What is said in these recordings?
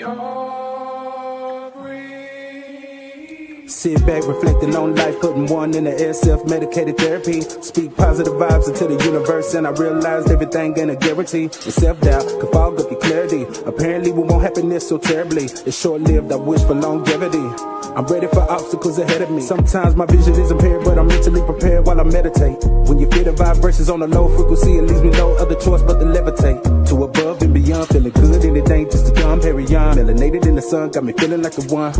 Sit back, reflecting on life, putting one in the air, self-medicated therapy. Speak positive vibes into the universe, and I realized everything ain't a guarantee. The self-doubt can fog up your clarity. Apparently we want happiness so terribly. It's short-lived, I wish for longevity. I'm ready for obstacles ahead of me. Sometimes my vision is impaired, but I'm mentally prepared while I meditate. When you feel the vibrations on a low frequency, it leaves me no other choice but to levitate. To above and beyond, feeling good, anything just to come, Harry on. Melanated in the sun, got me feeling like the one.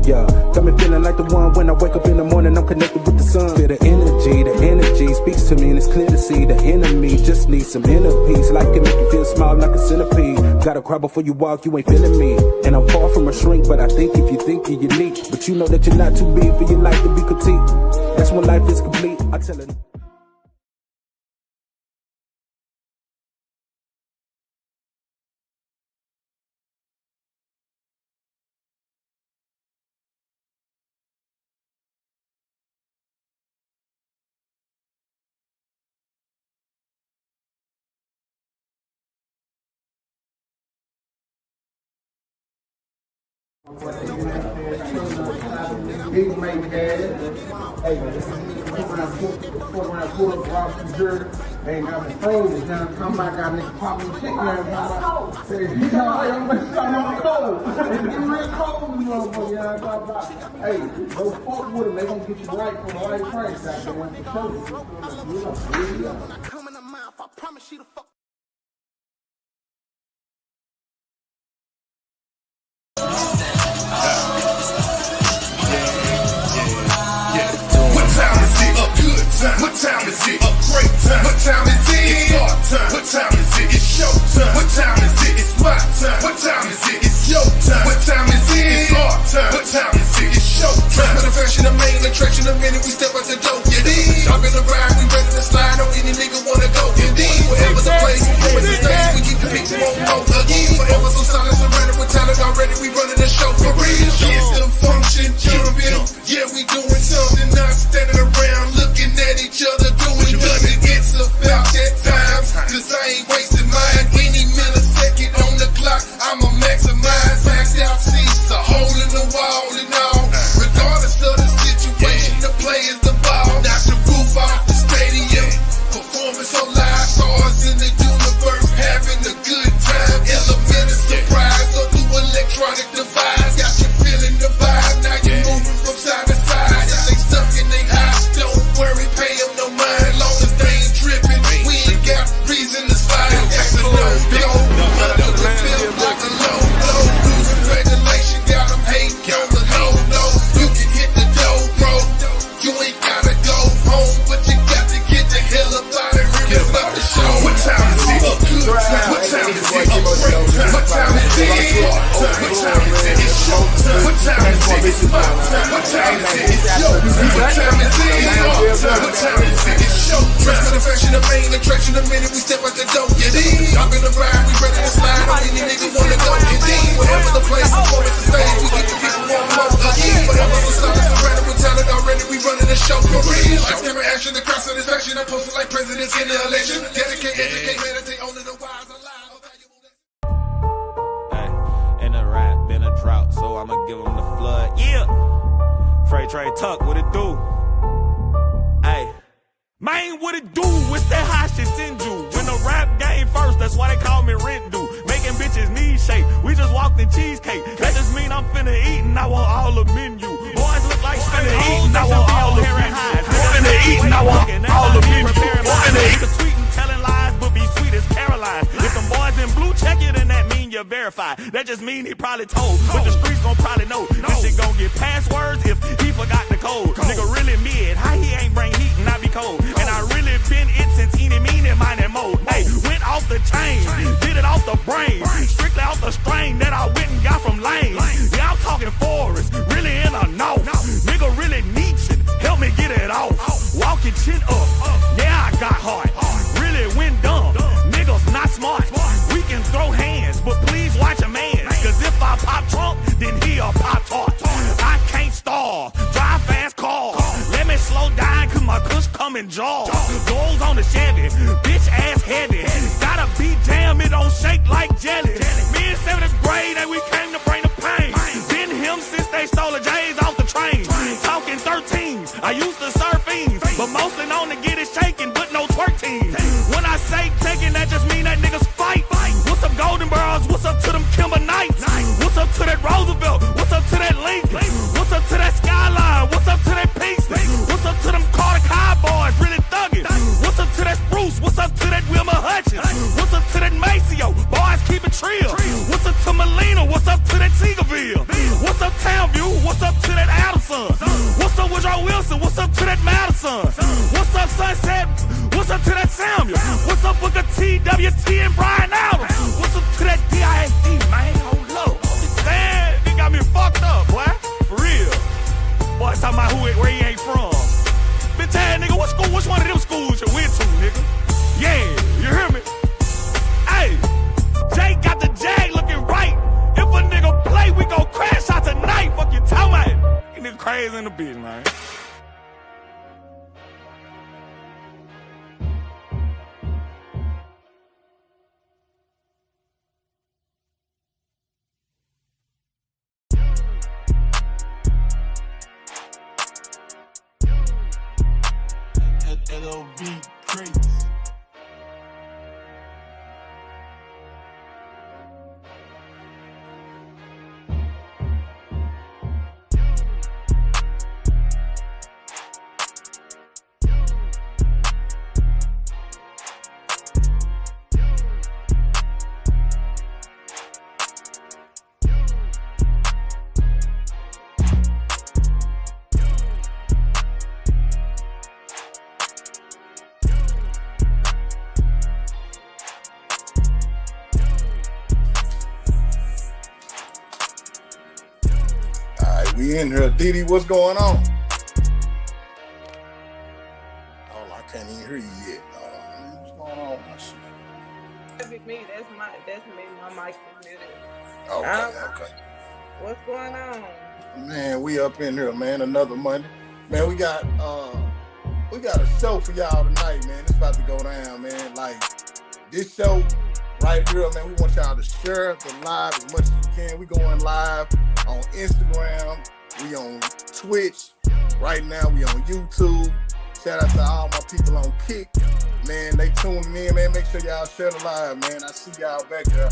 Yeah, got me feeling like the one. When I wake up in the morning, I'm connected with the sun. Feel the energy speaks to me, and it's clear to see the enemy just needs some inner peace. Life can make you feel small like a centipede. Gotta cry before you walk, you ain't feeling me. And I'm far from a shrink, but I think if you think you're unique. But you know that you're not too big for your life to be critiqued. That's when life is complete, I tell it. Big mate dad. Hey, around pull up Ross from Jersey. They ain't got me frozen. Now come back, got niggas popping shit now. Say, you know, I'm gonna start on cold. It's getting real cold, you motherfucker. You know what I'm talking about? Hey, go fuck with them. They gonna get you right for the right price out there. Want to show you. Come in the mouth, I promise you to fuck. What time is it? A great time. What time is it? It's start time. What time is it? It's show time. What time is it? It's my time. What time is it? It's your time. What time is it? It's our time. What time is it? It's show time. With a fashion, the main attraction, the minute we step out the door. You dig? Hop in the ride, we ready to slide on any nigga wanna go. You dig? Wherever the place, wherever the stage, we keep the people on go again. Forever so solid, surrounded with talent already, we running the show for real. It's the function, jumping. Yeah, we doing something, not standing around looking at each other doing nothing. It's about that time, cause I ain't wasting mine. Any millisecond on the clock, I'ma maximize. Maxed out seats, a hole in the wall and all. Regardless of the situation, the play is the ball. Knock the roof off the stadium. Performance on live, stars in the universe, having a good time. Element of surprise, or through electronic device. Got you feeling the vibe, now you're moving from side to side. If they stuck and they high, don't worry, pay them no mind. Long as they ain't tripping, we ain't got reason to slide. That's a no-go, under the field like a low-low. Losing regulation, got them hating on the low-low. You can hit the dough, bro. You ain't gotta go home, but you got to get the hell up out of here. It's about the show. What time is it? A good time. What time is it? A great time. What time is it? It's hard time. What time is it? It's show time. What time is it? It's my time. What time is it? It's your time. What time is it? It's our time. What time is it? It's show time. Dress for the fashion, the main attraction, the minute we step out the door. You dig? Hop in the ride, we ready to slide on any nigga wanna go. You dig? Whatever the place, performance the stage, we get the people want more again. Whatever the stars surrounded with talent already, we running the show for real. Like never action, the cross satisfaction, I'm posted like presidents in the election. Dedicate, educate, meditate, only the wise alive. Hey, in a rap, been a drought, so I'ma give them the flood. Yeah! Freight Trade Tuck, what it do? Hey. Man, what it do? It's that hot shit send you. When the rap game first, that's why they call me Rent Do. Making bitches knees shake. We just walked in cheesecake. That just mean I'm finna eat and I want all the menu. Boys look like finna eat and I want all the hair and highs. Finna eat and I want all the menu. Finna eat. Tweet and telling lies, but be sweet as Caroline. If them boys in blue check it, then that mean you're verified. That just mean he probably told, but the streets gon' probably know. This shit gon' get passwords if he forgot the code. Nigga really mid, how he ain't bring heat and I be cold. And I really been it since eeny meeny mine and mode. Hey, went off the chain, did it off the brain, strictly off the strain that I went and got from Lane. Yeah, I'm talking forest, really in a north. Nigga really needs it, help me get it off. Walk your chin up, yeah I got heart. Really went dumb, niggas not smart. We can throw hands, but please watch a man. Cause if I pop Trump, then he'll pop tart. I can't starve, drive fast cars. Let me slow down cause my kush come in jaws. Goals on the Chevy, bitch ass heavy. Gotta be damn, it don't shake like jelly. Me in 7th grade and we came to bring Hutchins? What's up to that Wilma Hutchins? What's up to that Maceo? Boys keep it trill. What's up to Molina? What's up to that Seagoville? What's up Townview? What's up to that Addison? What's up Woodrow Wilson? What's up to that Madison? What's up Sunset? What's up to that Samuel? What's up Booker T, WT, and Brian Adams? What's up to that DISD, man? Hold up. Man, they got me fucked up, boy. For real. Boy, talking about where he ain't from. Bitch ass nigga, what school? Which one of them schools you went to, nigga? Yeah, you hear me? Hey, Jay got the Jag looking right. If a nigga play, we gon' crash out tonight. Fuck you talking about? You nigga crazy in the bitch, man. LOB crazy. We in here. Didi, what's going on? Oh, I can't even hear you yet. What's going on? That's me. That's me. My mic is muted. Okay. What's going on? Man, we up in here, man. Another Monday. Man, we got a show for y'all tonight, man. It's about to go down, man. Like this show right here, man. We want y'all to share the live as much as you can. We going live on Instagram, we on Twitch, right now we on YouTube. Shout out to all my people on Kick. Man, they tuning in, man. Make sure y'all share the live, man. I see y'all back there.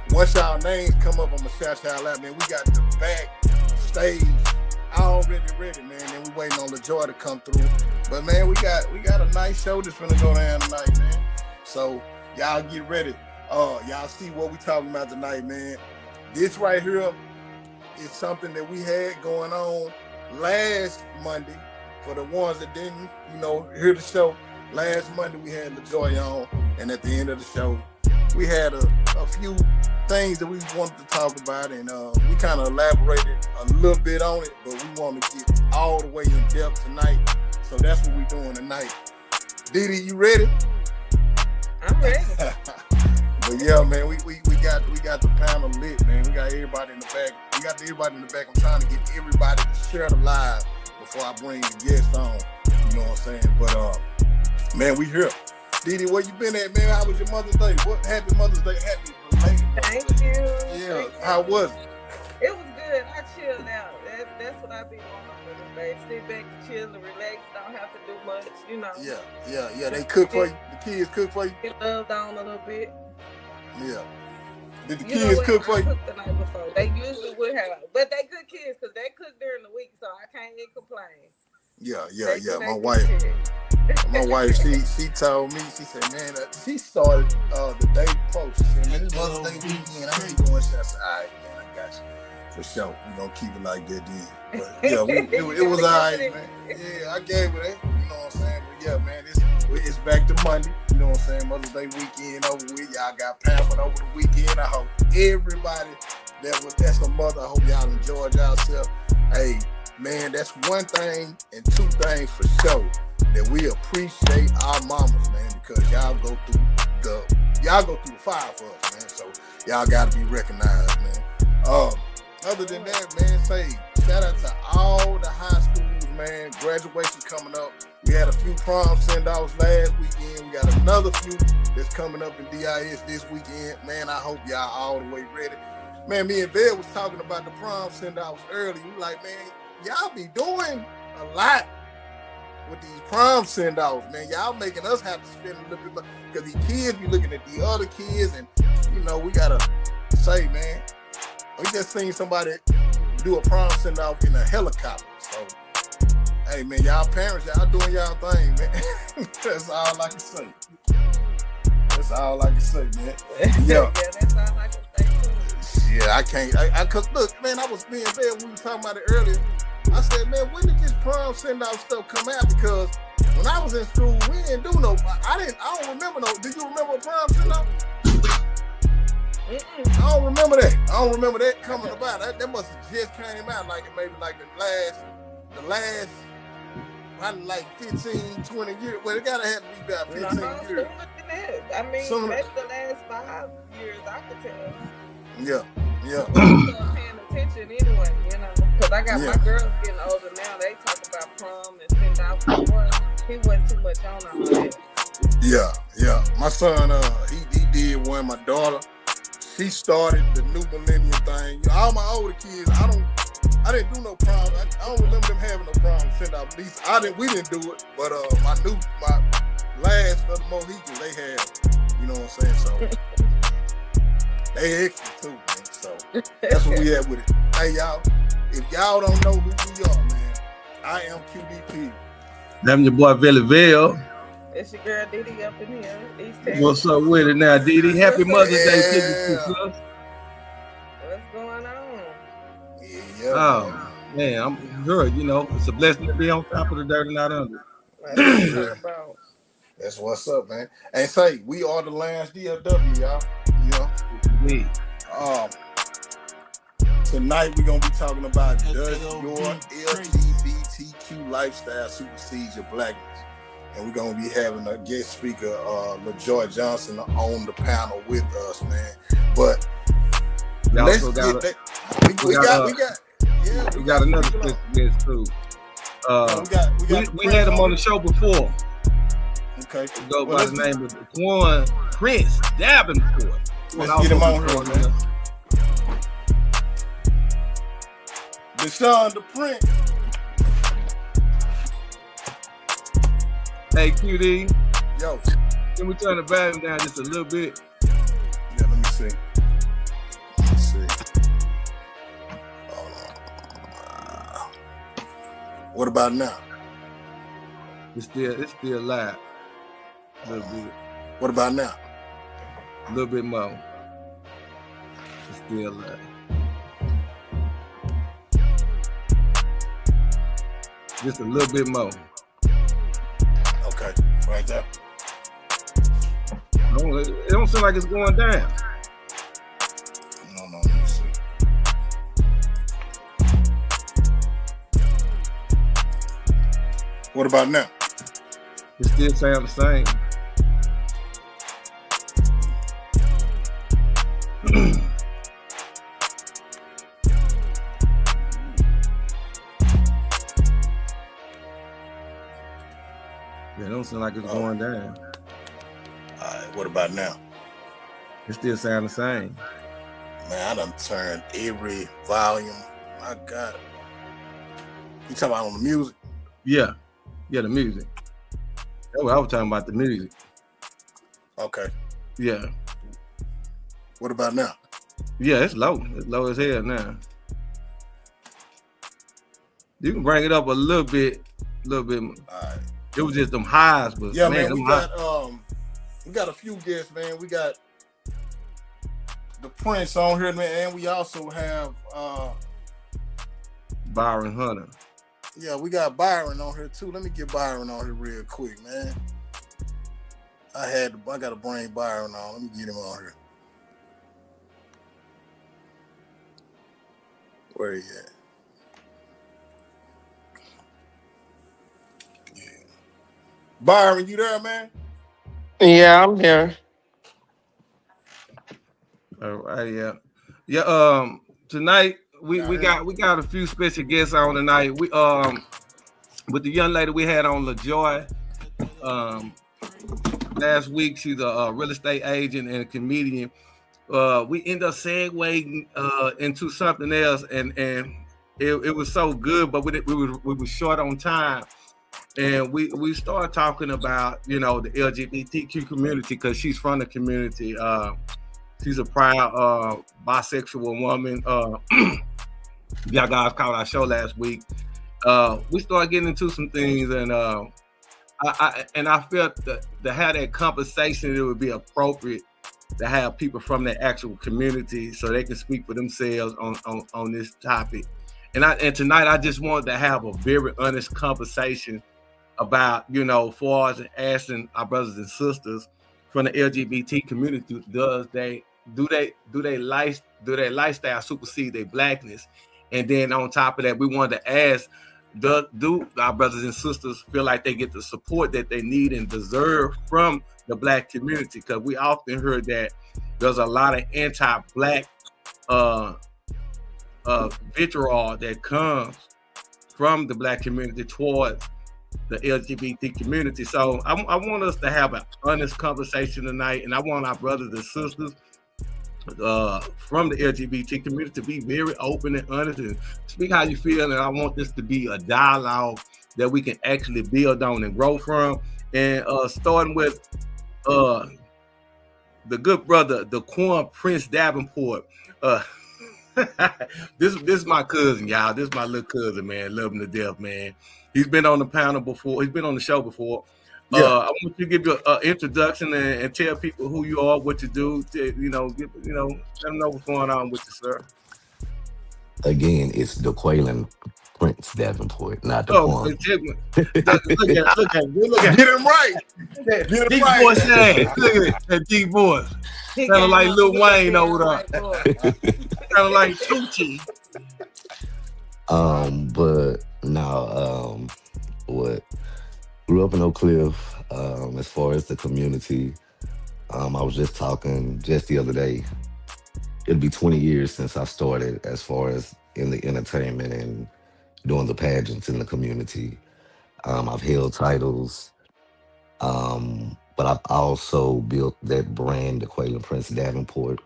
Once y'all names come up, I'm gonna shout y'all out, man. We got the back stage already ready, man. And we waiting on LaJoy to come through. But man, we got a nice show that's gonna go down tonight, man. So y'all get ready. Y'all see what we talking about tonight, man. This right here is something that we had going on last Monday. For the ones that didn't, hear the show, last Monday we had LaJoy on, and at the end of the show, we had a few things that we wanted to talk about, and we kind of elaborated a little bit on it, but we want to get all the way in depth tonight, so that's what we're doing tonight. Didi, you ready? I'm ready. But yeah, man, we got the panel lit, man. We got everybody in the back. I'm trying to get everybody to share the live before I bring the guest on. You know what I'm saying? But man, we here. Didi, where you been at, man? How was your Mother's Day? Happy Mother's Day? Happy belated Mother's Thank Day. you. Yeah. Thank How you. was it? It was good. I chilled out. That's what I be wanting for this day. Sit back and chill and relax. Don't have to do much, Yeah. They cook for you. The kids cook for you. Get loved on a little bit. Yeah. Did the kids cook for you? I cooked the night before. They usually would have, but they good kids because they cook during the week, so I can't even complain. Yeah. My wife, she told me, she said, man, she started the day before. She said, man, it's Mother's Day weekend. I ain't doing shit. I said, all right, man, I got you. For sure. We're going to keep it like that then. But yeah, it was all right, man. Yeah, I gave it that. You know what I'm saying? But yeah, man, it's back to Monday. You know what I'm saying? Mother's Day weekend over with. Y'all got pampered over the weekend. I hope everybody that's a mother, I hope y'all enjoyed yourself. Hey, man, that's one thing and two things for sure, that we appreciate our mamas, man, because y'all go through the fire for us, man. So y'all gotta be recognized, man. Other than that, man, shout out to all the high schools, man. Graduation coming up. We had a few prom send-offs last weekend. We got another few that's coming up in DIS this weekend. Man, I hope y'all all the way ready. Man, me and Bell was talking about the prom send-offs early. We like, man, y'all be doing a lot with these prom send-offs, man. Y'all making us have to spend a little bit more, because these kids be looking at the other kids, and, we gotta say, man, we just seen somebody do a prom send-off in a helicopter. So, hey, man, y'all parents, y'all doing y'all thing, man. That's all I can say. That's all I can say, man. Yeah, Yeah. that's all I can say too. Yeah, I can't. Cause look, man, I was being bad when we were talking about it earlier. I said, man, when did this prom send out stuff come out? Because when I was in school, we didn't do no. I don't remember no. Did you remember a prom send out? I don't remember that. I don't remember that coming about. That must have just came out like maybe like the last. Probably like 15, 20 years. Well, it gotta have to be about 15 years. I mean, maybe the last 5 years, I could tell. Yeah. I'm still paying attention anyway, you know, because I got my girls getting older now. They talk about prom and send out before. He wasn't too much on all that. Yeah. My son, he did one. My daughter, she started the new millennium thing. You know, all my older kids, I didn't do no prom. I don't remember them having no prom send out. At least we didn't do it. But my last of the Mohicans, they had. You know what I'm saying? So they extra too, man. So that's what we had with it. Hey y'all, if y'all don't know who we are, man, I am QDP. I'm your boy Villeville. It's your girl Didi up in here. East Texas. What's up with it now, Didi? Happy Mother's Day to you, sis. What's going on? Yeah. Oh man, I'm good. You know, it's a blessing to be on top of the dirt and not under. That's what's up, man. And say we are the Lance DLW, y'all. You know. Me. Tonight we're gonna be talking about does your LGBTQ lifestyle supersede your blackness? And we're gonna be having a guest speaker, LaJoy Johnson, on the panel with us, man. But let's get that. We got another special guest too. We had him on the show before. Okay. Go by the name of Quan Prince Davenport. Let's get him on here, man. Deshaun the Prince. Hey QD. Yo. Can we turn the volume down just a little bit? Yeah, let me see. Hold on. What about now? It's still live. A little bit. What about now? A little bit more. It's still live. Just a little bit more. Okay, right there. It don't seem like it's going down. No, let me see. What about now? It still sounds the same. It don't seem like it's going down. All right, what about now? It still sounds the same. Man, I done turned every volume. My God. You talking about on the music? Yeah, the music. That's what I was talking about, the music. Okay. Yeah. What about now? Yeah, it's low. It's low as hell now. You can bring it up a little bit. All right. It was just them highs, but yeah, man, we got a few guests, man. We got the Prince on here, man, and we also have Byron Hunter. Yeah, we got Byron on here too. Let me get Byron on here real quick, man. I gotta bring Byron on. Let me get him on here. Where he at? Yeah. Byron, you there, man? Yeah, I'm here. All right, yeah. Tonight we got a few special guests on tonight. We with the young lady we had on LaJoy. Last week, she's a real estate agent and a comedian. We end up segueing into something else, and it was so good, but we were short on time, and we started talking about the LGBTQ community because she's from the community. She's a proud bisexual woman. Y'all guys caught our show last week. We started getting into some things, and I felt that to have that conversation, it would be appropriate to have people from the actual community so they can speak for themselves on this topic. And tonight I just wanted to have a very honest conversation about, far as asking our brothers and sisters from the LGBT community, do their lifestyle supersede their blackness? And then on top of that, we wanted to ask, do our brothers and sisters feel like they get the support that they need and deserve from the Black community? Because we often heard that there's a lot of anti-Black vitriol that comes from the Black community towards the LGBT community. So I want us to have an honest conversation tonight, and I want our brothers and sisters from the LGBT community to be very open and honest and speak how you feel. And I want this to be a dialogue that we can actually build on and grow from. And starting with the good brother, the Quan Prince Davenport. This is my cousin, y'all. This is my little cousin, man. Love him to death, man. He's been on the panel before. He's been on the show before. Yeah. I want you to give you an introduction and tell people who you are, what you do. Let them know what's going on with you, sir. Again, it's the Quaylen Prince Davenport, not the Quan. Look at Get him right. Deep voice, look at that deep voice. Sounding like Lil Wayne over there. Sounding like Tucci. But no, what grew up in Oak Cliff. As far as the community, I was just talking just the other day. It'll be 20 years since I started as far as in the entertainment and doing the pageants in the community. I've held titles, but I've also built that brand, the Quaylen Prince Davenport,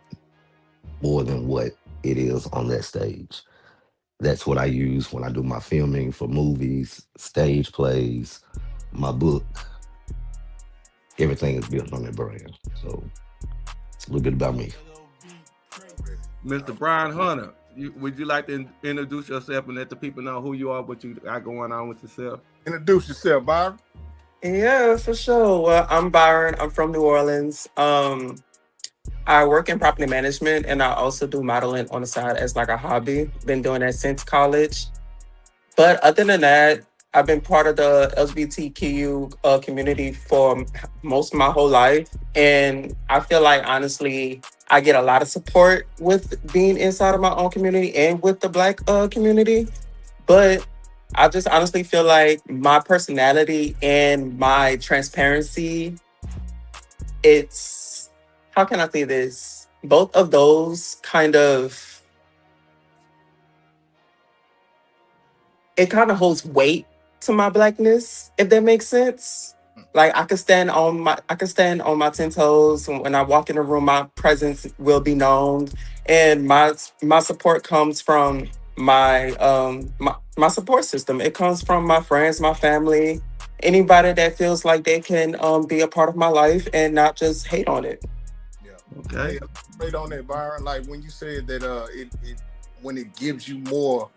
more than what it is on that stage. That's what I use when I do my filming for movies, stage plays, my book. Everything is built on that brand. So it's a little bit about me. Mr. Brian Hunter, would you like to introduce yourself and let the people know who you are, what you got going on with yourself? Introduce yourself, Byron. Yeah, for sure. Well, I'm Byron. I'm from New Orleans. I work in property management, and I also do modeling on the side as like a hobby. Been doing that since college. But other than that, I've been part of the LGBTQ community for most of my whole life. And I feel like, honestly, I get a lot of support with being inside of my own community and with the Black community. But I just honestly feel like my personality and my transparency, it's, how can I say this? Both of those kind of, it kind of holds weight to my Blackness, if that makes sense. Like I can stand on my 10 toes. When I walk in a room, my presence will be known, and my support comes from my my support system. It comes from my friends, my family, anybody that feels like they can be a part of my life and not just hate on it. Yeah. Okay. Straight on that, Byron. Like when you said that when it gives you more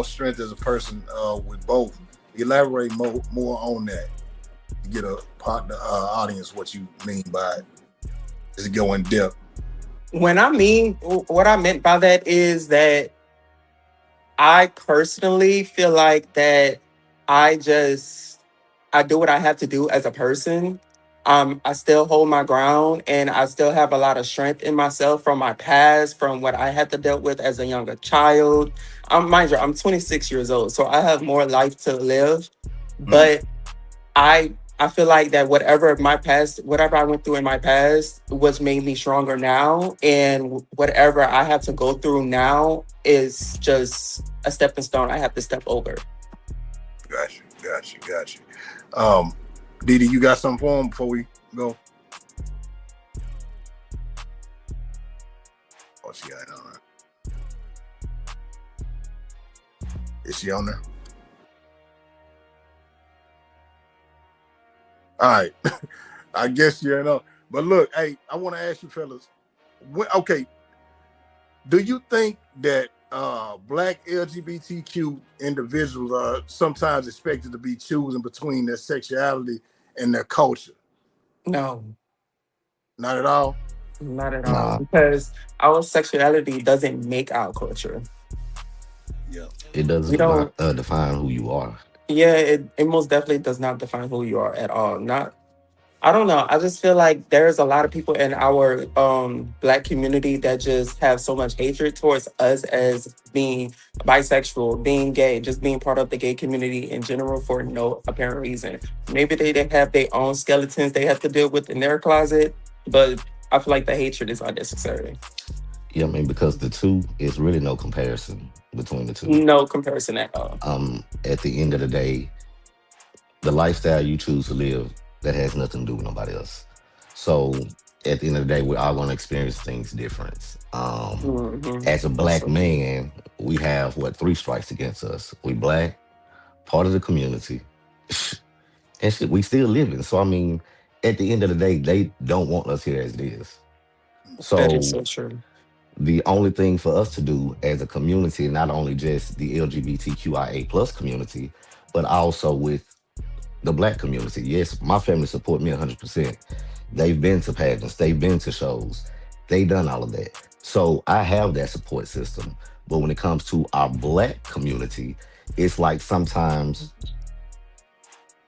strength as a person with both. Elaborate more on that. To get a partner audience what you mean by it. Just go in depth. What I meant by that is that I personally feel like that I do what I have to do as a person. I still hold my ground, and I still have a lot of strength in myself from my past, from what I had to deal with as a younger child. Mind you, I'm 26 years old, so I have more life to live. But I feel like that whatever I went through in my past was made me stronger now, and whatever I have to go through now is just a stepping stone I have to step over. Got you. Didi, you got something for him before we go? Oh, she ain't on there. Is she on there? All right. I guess you know. But look, hey, I want to ask you fellas. Okay. Do you think that Black LGBTQ individuals are sometimes expected to be choosing between their sexuality and their culture. No, Not at all. not at all. Nah, Because our sexuality doesn't make our culture. Yeah. it We doesn't don't. define who you are. Yeah, it most definitely does not define who you are at all. Not. I don't know. I just feel like there's a lot of people in our black community that just have so much hatred towards us as being bisexual, being gay, just being part of the gay community in general for no apparent reason. Maybe they have their own skeletons they have to deal with in their closet, but I feel like the hatred is unnecessary. Yeah, I mean, because the two is really no comparison between the two. No comparison at all. At the end of the day, the lifestyle you choose to live, that has nothing to do with nobody else. So at the end of the day, we're all going to experience things different. Hmm. As a That's black so true. man, we have what, three strikes against us. We black, part of the community, and shit, we still living. So I mean, at the end of the day, they don't want us here as it is. That is So so true. the only thing for us to do as a community, not only just the LGBTQIA plus community, but also with the black community. Yes, my family support me 100%. They've been to pageants, they've been to shows, they done all of that. So I have that support system. But when it comes to our black community, it's like sometimes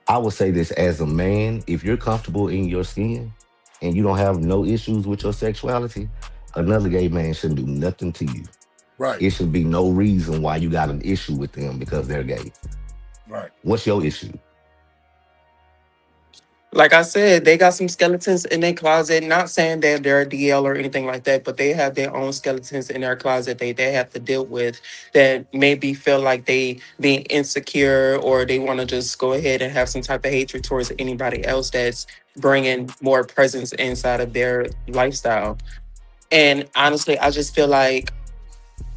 I would say this as a man, if you're comfortable in your skin and you don't have no issues with your sexuality, another gay man shouldn't do nothing to you. Right. It should be no reason why you got an issue with them because they're gay. Right. What's your issue? Like I said, they got some skeletons in their closet. Not saying that they're a DL or anything like that, but they have their own skeletons in their closet they have to deal with that maybe feel like they being insecure or they want to just go ahead and have some type of hatred towards anybody else that's bringing more presence inside of their lifestyle. And honestly, I just feel like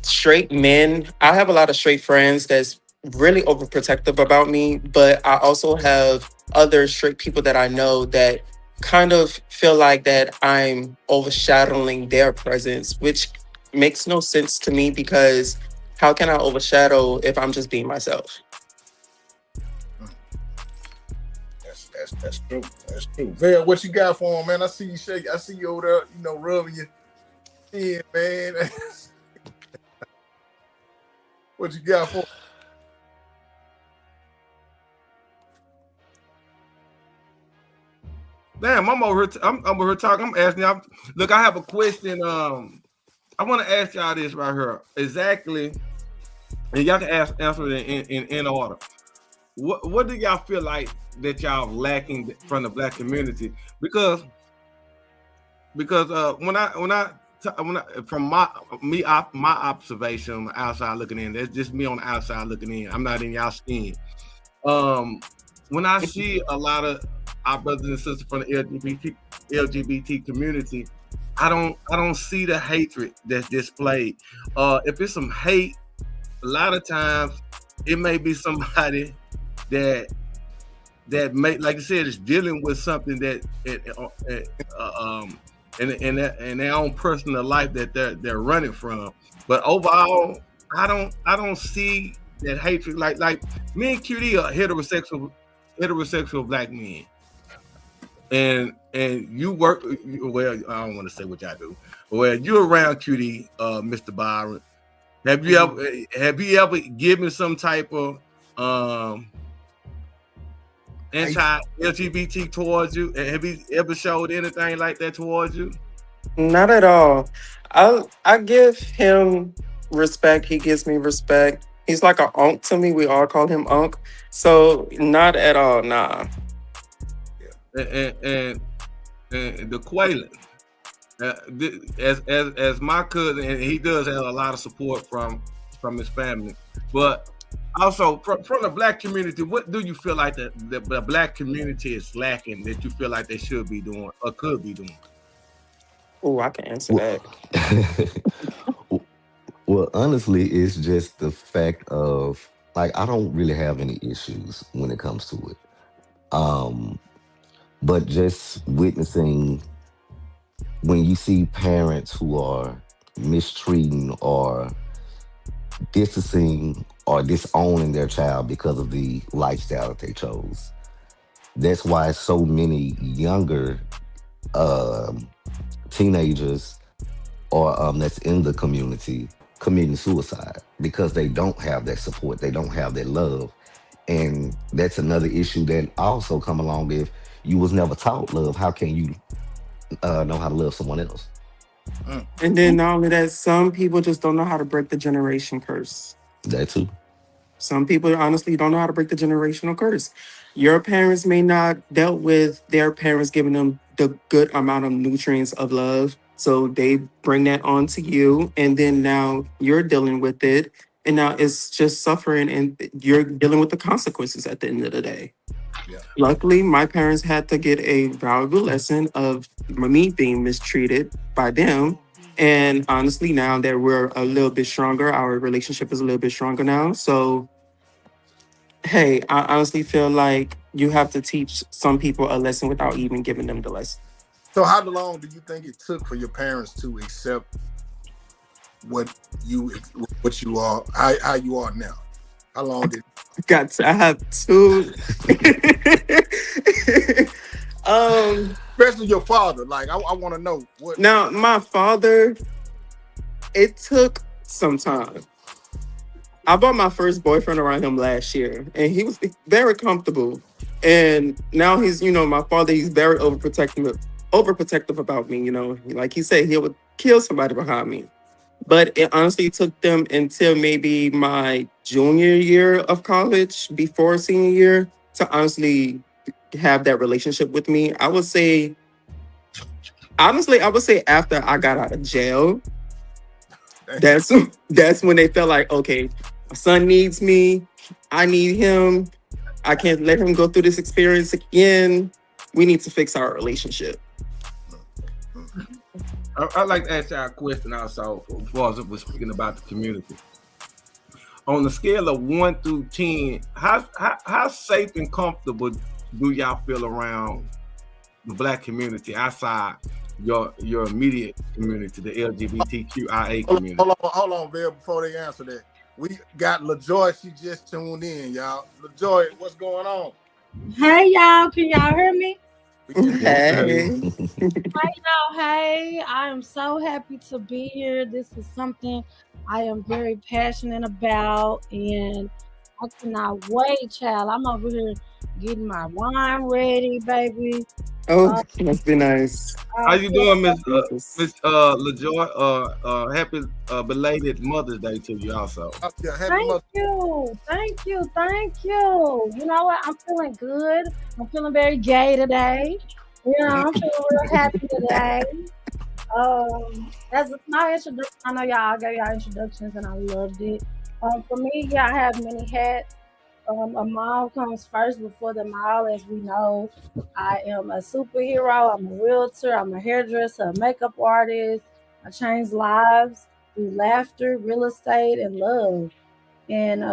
straight men, I have a lot of straight friends that's really overprotective about me, but I also have other straight people that I know that kind of feel like that I'm overshadowing their presence, which makes no sense to me because how can I overshadow if I'm just being myself? That's true. That's true. Vera, what you got for him, man? I see you shake. I see you over there, rubbing your chin, man. What you got for? Damn, I'm over here. I'm over here talking. I'm asking y'all. Look, I have a question. I want to ask y'all this right here. Exactly, and y'all can answer it in order. What do y'all feel like that y'all lacking from the black community? Because when I from my observation on the outside looking in, that's just me on the outside looking in. I'm not in y'all skin. When I see a lot of our brothers and sisters from the LGBT community, I don't see the hatred that's displayed. If it's some hate, a lot of times it may be somebody that may, like I said, is dealing with something that in their own personal life that they're running from. But overall, I don't see that hatred. Like me and QD are heterosexual black men, and you work well. I don't want to say what y'all do. Well, you're around QD, Mr. Byron. Have you ever given some type of anti-LGBT towards you? Have you ever showed anything like that towards you? Not at all. I give him respect. He gives me respect. He's like an unc to me. We all call him unc. So not at all. Nah. And the Quaylen, as my cousin, and he does have a lot of support from his family, but also from the black community. What do you feel like the black community is lacking that you feel like they should be doing or could be doing? Oh, I can answer Well, that. well, honestly, it's just the fact of like I don't really have any issues when it comes to it. Um, but just witnessing when you see parents who are mistreating or distancing or disowning their child because of the lifestyle that they chose. That's why so many younger um, teenagers or that's in the community committing suicide because they don't have that support, they don't have that love. And that's another issue that also come along. If you was never taught love, how can you know how to love someone else? And then not only that, some people just don't know how to break the generation curse. That too. Some people honestly don't know how to break the generational curse. Your parents may not dealt with their parents giving them the good amount of nutrients of love. So they bring that on to you. And then now you're dealing with it. And now it's just suffering and you're dealing with the consequences at the end of the day. Yeah. Luckily, my parents had to get a valuable lesson of me being mistreated by them. And honestly, now that we're a little bit stronger, our relationship is a little bit stronger now. So, hey, I honestly feel like you have to teach some people a lesson without even giving them the lesson. So how long do you think it took for your parents to accept what you are, how you are now? How long did I have two. Especially your father. Like I want to know what. Now, my father, it took some time. I bought my first boyfriend around him last year, and he was very comfortable. And now he's, my father, he's very overprotective about me, Like he said, he would kill somebody behind me. But it honestly took them until maybe my junior year of college, before senior year, to honestly have that relationship with me. I would say after I got out of jail, that's when they felt like, okay, my son needs me. I need him. I can't let him go through this experience again. We need to fix our relationship. I'd like to ask you a question also, as far as we're speaking about the community. On the scale of 1 through 10, how safe and comfortable do y'all feel around the Black community outside your immediate community, the LGBTQIA community? Hold on, Bill, before they answer that. We got LaJoy, she just tuned in, y'all. LaJoy, what's going on? Hey, y'all, can y'all hear me? Hey. Hey, I am so happy to be here. This is something I am very passionate about, and I cannot wait, child. I'm over here getting my wine ready, baby. Oh, must be nice. How you doing, Miss LaJoy? Happy belated Mother's Day to you also. Yeah, Thank you. You know what? I'm feeling good. I'm feeling very gay today. I'm feeling real happy today. As my introduction, I know y'all gave y'all introductions and I loved it. For me, I have many hats. A mom comes first before them all, as we know. I am a superhero. I'm a realtor. I'm a hairdresser, a makeup artist. I change lives through laughter, real estate, and love. And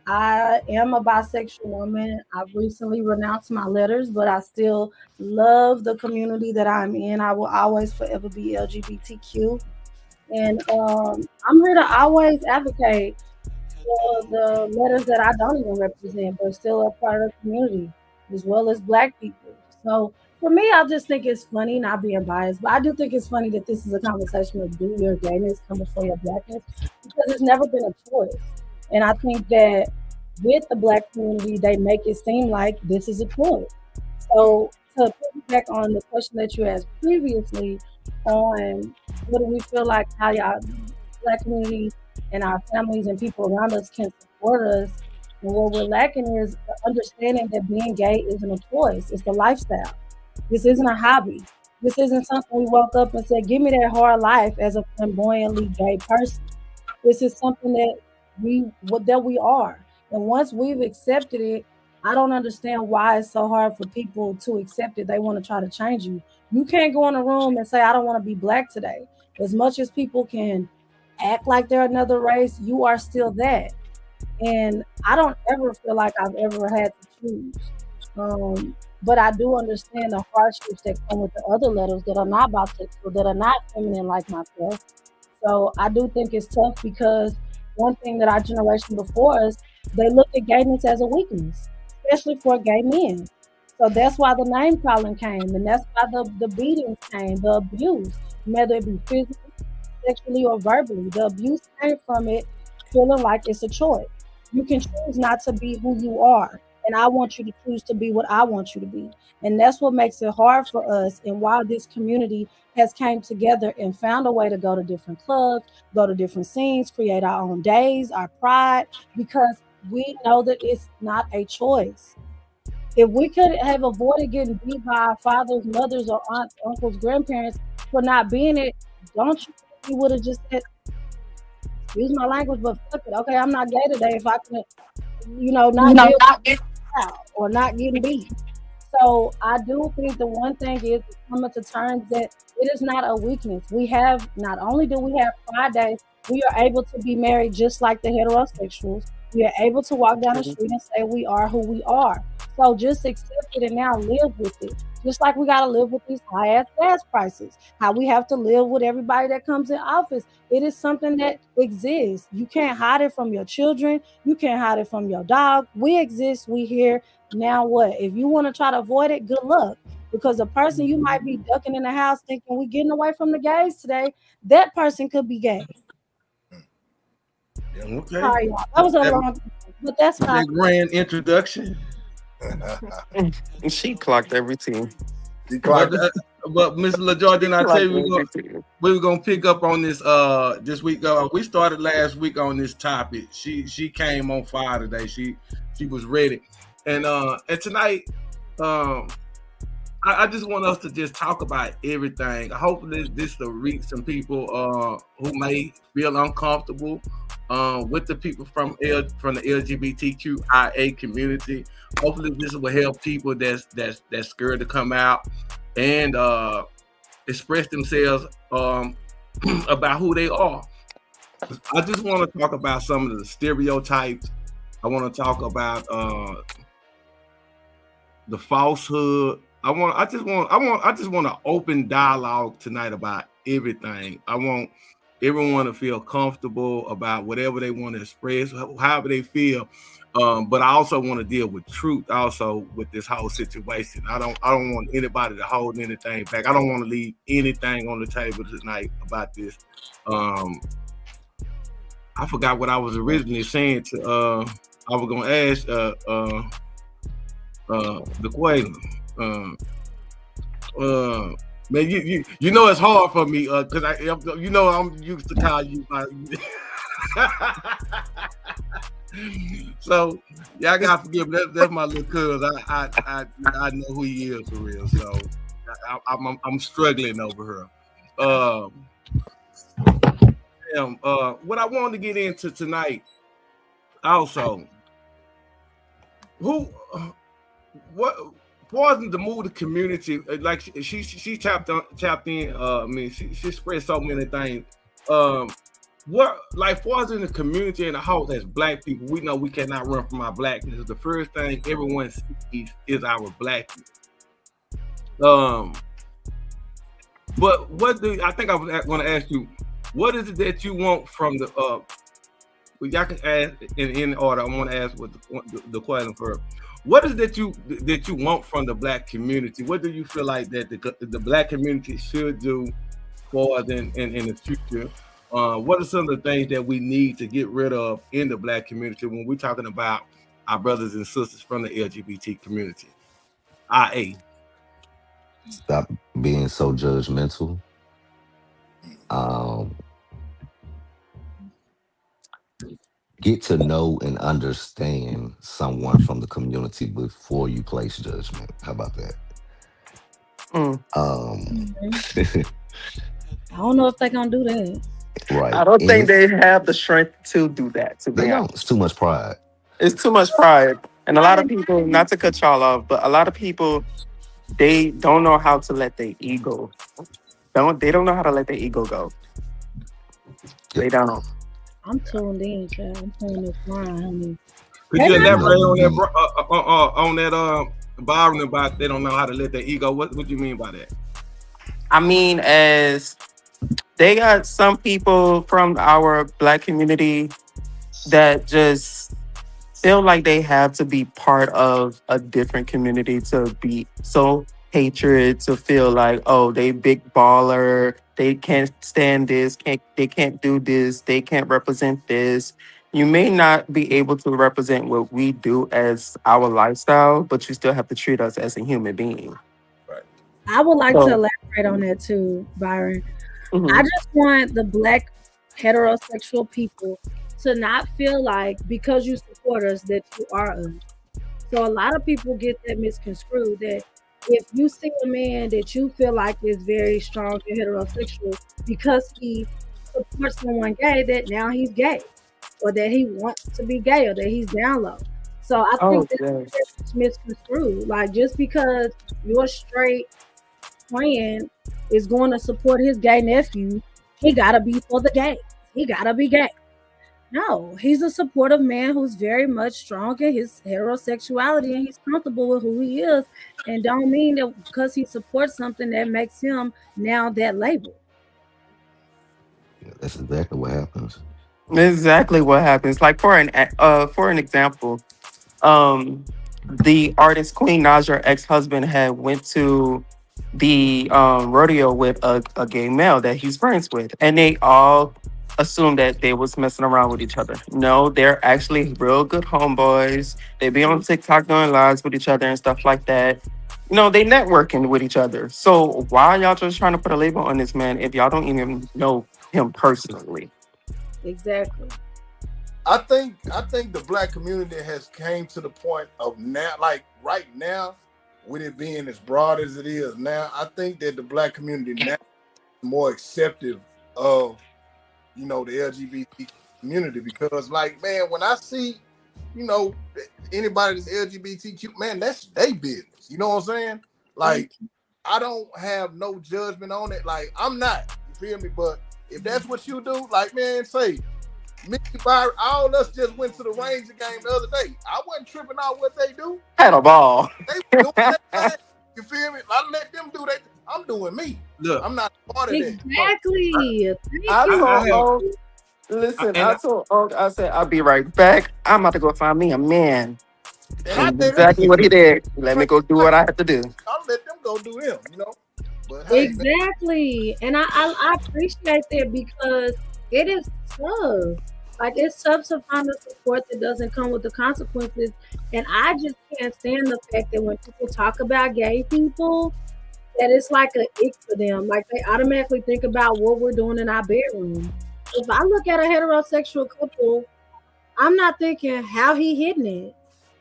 I am a bisexual woman. I've recently renounced my letters, but I still love the community that I'm in. I will always forever be LGBTQ. And I'm here to always advocate for the letters that I don't even represent, but still a part of the community, as well as Black people. So for me, I just think it's funny, not being biased, but I do think it's funny that this is a conversation of do your gayness come before your Blackness, because it's never been a choice. And I think that with the Black community, they make it seem like this is a choice. So to piggyback on the question that you asked previously on what do we feel like how y'all Black community and our families and people around us can support us. And what we're lacking is understanding that being gay isn't a choice. It's a lifestyle. This isn't a hobby. This isn't something we woke up and said, give me that hard life as a flamboyantly gay person. This is something that we are. And once we've accepted it, I don't understand why it's so hard for people to accept it. They want to try to change you. You can't go in a room and say, I don't want to be Black today. As much as people can act like they're another race, you are still that. And I don't ever feel like I've ever had to choose. But I do understand the hardships that come with the other letters that are not bisexual, that are not feminine like myself. So I do think it's tough because one thing that our generation before us, they look at gayness as a weakness, especially for gay men. So that's why the name calling came, and that's why the beatings came, the abuse, whether it be physically, sexually, or verbally. The abuse came from it feeling like it's a choice. You can choose not to be who you are, and I want you to choose to be what I want you to be. And that's what makes it hard for us, and why this community has came together and found a way to go to different clubs, go to different scenes, create our own days, our pride, because we know that it's not a choice. If we could have avoided getting beat by our fathers, mothers, or aunts, uncles, grandparents for not being it, don't you think we would have just said, excuse my language, but fuck it. Okay, I'm not gay today if I can, not deal with out or not getting beat. So I do think the one thing is coming to terms that it is not a weakness. We have not only do we have Pride Day, we are able to be married just like the heterosexuals. We are able to walk down the street and say we are who we are. So just accept it and now live with it. Just like we gotta live with these high ass gas prices. How we have to live with everybody that comes in office. It is something that exists. You can't hide it from your children. You can't hide it from your dog. We exist. We here. Now what? If you want to try to avoid it, good luck. Because the person you might be ducking in the house thinking we getting away from the gays today, that person could be gay. Okay. Sorry, y'all. That was a long, but that's a grand introduction. She clocked everything. But Miss LaJoy, didn't I tell you we were gonna pick up on this this week? We started last week on this topic. She came on fire today. She was ready. And tonight, I just want us to just talk about everything. Hopefully, this will reach some people who may feel uncomfortable with the people from the LGBTQIA community. Hopefully, this will help people that's scared to come out and express themselves about who they are. I just want to talk about some of the stereotypes. I want to talk about the falsehood. I just want an open dialogue tonight about everything. I want everyone to feel comfortable about whatever they want to express, however they feel. But I also want to deal with truth also with this whole situation. I don't want anybody to hold anything back. I don't want to leave anything on the table tonight about this. I forgot what I was originally saying to I was gonna ask the question. Man, you know it's hard for me because I'm used to call you. So y'all gotta forgive me. That's my little cuz. I know who he is for real. So I'm struggling over her. What I wanted to get into tonight also. What wasn't the move the community like she tapped in I mean she expressed so many things. What like for us in the community and the house as black people, we know we cannot run from our blackness. The first thing everyone sees is our blackness. But what do I think I was going to ask you? What is it that you want from the y'all can ask in order. I want to ask what the question first. What is that you want from the black community? What do you feel like that the black community should do for us in the future? What are some of the things that we need to get rid of in the black community when we're talking about our brothers and sisters from the LGBT community? IA. Stop being so judgmental. Get to know and understand someone from the community before you place judgment. How about that? I don't know if they're gonna do that. Right. I don't think they have the strength to do that. They don't. It's too much pride. It's too much pride. And a lot of people, not to cut y'all off, but a lot of people, they don't know how to let their ego. They don't know how to let their ego go. They don't. I'm tuned in, child. I'm playing this line, honey. Could you elaborate on that Byron about they don't know how to let their ego? What do you mean by that? I mean, as they got some people from our black community that just feel like they have to be part of a different community to be so hatred, to feel like, oh, they big baller, they can't stand this, they can't do this, they can't represent this. You may not be able to represent what we do as our lifestyle, but you still have to treat us as a human being. Right. I would like to So, elaborate on that too, Byron. I mhm. just want the black heterosexual people to not feel like because you support us that you are us. So a lot of people get that misconstrued that if you see a man that you feel like is very strong and heterosexual because he supports someone gay, that now he's gay or that he wants to be gay or that he's down low. So I Oh, think that's yes. very much misconstrued. Like just because you're straight friend is going to support his gay nephew, he gotta be for the gay. He gotta be gay. No, he's a supportive man who's very much strong in his heterosexuality and he's comfortable with who he is. And don't mean that because he supports something that makes him now that label. Yeah, that's exactly what happens. Exactly what happens. Like for an example, um the artist Queen Naja ex-husband had went to the rodeo with a gay male that he's friends with, and they all assumed that they was messing around with each other. No, they're actually real good homeboys. They be on TikTok doing lives with each other and stuff like that. They networking with each other. So why y'all just trying to put a label on this man if y'all don't even know him personally? Exactly. I think the black community has came to the point of now, like right now, with it being as broad as it is now. I think that the black community now is more acceptive of the LGBT community because, like, man, when I see anybody that's LGBTQ, man, that's their business. You know what I'm saying? Thank Like, I don't have no judgment on it. Like, I'm not. You feel me? But if that's what you do, like, man, say. Me, Byron, all us just went to the Ranger game the other day. I wasn't tripping out what they do. Had a ball. They were doing that thing. You feel me? I let them do that. I'm doing me. Look, I'm not part of you. that. Exactly. Thank I you. I told have, Oak, listen, and I told Oak, I said, I'll be right back. I'm about to go find me a man. And I And let them exactly what he did. Let me go do what I have to do. I'll let them go do them. But hey, man, Exactly. And I appreciate that because it is tough. Like it's tough to find the support that doesn't come with the consequences. And I just can't stand the fact that when people talk about gay people, that it's like an ick for them. Like they automatically think about what we're doing in our bedroom. If I look at a heterosexual couple, I'm not thinking how he hitting it.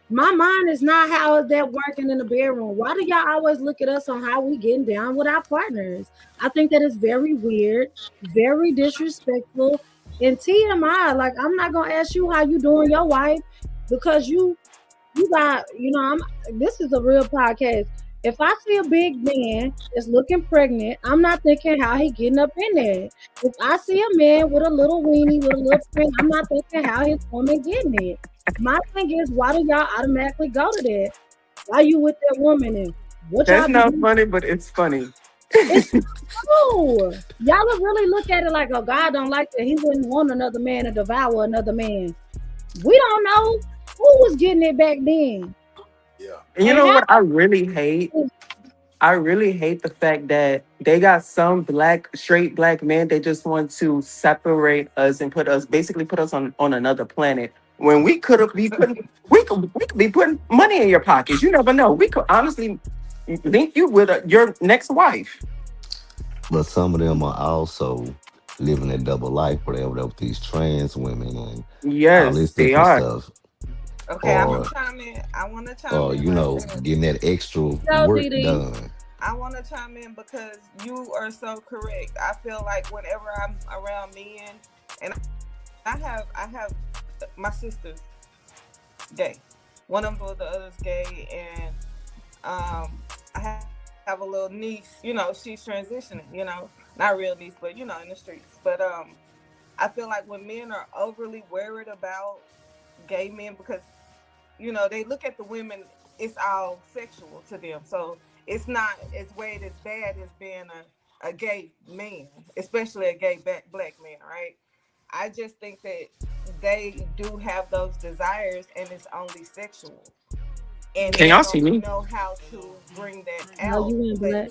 My mind is not how is that working in the bedroom. Why do y'all always look at us on how we getting down with our partners? I think that is very weird, very disrespectful, and TMI. Like I'm not gonna ask you how you doing your wife because you got this is a real podcast. If I see a big man that's looking pregnant, I'm not thinking how he getting up in there. If I see a man with a little weenie with a little print, I'm not thinking how his woman getting it. My thing is, why do y'all automatically go to that? Why you with that woman and what That's y'all be not doing? funny, but it's funny. It's true. Y'all would really look at it like, oh, God don't like that. He wouldn't want another man to devour another man. We don't know who was getting it back then. yeah. And you And know how what I really hate? I really hate the fact that they got some straight black men. They just want to separate us and basically put us on another planet. When we could be putting money in your pockets. You never know. We could honestly link you with your next wife. But some of them are also living a double life where they're over there with these trans women and all Yes, this they different are. stuff. Okay, I'm gonna Or chime in. I want to chime in you right know, there. getting that extra so work DD? done. I want to chime in because you are so correct. I feel like whenever I'm around men, and I have my sister's gay. One of them, the other's gay, and I have a little niece. She's transitioning. Not real niece, but in the streets. But I feel like when men are overly worried about gay men because they look at the women, it's all sexual to them. So it's not as weird as bad as being a gay man, especially a gay black man, right? I just think that they do have those desires and it's only sexual. And Can they y'all see don't me? know how to bring that No, out. you ain't But black.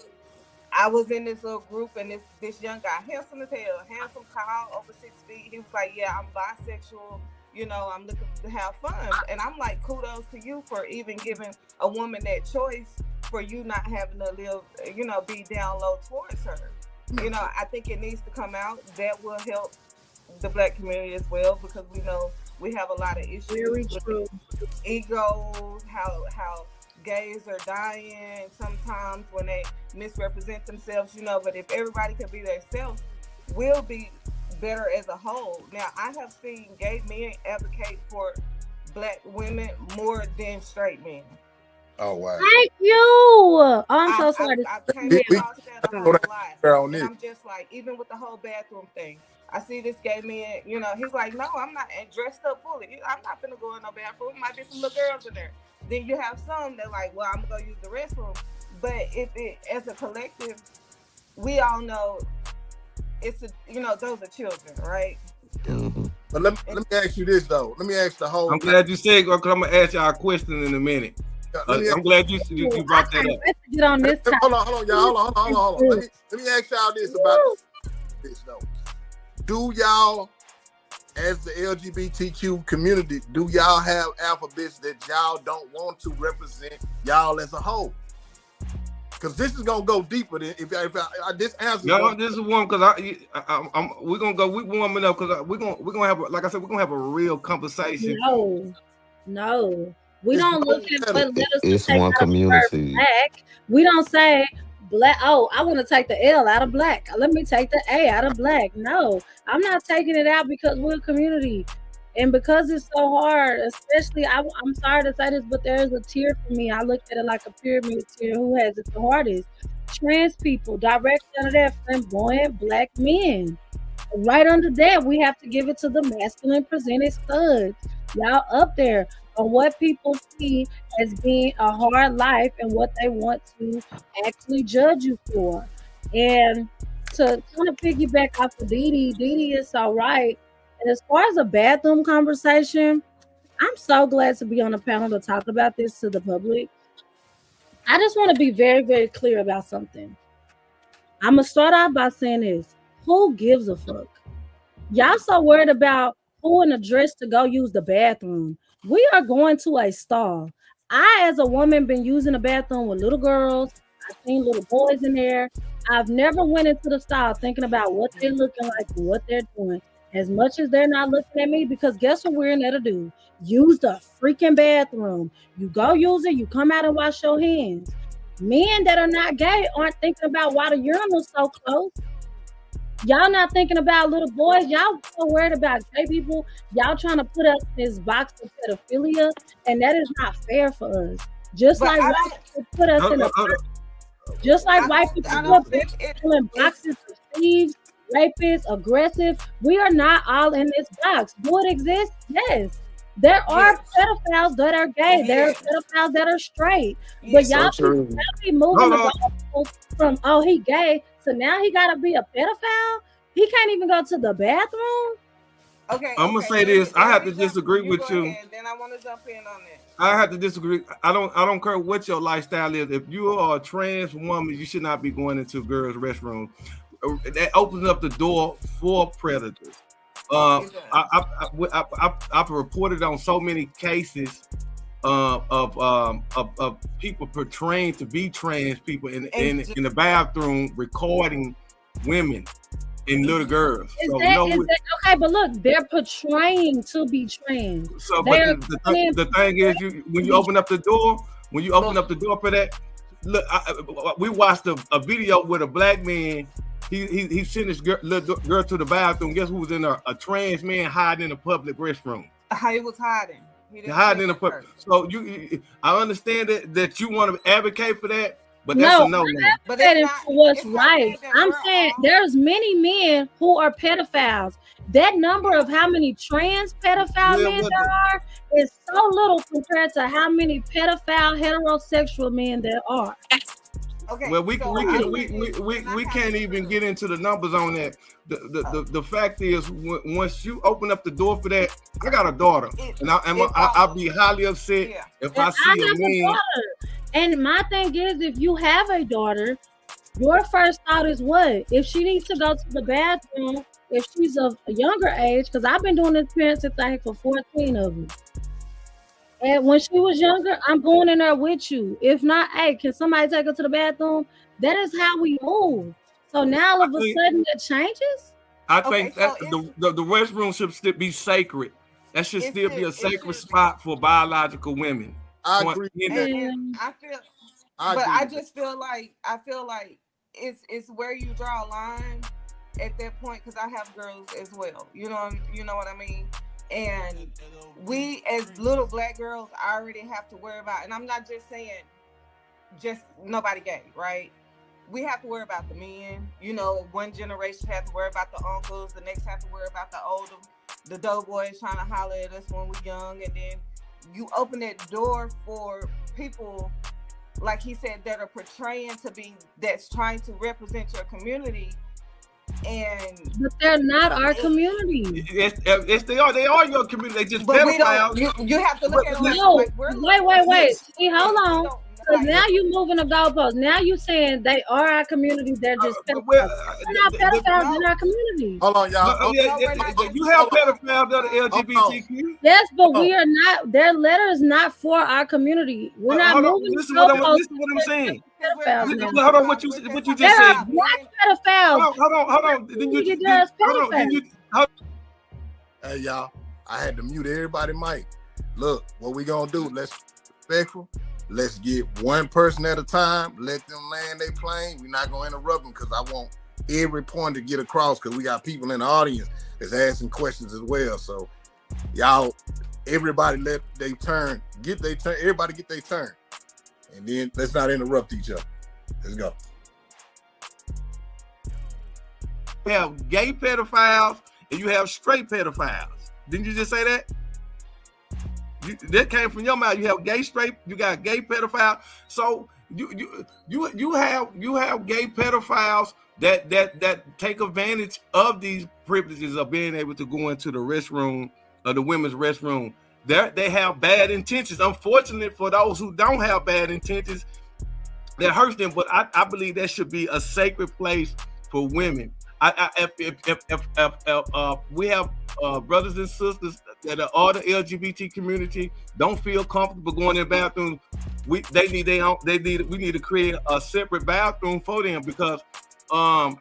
I was in this little group and this young guy, handsome as hell, handsome, tall, over 6 feet. He was like, "Yeah, I'm bisexual. You know, I'm looking to have fun." And I'm like, kudos to you for even giving a woman that choice, for you not having to live, be down low towards her. I think it needs to come out. That will help the black community as well, because we know we have a lot of issues Very with true. egos, how gays are dying sometimes when they misrepresent themselves, but if everybody could be themselves, we'll be better as a whole. Now, I have seen gay men advocate for black women more than straight men. Oh wow. Thank you. Oh, I'm so I've, sorry. I've, I've came We across that a go whole down lot. there on And this. I'm just like, even with the whole bathroom thing, I see this gay man, he's like, "No, I'm not," and dressed up fully. I'm not gonna go in no bathroom. Might be some little girls in there. Then you have some that like, "Well, I'm gonna go use the restroom." But if it, as a collective, we all know those are children, right? Mhm. But let me ask you this though. Let me ask the whole. I'm glad you said, because I'm gonna ask y'all a question in a minute. Let me I'm glad you I brought that can't up. wait to get on this topic. hold on, y'all. Hold on. Let me ask y'all this about this though. Do y'all, as the LGBTQ community, do y'all have alphabets that y'all don't want to represent y'all as a whole? Because this is gonna go deeper than if this answer. No, this is one because we're gonna go. We warming up because we're gonna have, like I said, we're gonna have a real conversation. No. We It's don't no look at what letters to It's take one out of the word community. black. We don't say black. Oh, I want to take the L out of black. Let me take the A out of black. No, I'm not taking it out because we're a community. And because it's so hard, especially, I'm sorry to say this, but there's a tier for me. I look at it like a pyramid tier. Who has it the hardest? Trans people, directly under that, flamboyant black men. Right under that, we have to give it to the masculine presented studs. Y'all up there on what people see as being a hard life and what they want to actually judge you for. And to kind of piggyback off of Dee is so right. And as far as a bathroom conversation, I'm so glad to be on a panel to talk about this to the public. I just want to be very, very clear about something. I'm going to start off by saying this. Who gives a fuck? Y'all so worried about who in a dress to go use the bathroom. We are going to a stall. I, as a woman, been using the bathroom with little girls. I've seen little boys in there. I've never went into the stall thinking about what they're looking like and what they're doing. As much as they're not looking at me, because guess what we're in there to do? Use the freaking bathroom. You go use it, you come out and wash your hands. Men that are not gay aren't thinking about why the urinal's so close. Y'all not thinking about little boys. Y'all so worried about gay people. Y'all trying to put us in this box of pedophilia, and that is not fair for us. Just But like I white don't. people put us in a just like white people I put don't us think it. in boxes of thieves, rapists, aggressive. We are not all in this box. Do it exist? Yes. There are pedophiles that are gay. There are pedophiles that are straight. But So y'all true. be moving Hold the on. goalposts from he gay, so now he gotta be a pedophile. He can't even go to the bathroom. Okay. I'm gonna say this. I have to disagree with go you. ahead, then I want to jump in on that. I have to disagree. I don't care what your lifestyle is. If you are a trans woman, you should not be going into girls' restrooms. That opens up the door for predators. I've reported on so many cases of people portraying to be trans people in the bathroom, recording women and little girls. Is that okay? But look, they're portraying to be trans. So, but the thing is, when you open up the door for that, look, we watched a video with a black man. He sent his little girl to the bathroom. Guess who was in there? A trans man hiding in a public restroom. How he was hiding. Hiding in a public. So I understand that you want to advocate for that, but that's a no. But it's what's right. I'm saying there's many men who are pedophiles. That number of how many trans pedophile men there are is so little compared to how many pedophile heterosexual men there are. Okay, Well, we so we I'll can say this, and I we have can't to even prove. get into the numbers on that. The fact is, once you open up the door for that, I got a daughter, It and it I'll follows. be highly upset Yeah. if And I I see a have a man. daughter. And my thing is, if you have a daughter, your first thought is what? If she needs to go to the bathroom, if she's of a younger age, because I've been doing this parenting thing for 14 of them. And when she was younger, I'm going in there with you. If not, hey, can somebody take her to the bathroom? That is how we move. So now all I of a think sudden it changes. I Okay, think so that the restroom should still be sacred. That should it still be should a it sacred should be. spot for biological women. I Point agree with in that. it. And And I feel, I but agree I with that. just feel like it's where you draw a line at that point, because I have girls as well. You know what I mean. And we as little black girls already have to worry about, and I'm not just saying just nobody gay, right? We have to worry about the men. One generation have to worry about the uncles, the next have to worry about the older, the dope boys trying to holler at us when we're young, and then you open that door for people, like he said, that are portraying to be, that's trying to represent your community, and but they're not our community. Yes, they are your community. They just but we don't. pedophiles. You have to look at it like No, we're wait. Yes. See, hold we on. don't Because like. now you moving the goalposts. Now you saying they are our community. They're just Well, pedophiles. They're not pedophiles in our community. Hold on, y'all. Hold No, we're not just you have on. pedophiles that are Hold on. LGBTQ. Yes, but Hold on. we are not. Their letter is not for our community. We're not Hold on. moving Listen the what goalposts. I'm saying. Pedophiles we're now. just Hold on. talking What about, you There just are said. black pedophiles. Hold on. We need to get Hold on. Hey, y'all. I had to mute everybody, mic. Look, what we gonna do? Let's be respectful. Let's get one person at a time. Let them land their plane. We're not gonna interrupt them because I want every point to get across, because we got people in the audience that's asking questions as well. So y'all, everybody let their turn, get their turn. Everybody get their turn, and then let's not interrupt each other. Let's go. You have gay pedophiles and you have straight pedophiles. Didn't you just say that? That came from your mouth. You have gay, straight. You got gay pedophiles. So you have gay pedophiles that take advantage of these privileges of being able to go into the restroom, or the women's restroom. They have bad intentions. Unfortunate for those who don't have bad intentions, that hurts them. But I believe that should be a sacred place for women. If we have brothers and sisters that are all the LGBT community don't feel comfortable going in the bathroom, we need to create a separate bathroom for them, because I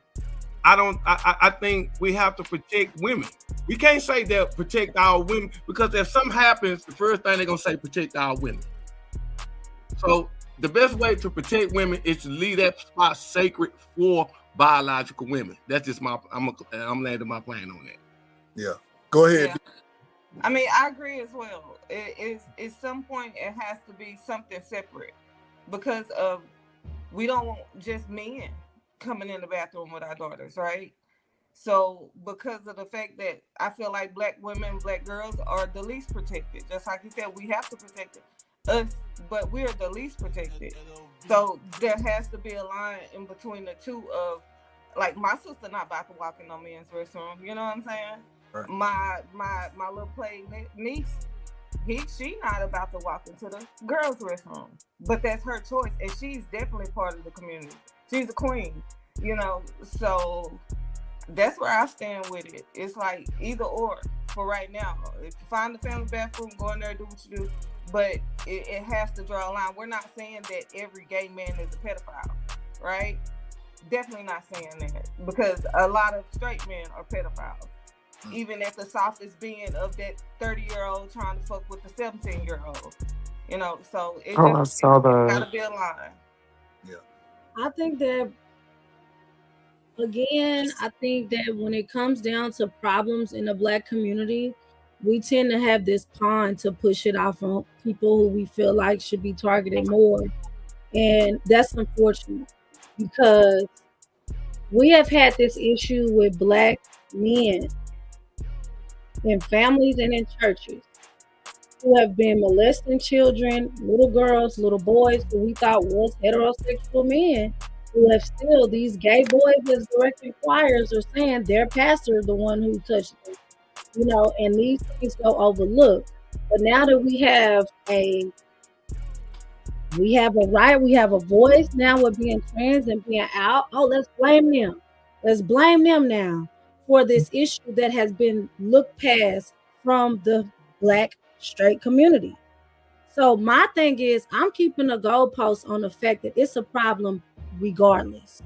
think we have to protect women. We can't say that protect our women, because if something happens, the first thing they're gonna say, protect our women. So the best way to protect women is to leave that spot sacred for biological women. That's just I'm landing my plane on that. Yeah, go ahead. Yeah. I mean, I agree as well. At some point it has to be something separate, because we don't want just men coming in the bathroom with our daughters, right? So because of the fact that I feel like black women, black girls are the least protected. Just like you said, we have to protect us, but we're the least protected. So there has to be a line in between the two of, like, my sister not about to walk in no men's restroom. You know what I'm saying? Right. My little play niece, she not about to walk into the girls' restroom. But that's her choice, and she's definitely part of the community. She's a queen, so that's where I stand with it. It's like either or for right now. If you find the family bathroom, go in there, do what you do. But it has to draw a line. We're not saying that every gay man is a pedophile, right? Definitely not saying that, because a lot of straight men are pedophiles. Even at the softest being of that 30-year-old trying to fuck with the 17-year-old. So it just gotta be a line. Yeah. I think that, again, when it comes down to problems in the black community, we tend to have this pawn to push it off on people who we feel like should be targeted more. And that's unfortunate, because we have had this issue with black men in families and in churches. who have been molesting children, little girls, little boys who we thought was heterosexual men, who have still, these gay boys as directing choirs are saying their pastor is the one who touched them, you know, and these things go overlooked. But now that we have a right, we have a voice now with being trans and being out. Oh, let's blame them. Let's blame them now for this issue that has been looked past from the Black straight community. So my thing is, I'm keeping a goalpost on the fact that it's a problem regardless.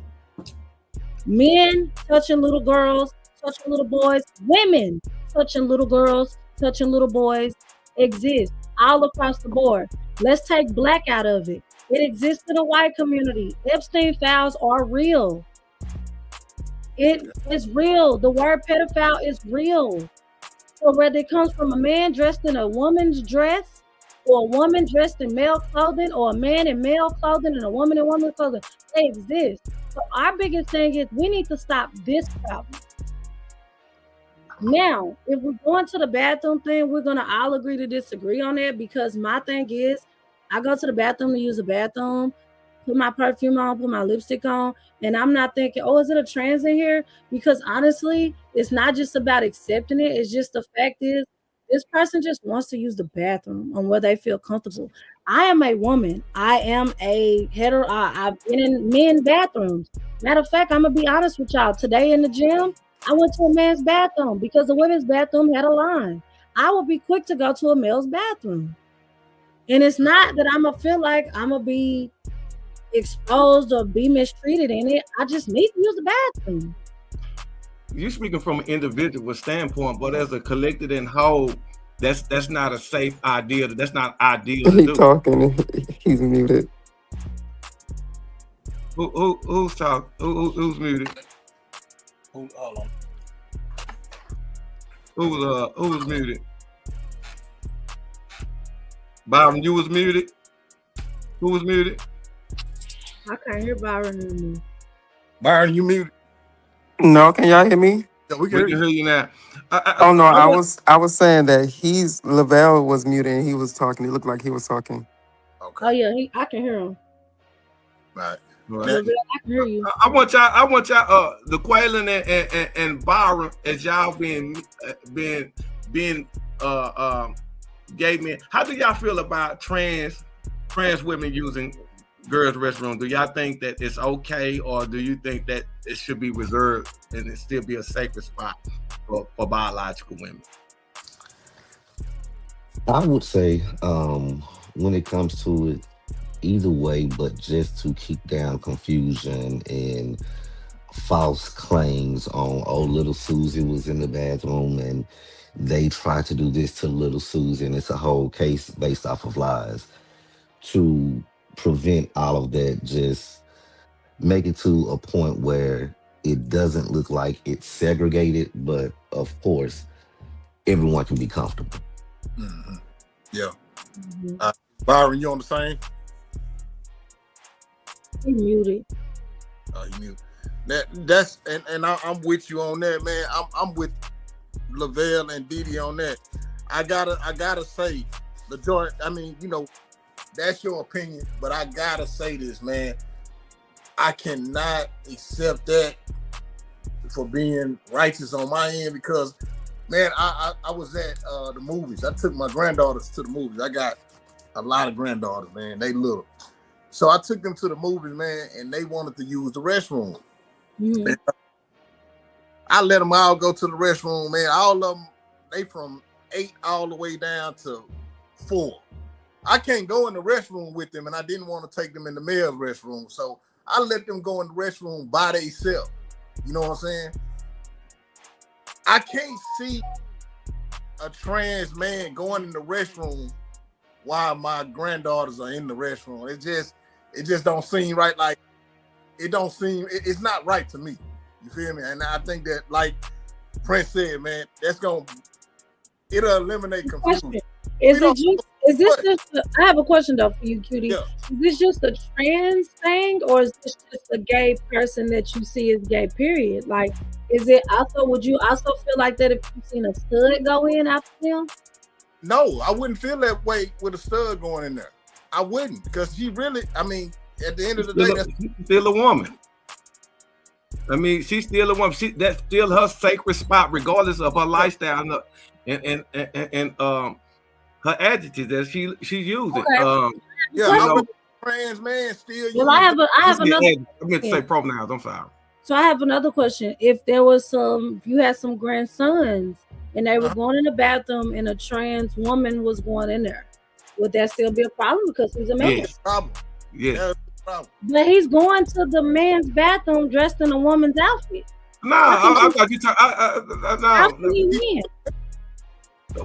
Men touching little girls, touching little boys, women touching little girls, touching little boys exist all across the board. Let's take Black out of it. It exists in the white community. Epstein files are real. It is real. The word pedophile is real. So whether it comes from a man dressed in a woman's dress, or a woman dressed in male clothing, or a man in male clothing and a woman in woman's clothing, they exist. So our biggest thing is we need to stop this problem. Now, if we're going to the bathroom thing, we're going to all agree to disagree on that, because my thing is, I go to the bathroom to use the bathroom, put my perfume on, put my lipstick on, and I'm not thinking, oh, is it a trans in here? Because honestly, it's not just about accepting it. It's just the fact is, this person just wants to use the bathroom on where they feel comfortable. I am a woman. I am a hetero. I've been in men bathrooms. Matter of fact, I'm going to be honest with y'all. Today in the gym, I went to a man's bathroom because the women's bathroom had a line. I would be quick to go to a male's bathroom. And it's not that I'm going to feel like I'm going to be exposed or be mistreated in it. I just need to use the bathroom. You're speaking from an individual standpoint, but as a collective and whole, that's not a safe idea. That's not ideal to He do. talking. He's muted. Who's talking? Who's muted? Hold on. Who's muted? Byron, you was muted. Who was muted? I can't hear Byron anymore. Byron, you muted. No, can y'all hear me? Yeah, We can hear you now. I was saying that Lavelle was muted and he was talking. He looked like he was talking. Okay. Oh yeah, I can hear him. Right. I can hear you. I want y'all, the Quaylen and Byron, as y'all being gay men. How do y'all feel about trans women using girls' restroom? Do y'all think that it's okay, or do you think that it should be reserved and it still be a sacred spot for biological women? I would say when it comes to it, either way, but just to keep down confusion and false claims on, oh, little Susie was in the bathroom and they tried to do this to little Susie, and it's a whole case based off of lies. To prevent all of that, just make it to a point where it doesn't look like it's segregated, but of course, everyone can be comfortable. Mm-hmm. Yeah. Byron, you on the same? He muted. He muted. That's and I'm with you on that, man. I'm with Lavelle and Didi on that. I gotta say, LaJoy, I mean, you know, that's your opinion, but I gotta say this, man. I cannot accept that for being righteous on my end, because, man, I was at the movies. I took my granddaughters to the movies. I got a lot of granddaughters, man. They little. So I took them to the movies, man, and they wanted to use the restroom. Mm-hmm. I let them all go to the restroom, man. All of them, they from 8 all the way down to 4. I can't go in the restroom with them, and I didn't want to take them in the male's restroom. So I let them go in the restroom by themselves. You know what I'm saying? I can't see a trans man going in the restroom while my granddaughters are in the restroom. It just don't seem right. Like, it's not right to me. You feel me? And I think that, like Prince said, man, it'll eliminate confusion. I have a question though for you, Cutie. Yeah. Is this just a trans thing, or is this just a gay person that you see as gay, period? Like, would you also feel like that if you seen a stud go in after him? No, I wouldn't feel that way with a stud going in there. I wouldn't, because she really, I mean, at the end of the day, she's still a woman. I mean, she's still a woman. That's still her sacred spot, regardless of her lifestyle and her adjectives that she's using. Okay. I'm a trans man still. Well, I have another. I meant to say pronouns. I'm sorry. So I have another question. If you had some grandsons and they were going in the bathroom and a trans woman was going in there, would that still be a problem because he's a man? Yes. Problem. Yes. But he's going to the man's bathroom dressed in a woman's outfit. I thought you talking. How can he win?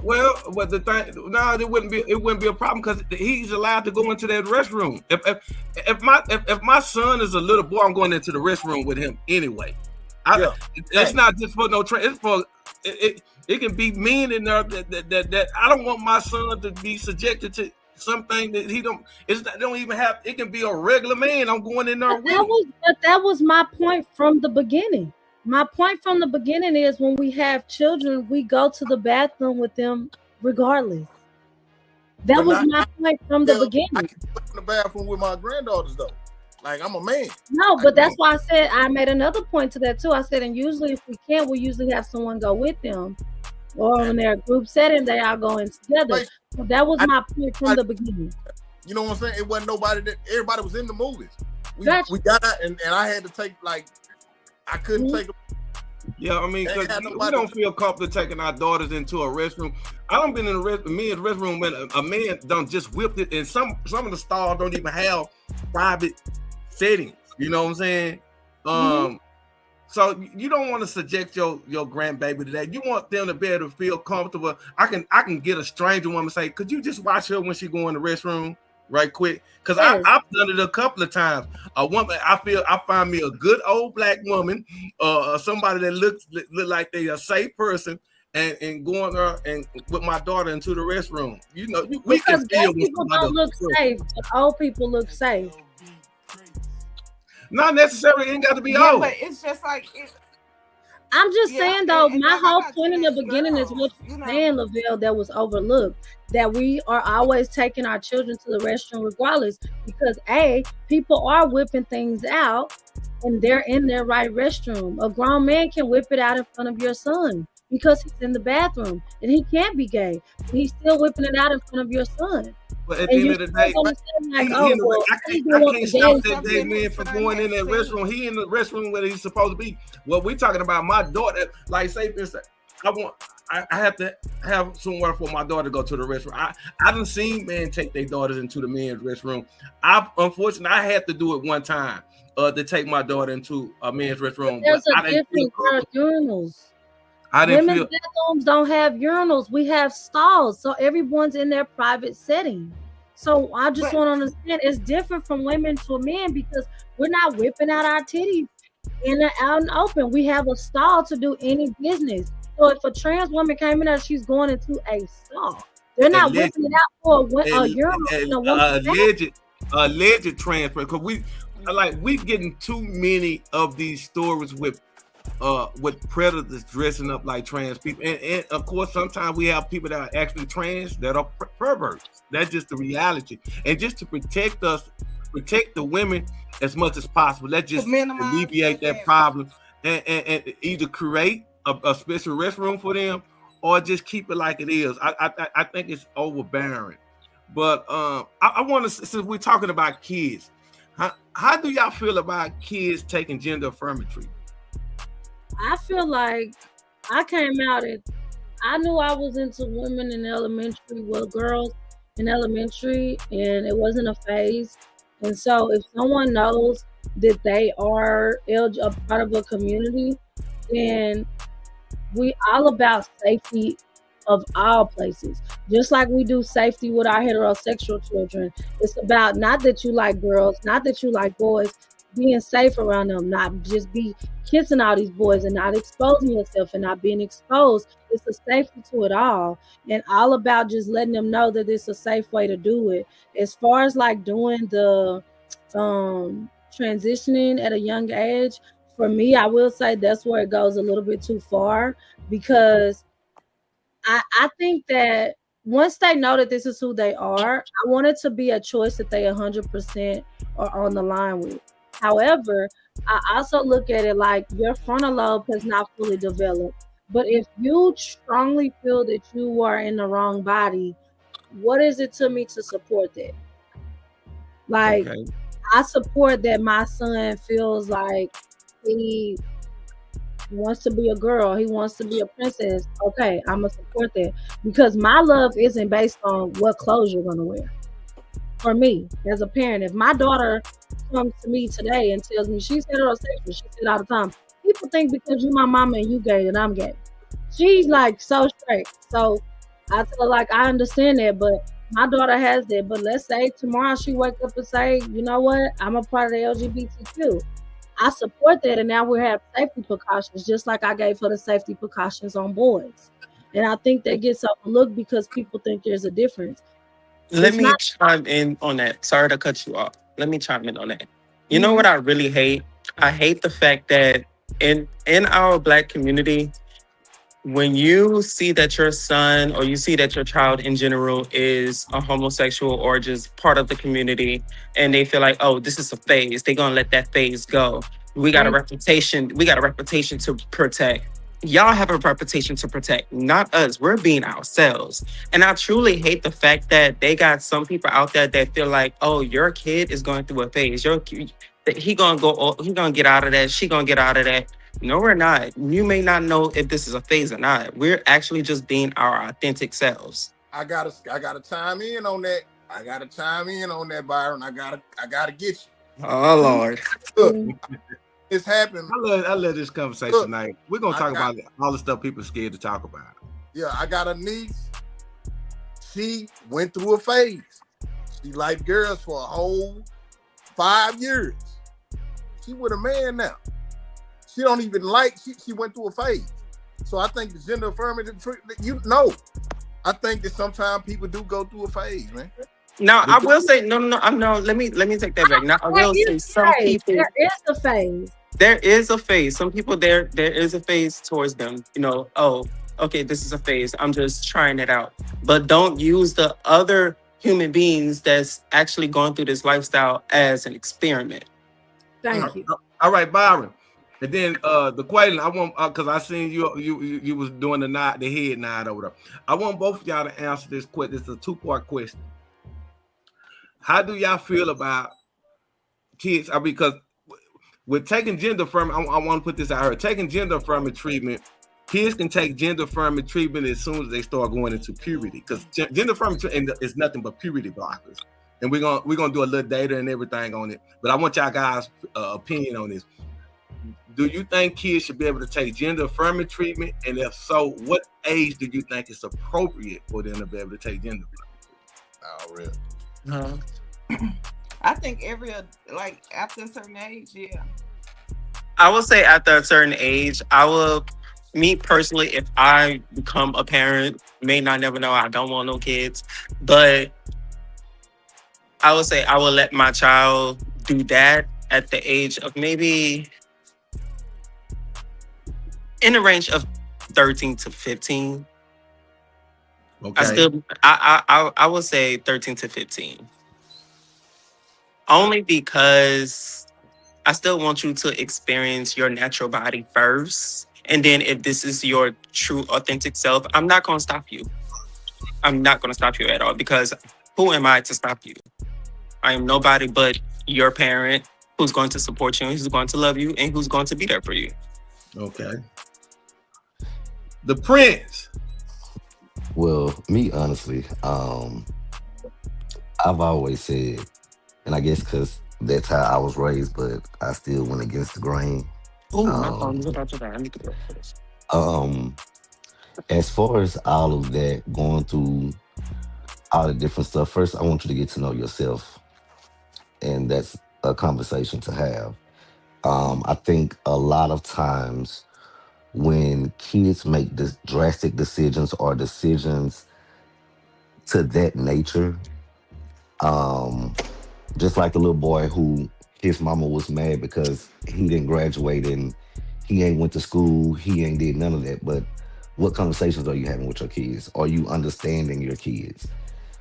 Well, but the thing, it wouldn't be a problem because he's allowed to go into that restroom. If my son is a little boy, I'm going into the restroom with him anyway. It's not just for no train. It's for it can be men in there that I don't want my son to be subjected to something that he don't. They don't even have. It can be a regular man. I'm going in there with. That was my point from the beginning. My point from the beginning is when we have children, we go to the bathroom with them regardless. That was my point from the beginning. I can go in the bathroom with my granddaughters though. Like I'm a man. No, but that's why I said I made another point to that too. I said, and usually if we can't, we usually have someone go with them. Or in their group setting, they are going together. So that was my point from the beginning. You know what I'm saying? It wasn't nobody that everybody was in the movies. We got out and I had to take I couldn't take them. Yeah, I mean, because we don't feel comfortable taking our daughters into a restroom. I don't been in the restroom when a man done just whipped it, and some of the stalls don't even have private settings. You know what I'm saying? So you don't want to subject your grandbaby to that. You want them to be able to feel comfortable. I can get a stranger woman say, "Could you just watch her when she go in the restroom?" Right quick, because I've done it a couple of times. A woman, I find me a good old black woman, somebody that looks like they a safe person, and going there and with my daughter into the restroom. You know, we can feel people don't look safe, but old people look safe. Not necessarily, it ain't got to be old. But it's just like I'm just saying though, my whole point in the beginning is what you're saying, Lavelle, that was overlooked. That we are always taking our children to the restroom regardless, because people are whipping things out and they're in their right restroom. A grown man can whip it out in front of your son because he's in the bathroom and he can't be gay. He's still whipping it out in front of your son. But at the end of the day, I can't stop that gay man from going in that restroom. He in the restroom where he's supposed to be. Well, we're talking about my daughter. Like, say, for instance, I have to have somewhere for my daughter to go to the restroom. I done seen men take their daughters into the men's restroom. Unfortunately, I had to do it one time to take my daughter into a men's restroom. There's a difference for urinals. Women's bathrooms don't have urinals. We have stalls, so everyone's in their private setting. So I just want to understand, it's different from women to men because we're not whipping out our titties out and open. We have a stall to do any business. So if a trans woman came in there, she's going into a stall. They're not whipping it out for a urinal. Alleged transfer, because we getting too many of these stories with predators dressing up like trans people, and of course sometimes we have people that are actually trans that are perverts. That's just the reality. And just to protect the women as much as possible, let's just alleviate that problem and either create a special restroom for them or just keep it like it is. I think it's overbearing. But I want to, since we're talking about kids, how do y'all feel about kids taking gender affirmatory? I feel like I came out I knew I was into women in elementary, girls in elementary, and it wasn't a phase. And so if someone knows that they are a part of a community, then we all about safety of all places. Just like we do safety with our heterosexual children. It's about not that you like girls, not that you like boys, being safe around them, not just be kissing all these boys and not exposing yourself and not being exposed. It's a safety to it all, and all about just letting them know that it's a safe way to do it. As far as like doing the transitioning at a young age, for me, I will say that's where it goes a little bit too far, because I think that once they know that this is who they are, I want it to be a choice that they 100% are on the line with. However, I also look at it like your frontal lobe has not fully developed. But if you strongly feel that you are in the wrong body, what is it to me to support that? Like, Okay. I support that my son feels like he wants to be a girl, he wants to be a princess. Okay, I'm gonna support that because my love isn't based on what clothes you're gonna wear. For me, as a parent, if my daughter comes to me today and tells me she's heterosexual, she said all the time, people think because you my mama and you gay that I'm gay. She's like so straight. So I tell her like I understand that, but my daughter has that. But let's say tomorrow she wake up and say, you know what, I'm a part of the LGBTQ. I support that, and now we have safety precautions, just like I gave her the safety precautions on boys. And I think that gets overlooked because people think there's a difference. Let It's me not. chime in on that. Sorry to cut you off. Let me chime in on that. You know Mhm. what I really hate? I hate the fact that in our black community, when you see that your son or you see that your child in general is a homosexual or just part of the community, and they feel like, oh, this is a phase, they're gonna let that phase go. Thank We got a reputation to protect. Y'all have a reputation to protect, not us. We're being ourselves. And I truly hate the fact that they got some people out there that feel like, oh, your kid is going through a phase. That he gonna go, he gonna get out of that, she gonna get out of that. No, we're not. You may not know if this is a phase or not. We're actually just being our authentic selves. I gotta chime in on that. I gotta chime in on that, Byron. I gotta get Oh Lord. you. Look, you. it's happened. I love this conversation Look, tonight. We're gonna I talk got, about all the stuff people are scared to talk about. yeah, I got a niece. She went through a phase. She liked girls for a whole 5 years. She with a man now. She don't even like. She went through a phase. So I think the gender affirmative treatment. I think that sometimes people do go through a phase, man. Now I will say no. No. Let me take that back. Now I There will is say some a phase. people. There is a phase. There is a phase. Some people there is a phase towards them. You know, oh, okay, this is a phase. I'm just trying it out. But don't use the other human beings that's actually going through this lifestyle as an experiment. Thank you. All right, Byron. And then the Quaylen, I want because I seen you was doing the head nod over there. I want both of y'all to answer this question. It's a two-part question. How do y'all feel about kids? Because with taking gender affirming, I want to put this out here. Taking gender affirming treatment, kids can take gender affirming treatment as soon as they start going into puberty. Because gender affirming treatment is nothing but puberty blockers. And we're gonna do a little data and everything on it. But I want y'all guys' opinion on this. Do you think kids should be able to take gender affirming treatment? And if so, what age do you think is appropriate for them to be able to take gender affirming? Oh, really? I think like after a certain age, yeah. I will say after a certain age, me personally, if I become a parent, may not never know I don't want no kids, but I would say I will let my child do that at the age of maybe in the range of 13 to 15. Okay. I would say 13 to 15. Only because I still want you to experience your natural body first. And then if this is your true authentic self, I'm not going to stop you. I'm not going to stop you at all because who am I to stop you? I am nobody but your parent who's going to support you, and who's going to love you, and who's going to be there for you. Okay. The Prince. Well, me honestly, I've always said, and I guess because that's how I was raised, but I still went against the grain. Oh, my phone is about to die. I need to go for this. As far as all of that, going through all the different stuff, first I want you to get to know yourself, and that's a conversation to have. I think a lot of times when kids make this drastic decisions or decisions to that nature, just like the little boy who his mama was mad because he didn't graduate and he ain't went to school, he ain't did none of that. But What conversations are you having with your kids? Are you understanding your kids?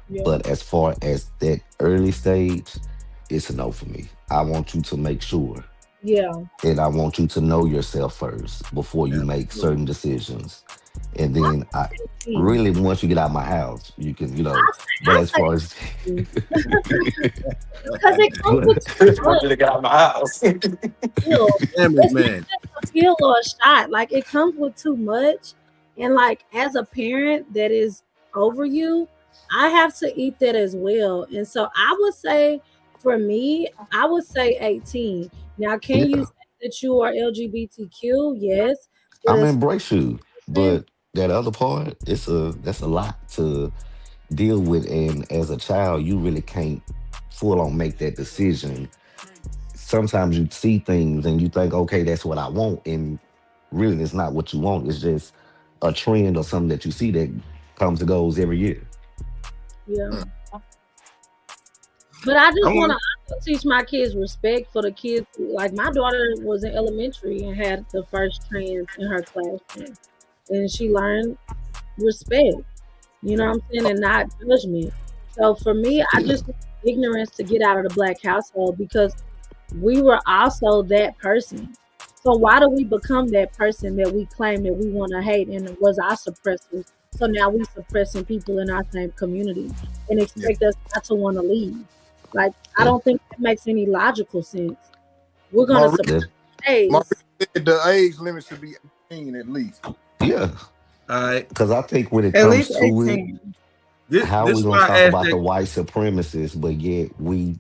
Yeah. But as far as that early stage, it's a no for me. I want you to make sure, Yeah. and I want you to know yourself first before you make certain decisions. And then I Mm. really, once you get out of my house, you can, but I as say far as because it comes with too Want much you to get out of my house. feel. Damn it, It's not man. just a pill or a shot. Like it comes with too much. And like as a parent that is over you, I have to eat that as well. And so I would say for me, I would say 18. Now, can you yeah, say that you are LGBTQ? Yes. But I'm as embrace you. person, But that other part, that's a lot to deal with. And as a child, you really can't full on make that decision. Sometimes you see things and you think, okay, that's what I want. And really, it's not what you want. It's just a trend or something that you see that comes and goes every year. yeah. But I I just want want to also teach my kids respect for the kids. Like my daughter was in elementary and had the first trans in her classroom, and she learned respect. You know what I'm saying, and not judgment. So for me, I Yeah. just want ignorance to get out of the black household because we were also that person. So why do we become that person that we claim that we want to hate and was our suppressors? So now we suppressing people in our same community and Yeah. expect us not to want to leave. Like I Yeah. don't think that makes any logical sense. We're gonna Maurice, suppress That, days. said the age limit should be 18 at least. yeah. all right. Because I think when it At comes least to it, 18. how are This we is gonna why I talk asked about the that. white supremacists, but yet we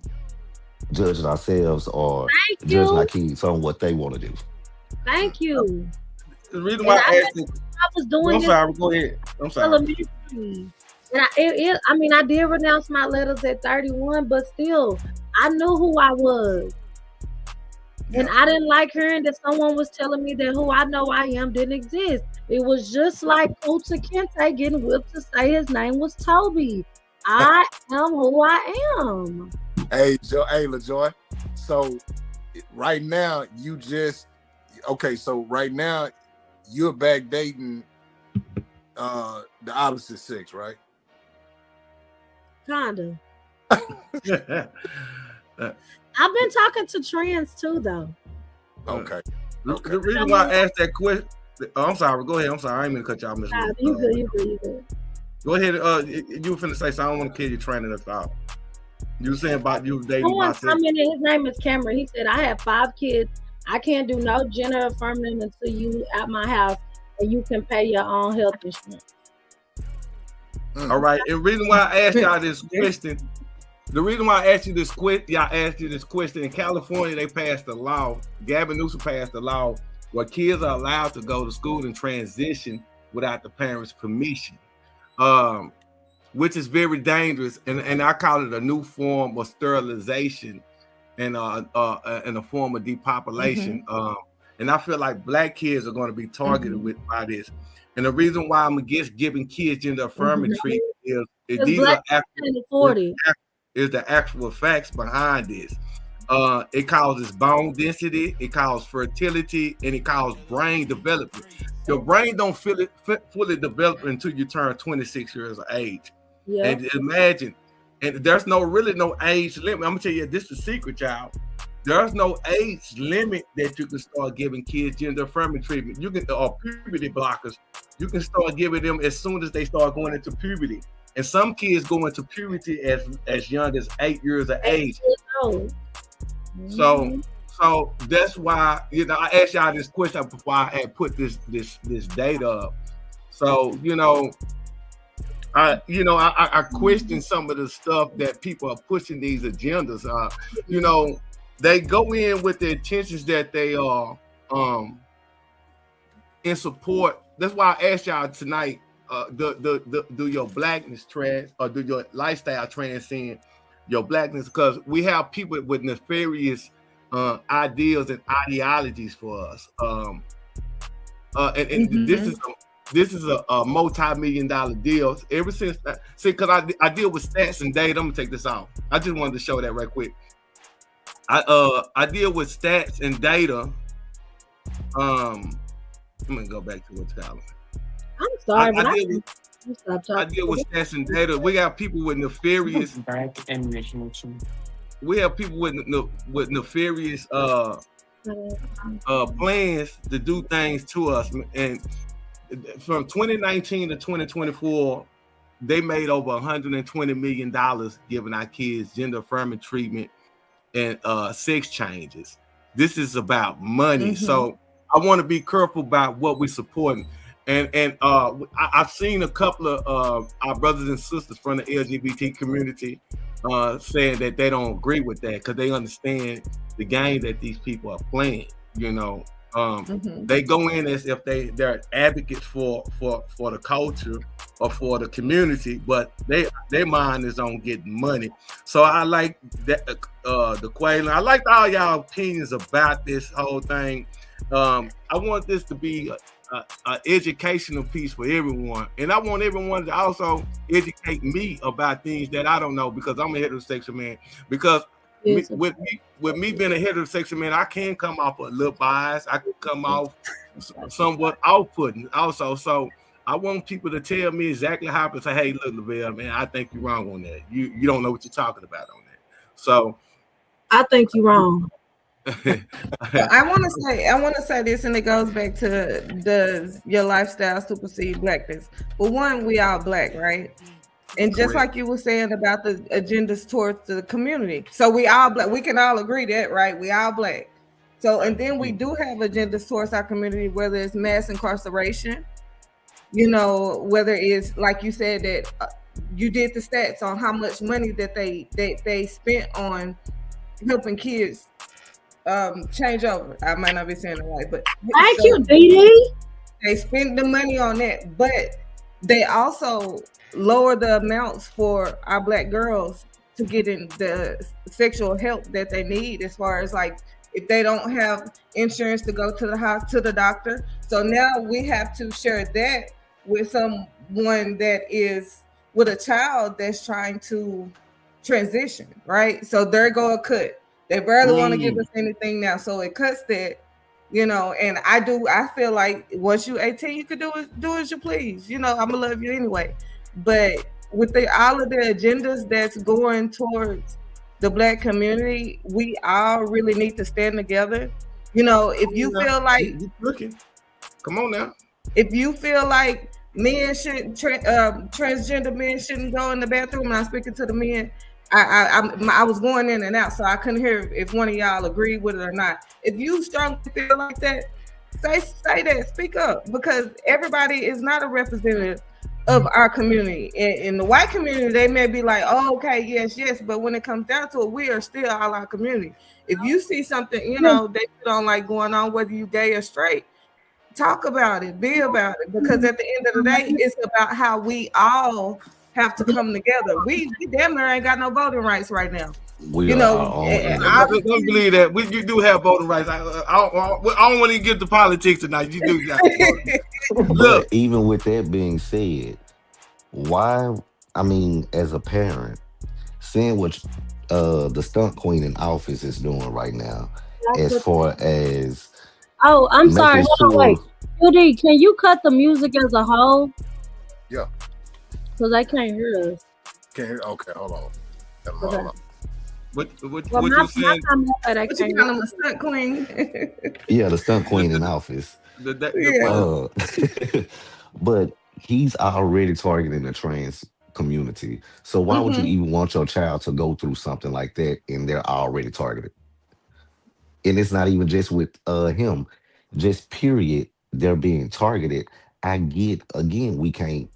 judging ourselves or Thank judging our you. kids on what they want to do? Thank you. The reason And why I I asked that. was doing I'm this sorry. Go ahead. I'm sorry. elementary. And I mean, I did renounce my letters at 31, but still, I knew who I was. And Yeah. I didn't like hearing that someone was telling me that who I know I am didn't exist. It was just like Kunta Kinte getting whipped to say his name was Toby. I am who I am. Hey, LaJoy. So right now you just okay. So right now you're back dating the opposite sex, right? Kinda. I've been talking to trans too, though. Okay. The reason why I asked that question. Oh, I'm sorry. Go ahead. I'm sorry. I ain't mean to cut y'all, Miss. You good, you good, you good. Go ahead. You were finna say something. I don't want to kill you training us out. You were saying about you dating Someone myself. commented, his name is Cameron. He said, I have 5 kids. I can't do no gender affirming until you at my house and you can pay your own health insurance. All right. And the reason why I asked y'all this question, the reason why I asked you this question, in California, they passed a law. Gavin Newsom passed a law where kids are allowed to go to school and transition without the parents' permission, which is very dangerous. And I call it a new form of sterilization and a form of depopulation. And I feel like black kids are going to be targeted by this. And the reason why I'm against giving kids gender affirming treatment is these black are can't afford it. is the actual facts behind this. It causes bone density, it causes fertility, and it causes brain development. Your brain don't fully develop until you turn 26 years of age. Yeah. And imagine, and there's really no age limit. I'm gonna tell you, this is a secret, child. There's no age limit that you can start giving kids gender affirming treatment. You can, or puberty blockers. You can start giving them as soon as they start going into puberty. And some kids go into puberty as young as 8 years of age. So that's why, I asked y'all this question before I had put this data up. So, I question some of the stuff that people are pushing these agendas. They go in with the intentions that they are in support. That's why I asked y'all tonight, do your blackness trans, or do your lifestyle transcend your blackness? Because we have people with nefarious ideals and ideologies for us. This is a multi-million-dollar deal. Ever since, because I deal with stats and data. I'm gonna take this off. I just wanted to show that right quick. I deal with stats and data. I'm gonna go back to what's called. I'm sorry, but I deal with I'm stop I talking. deal with stats and data. We got people with nefarious. We have people with nefarious plans to do things to us. And from 2019 to 2024, they made over $120 million giving our kids gender affirming treatment and sex changes. This is about money. So I want to be careful about what we're supporting. And I've seen a couple of our brothers and sisters from the LGBT community saying that they don't agree with that because they understand the game that these people are playing. You know, they go in as if they're advocates for the culture or for the community, but their mind is on getting money. So I like that the Quaylen. I like all y'all opinions about this whole thing. I want this to be an educational piece for everyone, and I want everyone to also educate me about things that I don't know because I'm a heterosexual man. Because with me being a heterosexual man, I can come off a little biased. I can come off somewhat off-putting also. So I want people to tell me exactly how to say, hey, look, Lavelle, man, I think you're wrong on that. You don't know what you're talking about on that. So I think you're wrong. I want to say this, and it goes back to, does your lifestyle supersede blackness? Well, one, we all black, right? And just like you were saying about the agendas towards the community, so we all black. We can all agree that, right? We all black. So, and then we do have agendas towards our community, whether it's mass incarceration, you know, whether it's like you said that you did the stats on how much money that they spent on helping kids change over. I might not be saying it right, but thank you, Dee. They spend the money on that, but they also lower the amounts for our black girls to get in the sexual help that they need, as far as like if they don't have insurance to go to the house to the doctor. So now we have to share that with someone that is with a child that's trying to transition, right? So there go a cut. They barely want to give us anything now, so it cuts that, you know. And I feel like once you 18, you can do as you please. You know, I'm gonna love you anyway. But with all of the agendas that's going towards the black community, we all really need to stand together. You know, if you feel like come on now, if you feel like men shouldn't transgender men shouldn't go in the bathroom, and I'm speaking to the men. I was going in and out, so I couldn't hear if one of y'all agreed with it or not. If you strongly feel like that, say that, speak up, because everybody is not a representative of our community. In the white community, they may be like, oh, okay, yes, but when it comes down to it, we are still all our community. If you see something, you know, that you don't like going on, whether you gay or straight, talk about it, be about it, because at the end of the day, it's about how we all have to come together. We damn near ain't got no voting rights right now. We I don't believe that. You do have voting rights. I don't want to get to politics tonight. You do got But even with that being said, why? I mean, as a parent, seeing what the stunt queen in office is doing right now, as far as I'm sorry. Hold on, wait. Judy, can you cut the music as a whole? Yeah. Because I can't hear us. Can't hear. Okay, hold on. What you saying? What you call him, a stunt queen? Yeah, the stunt queen in office. But he's already targeting the trans community. So why would you even want your child to go through something like that, and they're already targeted? And it's not even just with him, just period. They're being targeted. I get, again, we can't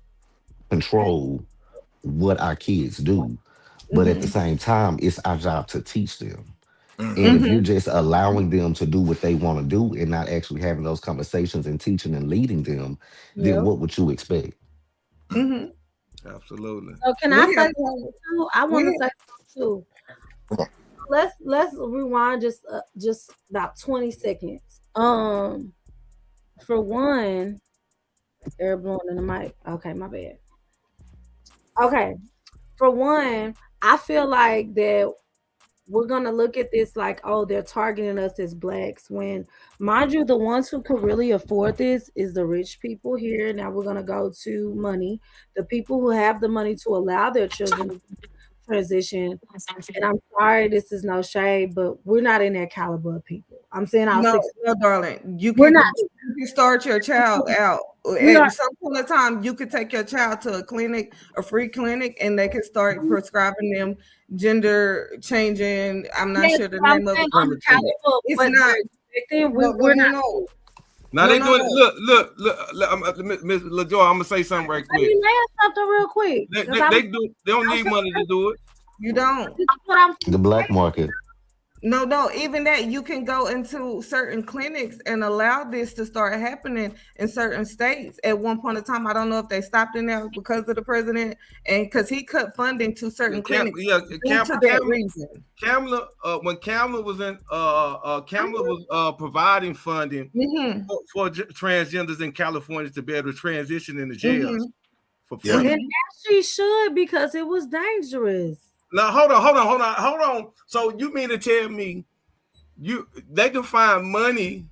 control what our kids do, but at the same time, it's our job to teach them. And if you're just allowing them to do what they want to do and not actually having those conversations and teaching and leading them, then what would you expect? Absolutely. So can I say something too? I want to say something too. Let's rewind just about 20 seconds. For one, air blowing in the mic. Okay, my bad. Okay. For one, I feel like that we're gonna look at this like, oh, they're targeting us as blacks. When, mind you, the ones who could really afford this is the rich people here. Now we're gonna go to money. The people who have the money to allow their children to transition. And I'm sorry, this is no shade, but we're not in that caliber of people. I'm saying our No, six. no, darling. We're not. You can start your child out. We are. At some point in time, you could take your child to a clinic, a free clinic, and they can start prescribing them gender changing. I'm not Yes, sure the I'm name of saying it. on the caliber, It's but not. we're not. No. Now No, they no, doing no. look, Miss LaJoy, I'm gonna say something right Let quick. me land something real quick. They, 'Cause they, I'm, they do they don't need money to do it. You don't. this is what I'm The black market. No, even that you can go into certain clinics and allow this to start happening in certain states. At one point in time, I don't know if they stopped in there because of the president and because he cut funding to certain clinics due to that reason. Kamala, when Kamala was in, Kamala was providing funding for transgenders in California to be able to transition into jails for free. And as she should, because it was dangerous. Now hold on. So you mean to tell me they can find money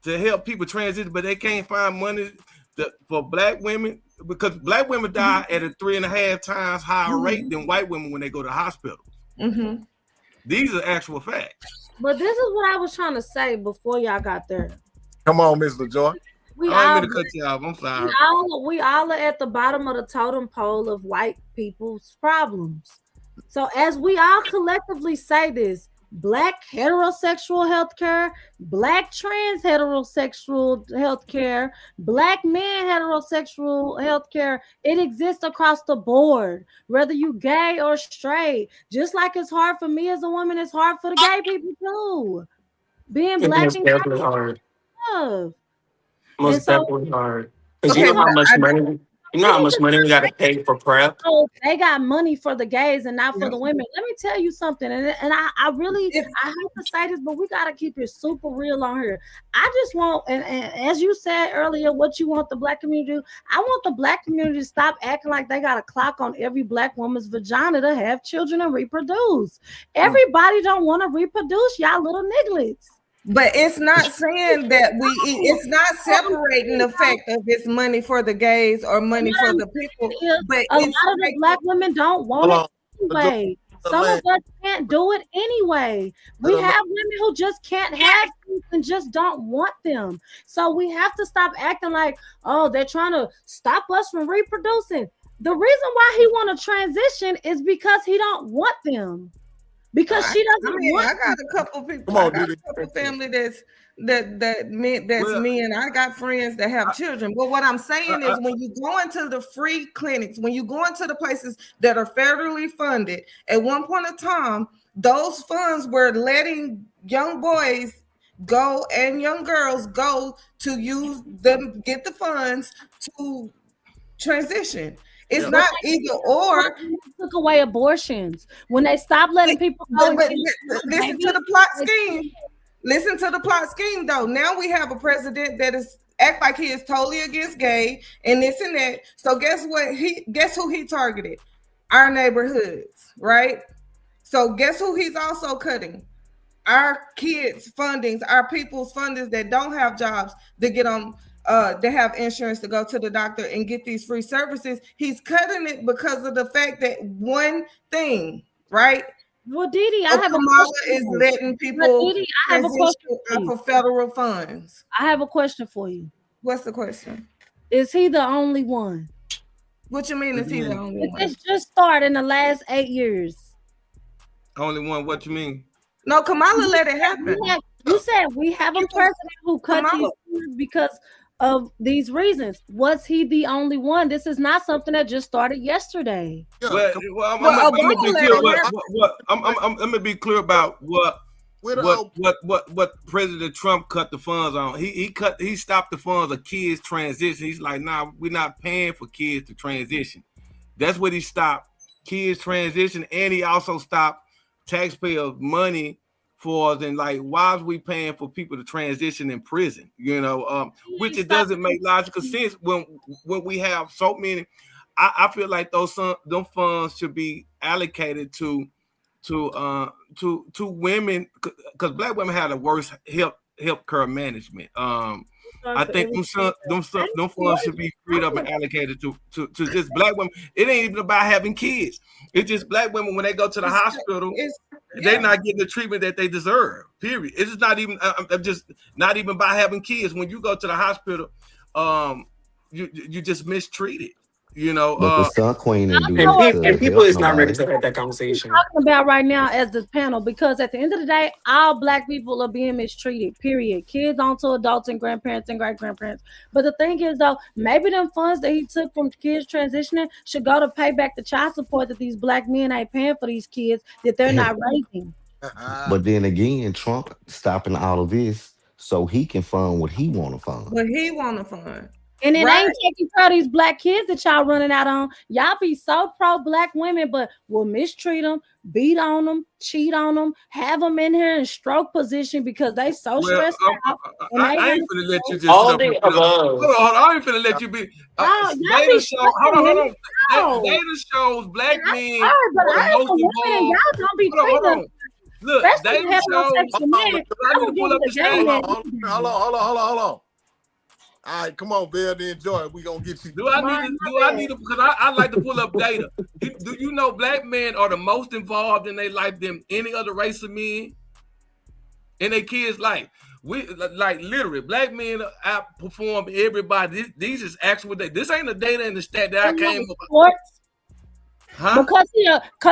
to help people transition, but they can't find money for black women because black women die at a 3.5 times higher rate than white women when they go to hospital. These are actual facts. But this is what I was trying to say before y'all got there. Come on, Miss LaJoy. I didn't mean to cut you off. I'm sorry. We all are at the bottom of the totem pole of white people's problems. So as we all collectively say this, black heterosexual healthcare, black trans heterosexual healthcare, black men heterosexual healthcare, it exists across the board, whether you gay or straight. Just like it's hard for me as a woman, it's hard for the gay people too. Being black It's and definitely hard. love. Most definitely hard. Because you know how much money. You know how much money we got to pay for PrEP? So they got money for the gays and not for the women. Let me tell you something, and I really I hate to say this, but we gotta keep it super real on here. I just want, and as you said earlier, what you want the black community to do, I want the black community to stop acting like they got a clock on every black woman's vagina to have children and reproduce. Everybody don't want to reproduce, y'all little nigglets. But it's not saying that it's not separating the fact of it's money for the gays or money for the people. But a lot of the black women don't want it anyway. Some of us can't do it anyway. We have women who just can't have kids and just don't want them. So we have to stop acting like, oh, they're trying to stop us from reproducing. The reason why he want to transition is because he don't want them. Because she doesn't want. I got a couple people. I got a couple family that's me, and I got friends that have children. But what I'm saying is, when you go into the free clinics, when you go into the places that are federally funded, at one point in time, those funds were letting young boys go and young girls go to use them, get the funds to transition. It's not either or. Took away abortions when they stopped letting people go. Listen to the plot scheme. Listen to the plot scheme, though. Now we have a president that is act like he is totally against gay and this and that. So guess what? Guess who he targeted? Our neighborhoods, right? So guess who he's also cutting? Our kids' fundings, our people's fundings that don't have jobs to get on. They have insurance to go to the doctor and get these free services. He's cutting it because of the fact that one thing, right? Well, Didi, I have a Kamala question. is letting people Didi, I have a question for federal funds. I have a question for you. What's the question? Is he the only one? What you mean? Is he the only one? It's just started in the last 8 years. Only one? What you mean? No, Kamala let it happen. You said we have a president who cut these funds because of these reasons. Was he the only one? This is not something that just started yesterday. Let me be clear about what President Trump cut the funds on. He stopped the funds of kids transition. He's like, nah, we're not paying for kids to transition. That's what he stopped, kids transition, and he also stopped taxpayer money for us. And like, why is we paying for people to transition in prison? You know, which it doesn't make logical sense when we have so many. I feel like them funds should be allocated to to women, because black women have the worst health care management. I think them funds should be freed up and allocated to just black women. It ain't even about having kids. It's just black women when they go to the hospital, they're not getting the treatment that they deserve. Period. It's just not even just not even by having kids. When you go to the hospital, you just mistreated. You know, But the Sun Queen and do and people is not ready to have that conversation. Talking about right now as this panel, because at the end of the day, all black people are being mistreated. Period. Kids on to adults and grandparents and great grandparents. But the thing is, though, maybe them funds that he took from kids transitioning should go to pay back the child support that these black men ain't paying for these kids that they're not raising. But then again, Trump stopping all of this so he can fund what he want to fund. What he want to fund. And it ain't taking care of these black kids that y'all running out on. Y'all be so pro black women, but will mistreat them, beat on them, cheat on them, have them in here in stroke position because they so stressed out. I ain't finna let you just all the above. Hold on, I ain't finna let you be. Data shows. Hold on. Data shows black men. But I ain't a woman, and y'all don't be treating. Look, data shows. I need to pull up the stage. Hold on. All right, come on, Bill, to enjoy it. We gonna get you. Do I need to? Because I like to pull up data. Do you know black men are the most involved in their life than any other race of men in their kids' life? We like literally black men outperform everybody. These is actual data. This ain't the data and the stat that I came up with. Huh? Because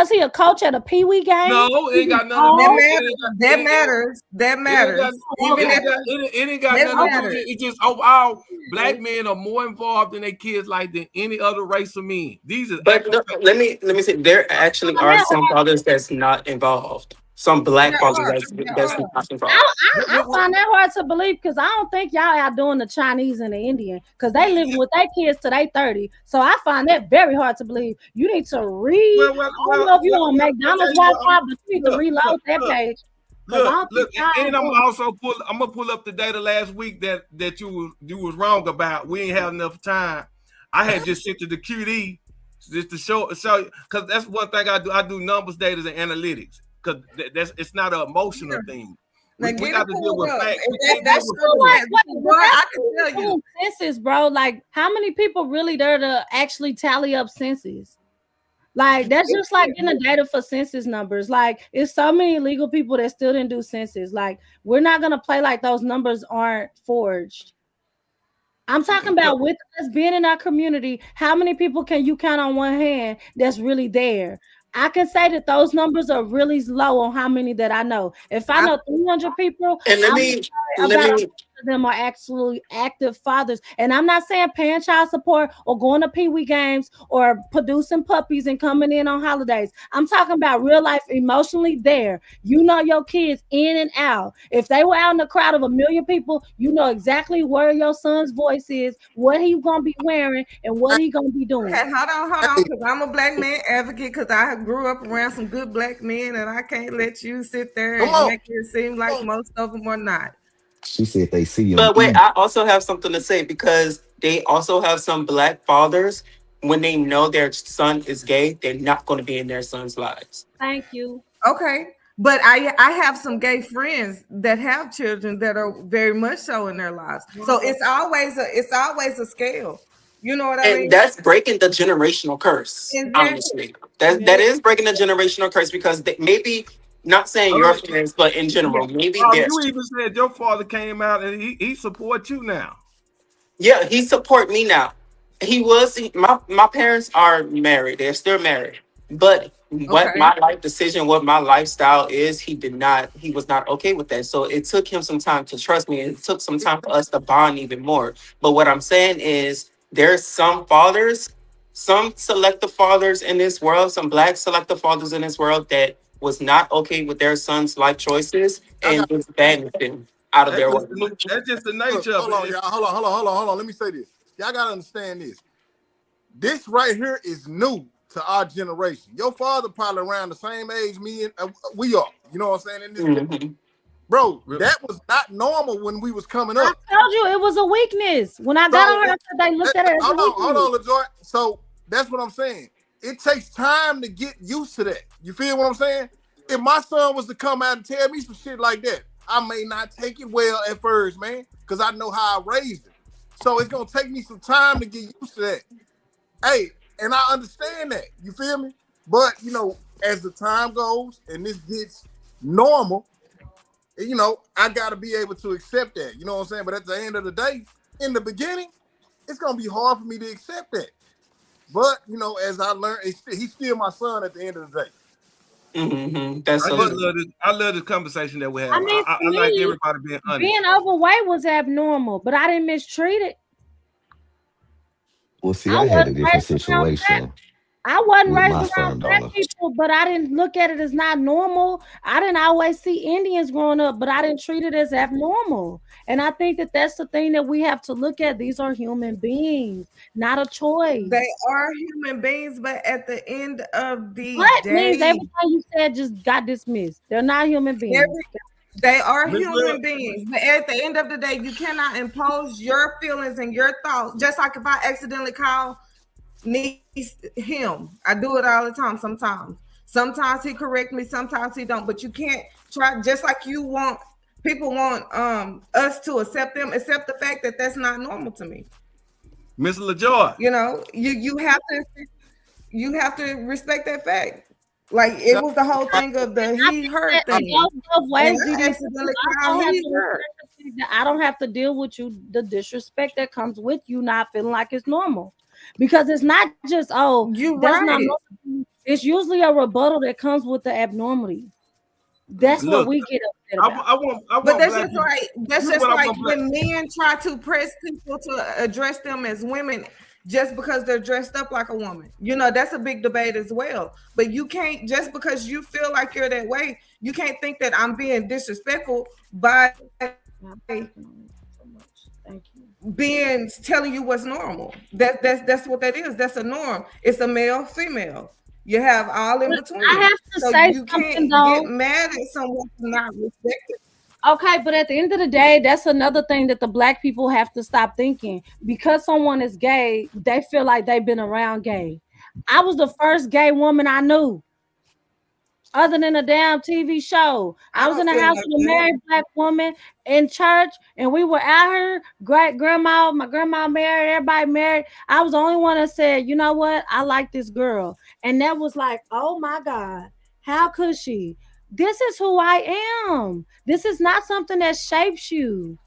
he a coach at a Pee Wee game. No, it ain't got nothing. That matters. It ain't got nothing to do. It's just overall, black men are more involved in their kids' life than any other race of men. These are. But no, let me say there actually are some fathers that's not involved. Some black fathers that's not involved. I find that hard to believe because I don't think y'all outdoing the Chinese and the Indian because they live with their kids till they 30. So I find that very hard to believe. You need to read. I don't know if you on McDonald's Wi-Fi, but you need to reload that page. Look, and I'm gonna pull up the data last week that you was wrong about. We ain't have enough time. I had just sent to the QD just to show because that's one thing I do. I do numbers, data, and analytics. Because it's not an emotional thing. We got to deal with facts. That's I can tell you. Census, bro. Like, how many people really there to actually tally up census? Like, that's just like getting the data for census numbers. Like, it's so many legal people that still didn't do census. Like, we're not gonna play like those numbers aren't forged. I'm talking about with us being in our community. How many people can you count on one hand that's really there? I can say that those numbers are really low on how many that I know. If I know 300 people, and let me of them are actually active fathers. And I'm not saying paying child support or going to Pee Wee games or producing puppies and coming in on holidays. I'm talking about real life, emotionally there. You know your kids in and out. If they were out in a crowd of 1 million people, you know exactly where your son's voice is, what he's going to be wearing, and what he's going to be doing. Okay, hold on, because I'm a black man advocate because I grew up around some good black men and I can't let you sit there and make it seem like most of them are not. She said they see you. But wait, I also have something to say because they also have some black fathers. When they know their son is gay, they're not going to be in their son's lives. Thank you. Okay. But I have some gay friends that have children that are very much so in their lives. So it's always a scale. You know what I mean? And that's breaking the generational curse. Exactly. Honestly, that is breaking the generational curse because maybe. Not saying your friends, but in general, maybe you even said your father came out and he supports you now. Yeah, he support me now. My parents are married; they're still married. But what my life decision, what my lifestyle is, he was not okay with that. So it took him some time to trust me, and it took some time for us to bond even more. But what I'm saying is, there's some fathers, some selective fathers in this world, some black selective fathers in this world that was not okay with their son's life choices and just banned them out of their way. That's just the nature of it. Hold on. Let me say this. Y'all gotta understand this. This right here is new to our generation. Your father probably around the same age me and we are. You know what I'm saying? Bro, that was not normal when we was coming up. I told you it was a weakness. When I got on her, they looked at it as hold on, LaJoy. So that's what I'm saying. It takes time to get used to that. You feel what I'm saying? if my son was to come out and tell me some shit like that, I may not take it well at first, man, because I know how I raised him. So it's gonna take me some time to get used to that. Hey, and I understand that. You feel me? But you know, as the time goes and this gets normal, you know, I gotta be able to accept that. You know what I'm saying? But at the end of the day, in the beginning, it's gonna be hard for me to accept that. But you know, as I learned, he's still my son at the end of the day. Mm-hmm. That's I so just true. love this. I love this conversation that we have. I mean, I for like me, everybody being honest. being overweight was abnormal, but I didn't mistreat it. Well, see, I I had a wasn't different raised around fat. situation I wasn't with raised my around sperm fat donor. people, but I didn't look at it as not normal. I didn't always see Indians growing up, but I didn't treat it as abnormal. And I think that that's the thing that we have to look at. These are human beings, not a choice. They are human beings, but at the end of the What means day, everything you said just got dismissed? They're not human beings. they are Miss human Love, beings. But at the end of the day, you cannot impose your feelings and your thoughts. Just like if I accidentally call niece him, I do it all the time. Sometimes he correct me, sometimes he don't. But you can't try, just like you want people want us to accept them, accept the fact that that's not normal to me. Miss LaJoy. You know, you have to respect that fact. Like it was the whole thing of the he heard thing. Ways And I accidentally called he heard. I don't have to deal with you, the disrespect that comes with you not feeling like it's normal. Because it's not just, oh, You that's not right. normal. It's usually a rebuttal that comes with the abnormality. That's what Look, we get upset I about. want But that's black just people. like This is what I want black- when men try to press people to address them as women just because they're dressed up like a woman. You know, that's a big debate as well. But you can't, just because you feel like you're that way, you can't think that I'm being disrespectful by being telling you what's normal. That's what that is. That's a norm. It's a male, female. You have all in between. I have to So say you something, can't though. get mad at someone for not respecting. Okay, but at the end of the day, that's another thing that the black people have to stop thinking. Because someone is gay, they feel like they've been around gay. I was the first gay woman I knew, other than a damn TV show. I was in the don't feel house like with a that. married black woman in church, and we were out here. Great grandma, my grandma married, everybody married. I was the only one that said, you know what, I like this girl. And that was like, oh my God, how could she? This is who I am. This is not something that shapes you.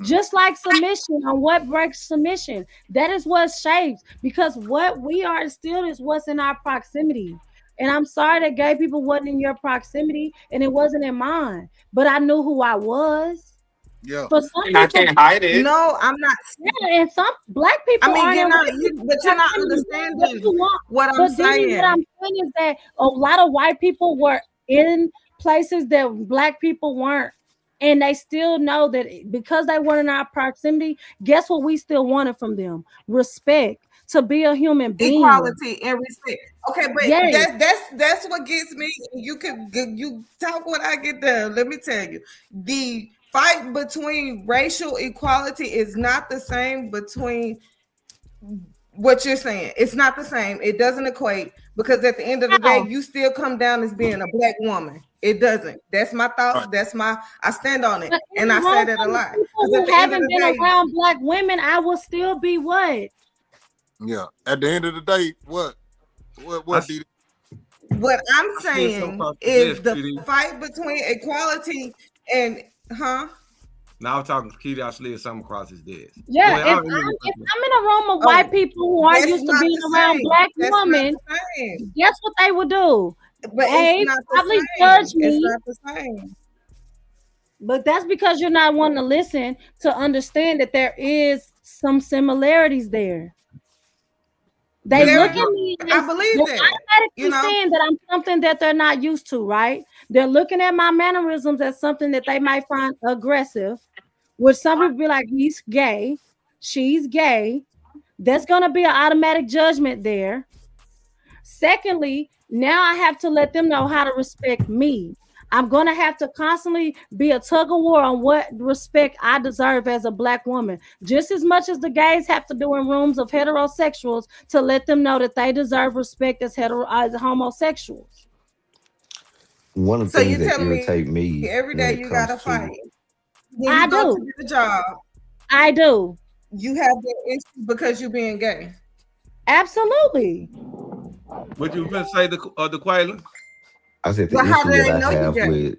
Just like submission, on what breaks submission, that is what shapes, because what we are instilled is what's in our proximity. And I'm sorry that gay people wasn't in your proximity and it wasn't in mine, but I knew who I was. Yeah. For some And I people, can't hide it. No, I'm not. yeah, and some black people I mean, aren't you're in not, white people but you're not proximity. understanding You want. what I'm But then saying. what I'm saying is that a lot of white people were in places that black people weren't. And they still know that because they weren't in our proximity, guess what we still wanted from them? Respect, to be a human being. Equality and respect. Okay, but Yes. that's what gets me. You talk what I get done. Let me tell you, the fight between racial equality is not the same between what you're saying. It's not the same. It doesn't equate, because at the end of the day, you still come down as being a black woman. It doesn't. That's my thought. That's my. I stand on it, and I say that a lot. People 'Cause who at the end of haven't the been day, around black women, I will still be what? Yeah. At the end of the day, what did what I'm I see it so saying across the is desk, the Kitty. fight between equality and Now I'm talking to Kitty. I slid something across his desk. Yeah, Go ahead, if I I'm don't even- in a room of white people who aren't that's used to not being the around same. black That's not women, the same. guess what they would do? But They it's not the probably same. judge It's me. not the same. But that's because you're not wanting to listen to understand that there is some similarities there. They There- look at me and I believe they're that. automatically You know? saying that I'm something that they're not used to, right? They're looking at my mannerisms as something that they might find aggressive, which some people be like, he's gay, she's gay. That's gonna be an automatic judgment there. Secondly, now I have to let them know how to respect me. I'm going to have to constantly be a tug of war on what respect I deserve as a black woman, just as much as the gays have to do in rooms of heterosexuals to let them know that they deserve respect as homosexuals. one of the So things you that telling me irritate me every when day it you comes gotta fight. to When I you go do. to the job, I do. you have the issue because you being gay. Absolutely. What you been say the Quayla? I said But the how issue do that they I know you have gay? with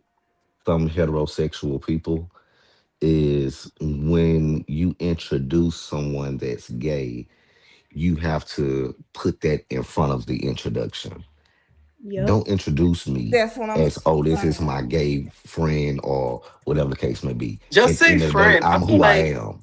some heterosexual people is when you introduce someone that's gay, you have to put that in front of the introduction. Yep. Don't introduce me That's what I'm as, oh, this is saying. my gay friend or whatever the case may be. Just At the say end of the day, friend. I I'm feel who I like am.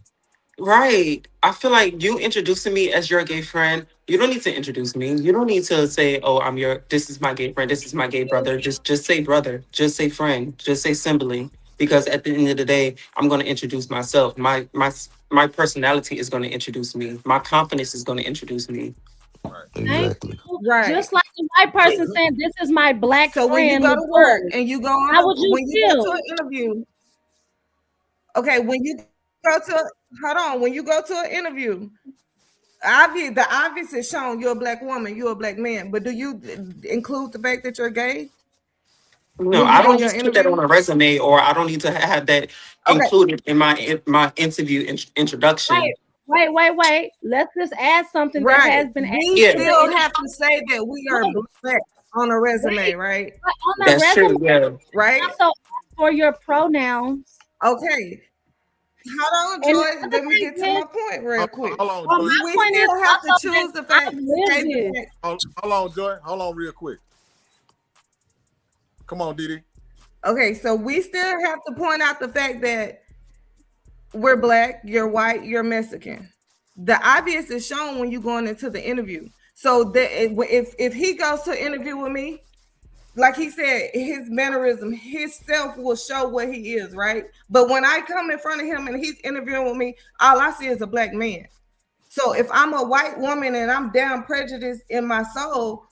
right. I feel like you introducing me as your gay friend. You don't need to introduce me. You don't need to say, "Oh, I'm your. This is my gay friend. This is my gay brother." Just say brother. Just say friend. Just say sibling. Because at the end of the day, I'm going to introduce myself. My personality is going to introduce me. My confidence is going to introduce me. Thank Exactly. you. Right. Just like the white person saying, "This is my black So when you friend, go to work LaJoy." and you go on How would you when you go to feel? an interview, okay, when you go to hold on, when you go to an interview, the obvious is shown you're a black woman, you're a black man, but do you include the fact that you're gay No, when you I doing don't your just put that on interview? a resume, or I don't need to have that Okay, included in my interview introduction. Wait. Let's just add something that right. has been added We to Yeah, the still interview. have to say that we are Wait, black on a resume, wait. right? But on the that's resume, true. Yeah. Right? also ask for your pronouns. Okay. Hold on, And the Joy. other Let me thing get to my is, point real quick. Hold on, well, Joy. my We point is still have to also that choose the fact, I've say lived the this. fact. Hold on, Joy. Hold on, real quick. Come on, Didi. Okay, so we still have to point out the fact that we're black, you're white, you're Mexican. The obvious is shown when you're going into the interview. So that if he goes to interview with me, like he said, his mannerism, his self will show what he is, right? But when I come in front of him and he's interviewing with me, all I see is a black man. So if I'm a white woman and I'm down prejudiced in my soul,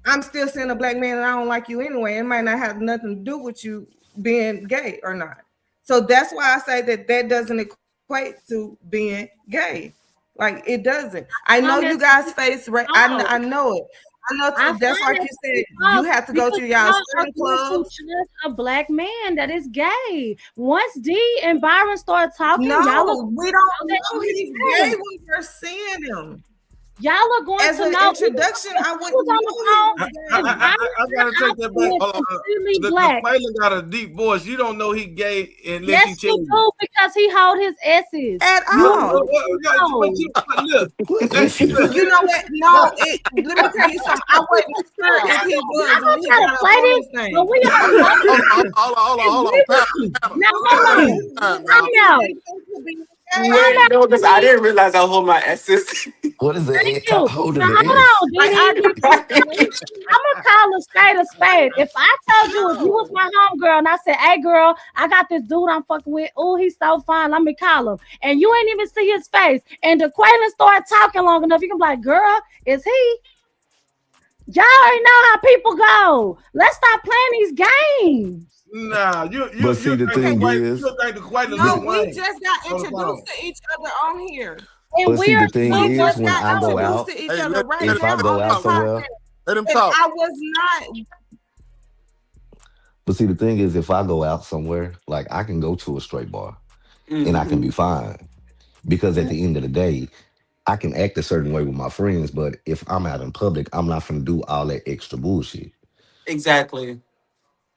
I'm still seeing a black man and I don't like you anyway. It might not have nothing to do with you being gay or not. So that's why I say that that doesn't equate to being gay. Like it doesn't. I know Long you as guys face right. no, I know it. I know I too. That's find like it you said. You tough have to go because to y'all y'all are certain going to clubs. judge a black man that is gay. Once D and Byron start talking, y'all No, we don't know that know he's he's gay gay. when we're seeing him. Y'all are going As to an know. introduction, If I he wouldn't was on the know phone, he if was gay. Byron I gotta said take out that to back. him Hold on. completely The black, Quayla got a deep voice. You don't know he gay unless he yes, tell you you. do because he hold his S's. At You all. But look, What that's is it? look. You know what? No, let me tell you something. I wasn't sure if he was Y'all when gonna he try to got up play on this, this thing. but we all know Hold on. we Panel, will. panel. Now Panel, hold one on. time Time now. out. Time Wait, out, no, because I Didi. didn't realize I hold my S's. What is the Thank you. holding Now the hold S? on, Like I Didi. get you saying. I'm gonna call a spade. If I told you if you was No. my homegirl and I said, "Hey, girl, I got this dude I'm fucking with. Oh, he's so fine. Let me call him," and you ain't even see his face, and the Quaylen start talking long enough, you can be like, "Girl, is he?" Y'all already know how people go. Let's stop playing these games. Nah, you But see, the Okay. thing is, think the Quayla No, Lil the, we Wayne just got on the phone. introduced to each other on here. And but see, we're the thing We is, just when got I go introduced out, to each Hey, other right if I now go on out this somewhere, podcast. Let him And talk. I was not. but see, the thing is, if I go out somewhere, like I can go to a straight bar and I can be Hmm. fine because at the end of the day, I can act a certain way with my friends, but if I'm out in public, I'm not gonna do all that extra bullshit. Exactly.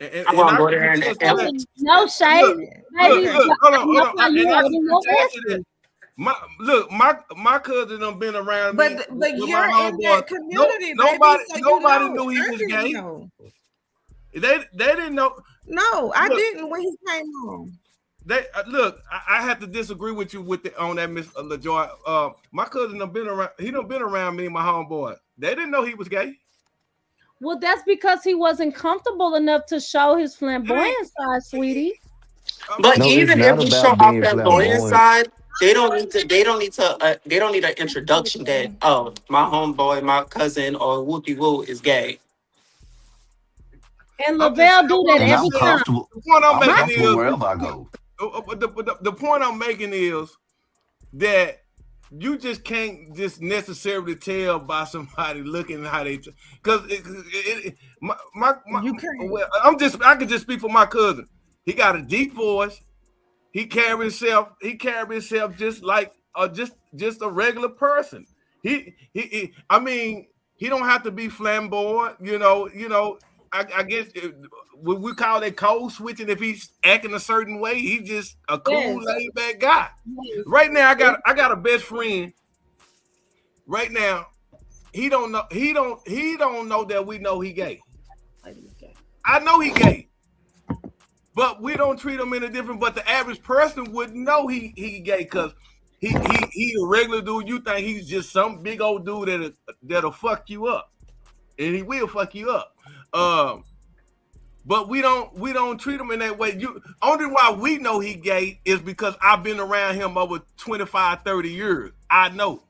I'm And gonna I go can there and, attest to and that. no shade, Look, baby. Okay. But hold I on, know how And you I can holding your attest to that. S's. My cousin done been around me But with you're my in homeboy. that No, community, baby. So you nobody know. knew he I was didn't gay. know. They didn't know. No, I Look, didn't when he came on. they look. I have to disagree with you on that, Miss LaJoy. My cousin done been around. He done been around me and my homeboy. They didn't know he was gay. Well, that's because he wasn't comfortable enough to show his It ain't. flamboyant side, sweetie. but No, it's even if not we show about off being that lawyer flamboyant. side, they don't need an introduction that, oh, my homeboy, my cousin, or whoopie woo is gay. And I'm just Lavelle do that And every I'm saying. time. comfortable. The point I'm I'm making comfortable is wherever I go. the point I'm making is that you just can't just necessarily tell by somebody looking how they, because You can't. well, I can just speak for my cousin. He got a deep voice. He carry himself just like just a regular person. I mean, he don't have to be flamboyant, I guess we call that code switching. If he's acting a certain way, he just a cool, Yes. laid back guy. Yes. Right now, I got a best friend. Right now, he don't know that we know he gay. I know he gay, but we don't treat him any different. But the average person would know he gay because he a regular dude. You think he's just some big old dude that'll fuck you up, and he will fuck you up. But we don't treat him in that way. Only why we know he gay is because I've been around him over 25, 30 years. I know.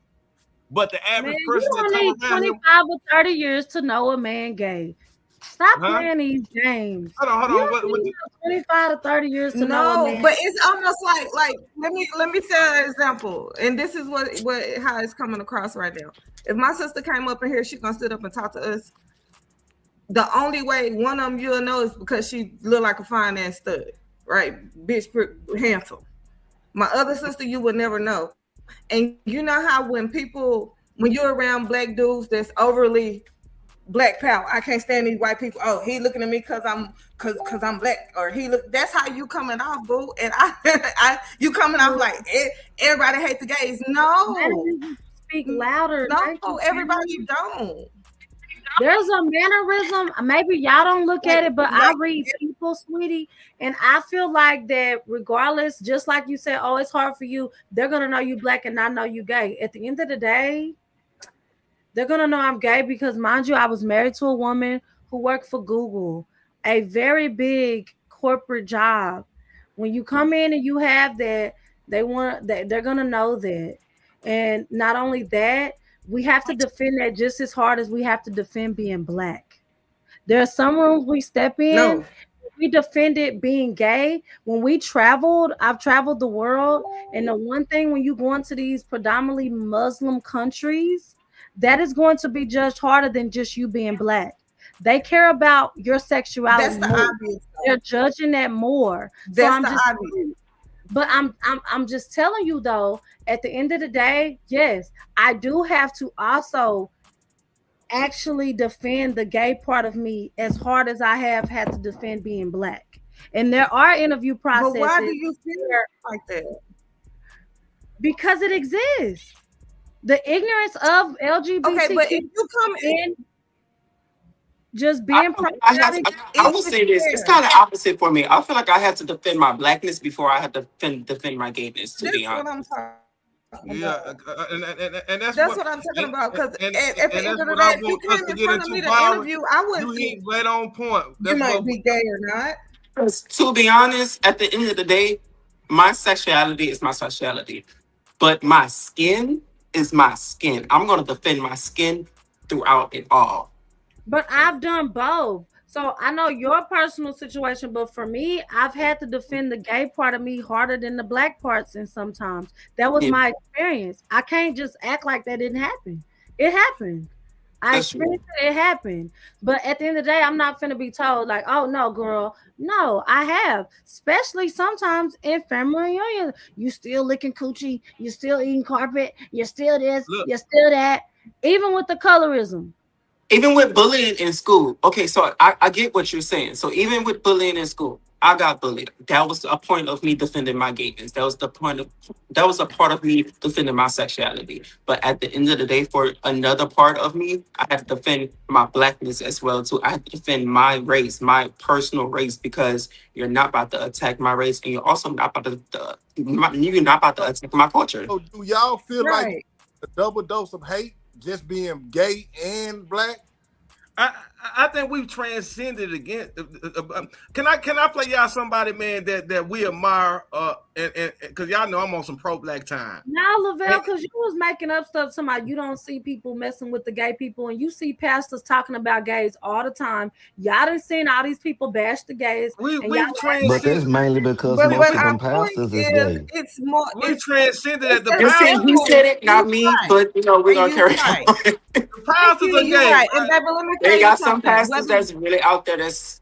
But the average person you that don't need comes around 25 or 30 years to know a man gay. Stop playing these games. Hold on. What 25 to 30 years to know a No, man. but it's almost like let me say an example, and this is what how it's coming across right now. If my sister came up in here, she's gonna sit up and talk to us. The only way one of them you'll know is because she look like a fine ass stud, right? Bitch, handsome. My other sister, you would never know. And you know how when you're around black dudes that's overly black power, I can't stand these white people. Oh, he looking at me because I'm black, or that's how you coming off, boo. And you coming off like everybody hate the gays. No, speak louder. No, everybody don't. There's a mannerism. Maybe y'all don't look at it, but I read people, sweetie, and I feel like that regardless, just like you said, oh, it's hard for you. They're gonna know you black and not know you gay. At the end of the day, they're gonna know I'm gay because, mind you, I was married to a woman who worked for Google, a very big corporate job. When you come in and you have that, they're gonna know that. And not only that, we have to defend that just as hard as we have to defend being black. There are some rooms we step in. No. We defended being gay. When we traveled, I've traveled the world, and the one thing when you go into these predominantly Muslim countries, that is going to be judged harder than just you being black. They care about your sexuality. That's the obvious. They're judging that more. That's the obvious. But I'm just telling you though, at the end of the day, yes, I do have to also actually defend the gay part of me as hard as I have had to defend being black. And there are interview processes. But why do you feel like that? Because it exists. The ignorance of LGBTQ. Okay, but if you come in just being I will say this. It's kind of opposite for me. I feel like I had to defend my blackness before I had to defend my gayness, to be honest. Yeah, and that's what I'm talking about. Because at the end of the day, if you came in front of me to interview, I wouldn't think right on point. You might be gay or not. To be honest, at the end of the day, my sexuality is my sexuality, but my skin is my skin. I'm going to defend my skin throughout it all. But I've done both. So I know your personal situation, but for me, I've had to defend the gay part of me harder than the black parts, and sometimes that was my experience. I can't just act like that didn't happen. It happened. I experienced it. It happened. But at the end of the day, I'm not finna be told like, oh no, girl. No, I have. Especially sometimes in family reunions. You still licking coochie, you still eating carpet, you're still this, you're still that. Even with the colorism. Even with bullying in school. Okay, so I get what you're saying. So even with bullying in school, I got bullied. That was a point of me defending my gayness. That was a part of me defending my sexuality. But at the end of the day, for another part of me, I had to defend my blackness as well too. I had to defend my race, my personal race, because you're not about to attack my race, and you're also not about to attack my culture. So do y'all feel like a double dose of hate just being gay and black? I think we've transcended again. Can I play y'all somebody, man, that we admire? And because y'all know I'm on some pro-black time. Now, Lavelle, because you was making up stuff about you don't see people messing with the gay people, and you see pastors talking about gays all the time. Y'all done seen all these people bash the gays. We've But transcended. that's mainly because But most of our them point pastors is is, gay. it's more. We transcended at the just You see, pastors. he said it, not You're me, right. but you know, we're And gonna you're carry right. on. The pastors are You're gay. right. And baby, let me tell They you got some something. pastors that's really out there that's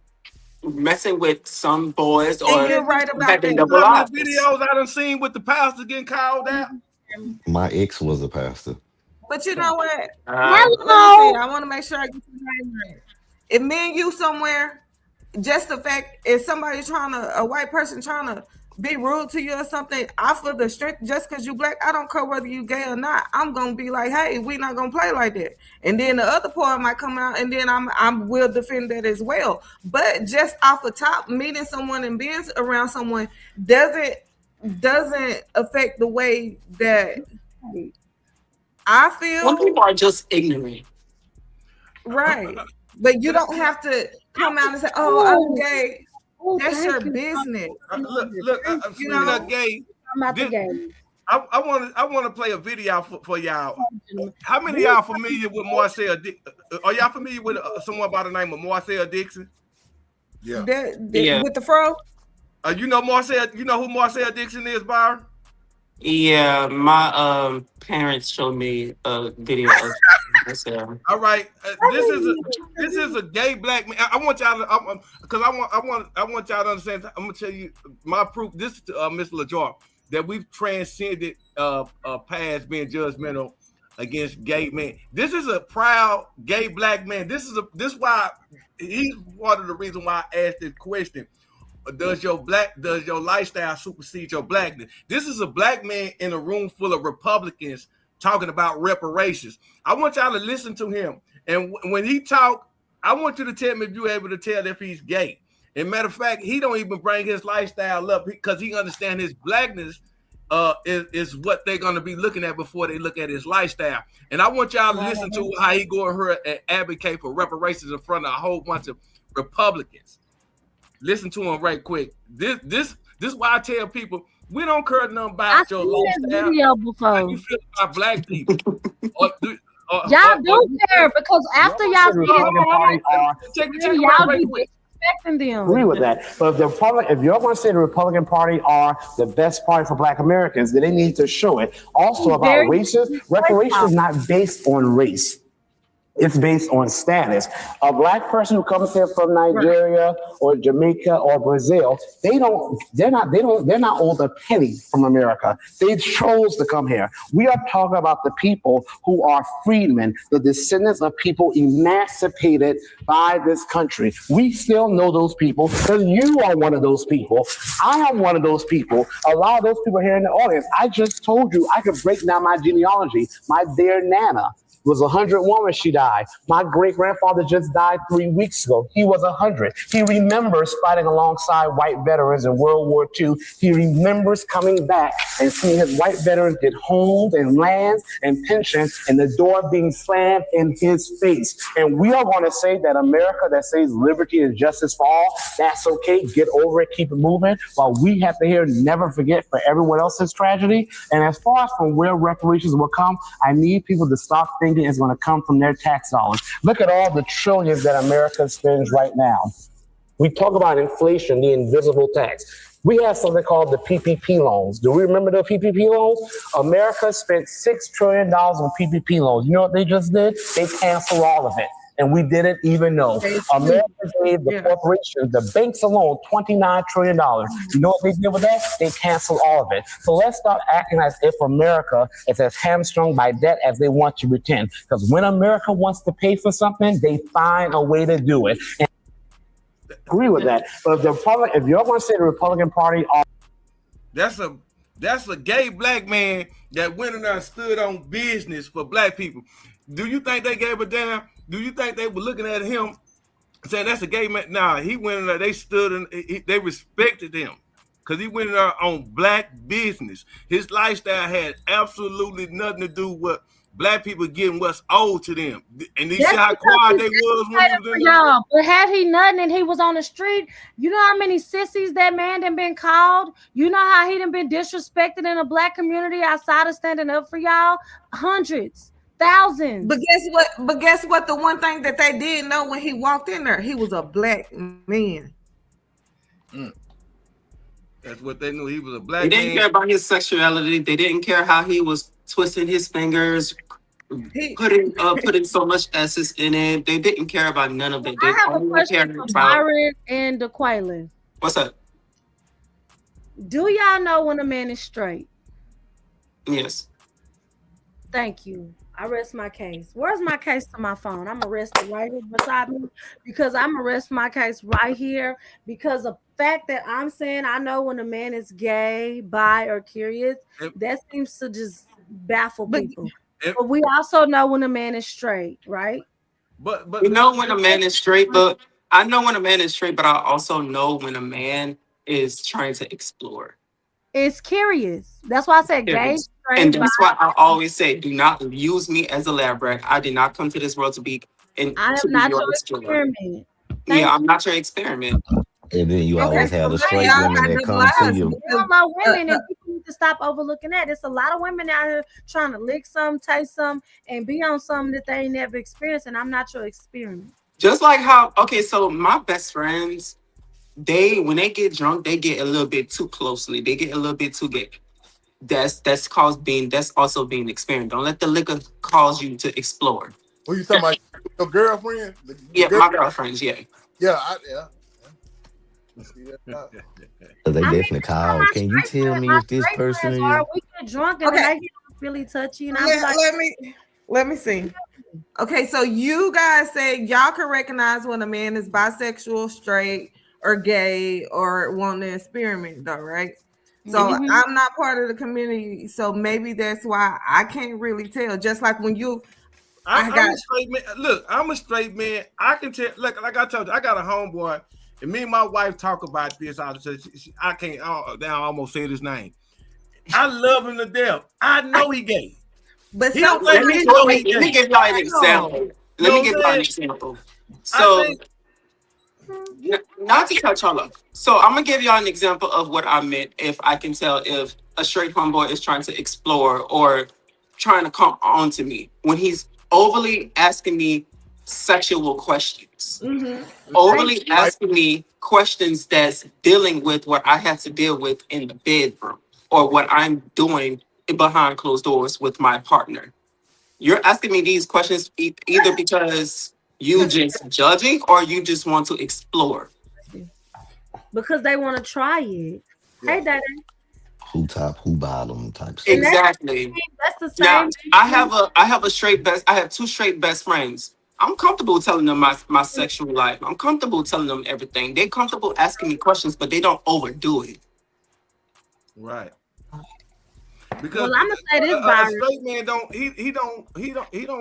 messing with some boys And or you're right about having that. double Some of the lives. videos I done seen with the pastors getting called out. My ex was a pastor. But you know what? Uh, Let me see. I want to make sure I get the name right. If me and you somewhere, just the fact if somebody a white person trying to be rude to you or something, I feel the strength just because you black. I don't care whether you gay or not. I'm gonna be like, hey, we not gonna play like that. And then the other part might come out, and then I will defend that as well. But just off the top, meeting someone and being around someone doesn't affect the way that I some feel. people are just ignorant. Right. But you don't have to come out and say, "Oh, I'm gay." That's your business. Look. Speaking of gay, I'm not the this, gay. I want to play a video for y'all. How many of y'all familiar with Marcel? Are y'all familiar with someone by the name of Marcel Dixon? Yeah. Yeah. With the fro. You know Marcel. You know who Marcel Dixon is, Byron? Yeah, my parents showed me a video of myself. All right, this is a gay black man. I want y'all to because I want y'all to understand. I'm gonna tell you my proof. This is Mr. LaJoy that we've transcended past being judgmental against gay men. This is a proud gay black man. This why he's part of the reason why I asked this question. Does your lifestyle supersede your blackness? This is a black man in a room full of Republicans talking about reparations. I want y'all to listen to him. And when he talk, I want you to tell me if you're able to tell if he's gay. And matter of fact, he don't even bring his lifestyle up because he understands his blackness is what they're going to be looking at before they look at his lifestyle. And I want y'all to listen to how he go here and advocate for reparations in front of a whole bunch of Republicans. Listen to him right quick. This is why I tell people we don't care nothing about your lifestyle. Video before. How you feel about black people? Y'all do care because after y'all see y'all right be quick. disrespecting them. Agree with that. But if you're going to say the Republican Party are the best party for Black Americans, then they need to show it. Also about races, reparations is not based on race. It's based on status. A Black person who comes here from Nigeria or Jamaica or Brazil, they're not owed a penny from America. They chose to come here. We are talking about the people who are freedmen, the descendants of people emancipated by this country. We still know those people because you are one of those people. I am one of those people. A lot of those people here in the audience. I just told you I could break down my genealogy. My dear Nana was 101 when she died. My great-grandfather just died 3 weeks ago. He was 100. He remembers fighting alongside white veterans in World War II. He remembers coming back and seeing his white veterans get homes and lands and pensions and the door being slammed in his face. And we are going to say that America that says liberty and justice for all, that's okay. Get over it. Keep it moving. While we have to hear never forget for everyone else's tragedy. And as far as from where reparations will come, I need people to stop thinking it's going to come from their tax dollars. Look at all the trillions that America spends right now. We talk about inflation, the invisible tax. We have something called the PPP loans. Do we remember the PPP loans? America spent $6 trillion on PPP loans. You know what they just did? They canceled all of it. And we didn't even know. America gave the corporations, the banks alone, $29 trillion. You know what they did with that? They canceled all of it. So let's stop acting as if America is as hamstrung by debt as they want you to pretend. Because when America wants to pay for something, they find a way to do it. And I agree with that. But if you're going to say the Republican Party are... That's a gay black man that went in there and stood on business for black people. Do you think they gave a damn? Do you think they were looking at him saying that's a gay man? Nah, he went in there, they stood and they respected him because he went in there on black business. His lifestyle had absolutely nothing to do with black people getting what's owed to them, and you That's see how because quiet he's they was when we educated was for in there. y'all. But had he nothing and he was on the street, you know how many sissies that man done been called? You know how he done been disrespected in a black community outside of standing up for y'all? Hundreds, thousands. But guess what? The one thing that they did know when he walked in there, he was a black man. That's what they knew. He was a They black didn't man. care about his sexuality. They didn't care how he was twisting his fingers, putting so much essence in it. They didn't care about none of it. They I have a only question cared for about Byron and DeQuaylen. what's up? Do y'all know when a man is straight? Yes. Thank you. I rest my case. Where's my case to my phone? I'm gonna rest it right here beside me because I'm gonna rest my case right here because the fact that I'm saying I know when a man is gay, bi, or curious, that seems to just baffle people. But we also know when a man is straight, right? But you know when a man is straight, but I know when a man is straight, but I also know when a man is trying to explore. It's curious. That's why I said gay, straight, And that's bi. why I always say, do not use me as a lab rat. I did not come to this world to be I am not your experiment. Yeah, I'm not your experiment. And then you always have the straight women that come to you. There are a lot of women, and people need to stop overlooking that. There's a lot of women out here trying to lick some, taste some, and be on something that they ain't never experienced. And I'm not your experiment. Just like how, okay, so my best friends, when they get drunk, they get a little bit too closely. They get a little bit too gay. That's also being experienced. Don't let the liquor cause you to explore. Who you talking about? Your girlfriend? My girlfriends, yeah. Yeah. Because they definitely call. Can you tell me if this person is? We get drunk and then they get really touchy, and I'm like, let me see. Okay, so you guys say y'all can recognize when a man is bisexual, straight, or gay, or want to experiment, though, right? So I'm not part of the community, so maybe that's why I can't really tell. Just like when I'm a straight man. Look, I'm a straight man. I can tell. Look, like I told you, I got a homeboy, and me and my wife talk about this. I can't. I almost say his name. I love him to death. I know he gay. But let me give y'all an example. So, not to cut y'all off. So, I'm gonna give y'all an example of what I meant. If I can tell if a straight homeboy is trying to explore or trying to come on to me when he's overly asking me sexual questions, overly asking me questions that's dealing with what I have to deal with in the bedroom or what I'm doing behind closed doors with my partner. You're asking me these questions either because you just judging or you just want to explore. Because they want to try it. Yeah. Hey, Daddy. Who top, who bottom type stuff. Exactly. That's the same. Now, I have two straight best friends. I'm comfortable telling them my sexual life. I'm comfortable telling them everything. They're comfortable asking me questions, but they don't overdo it. Right. Because I'm gonna say this, a straight man don't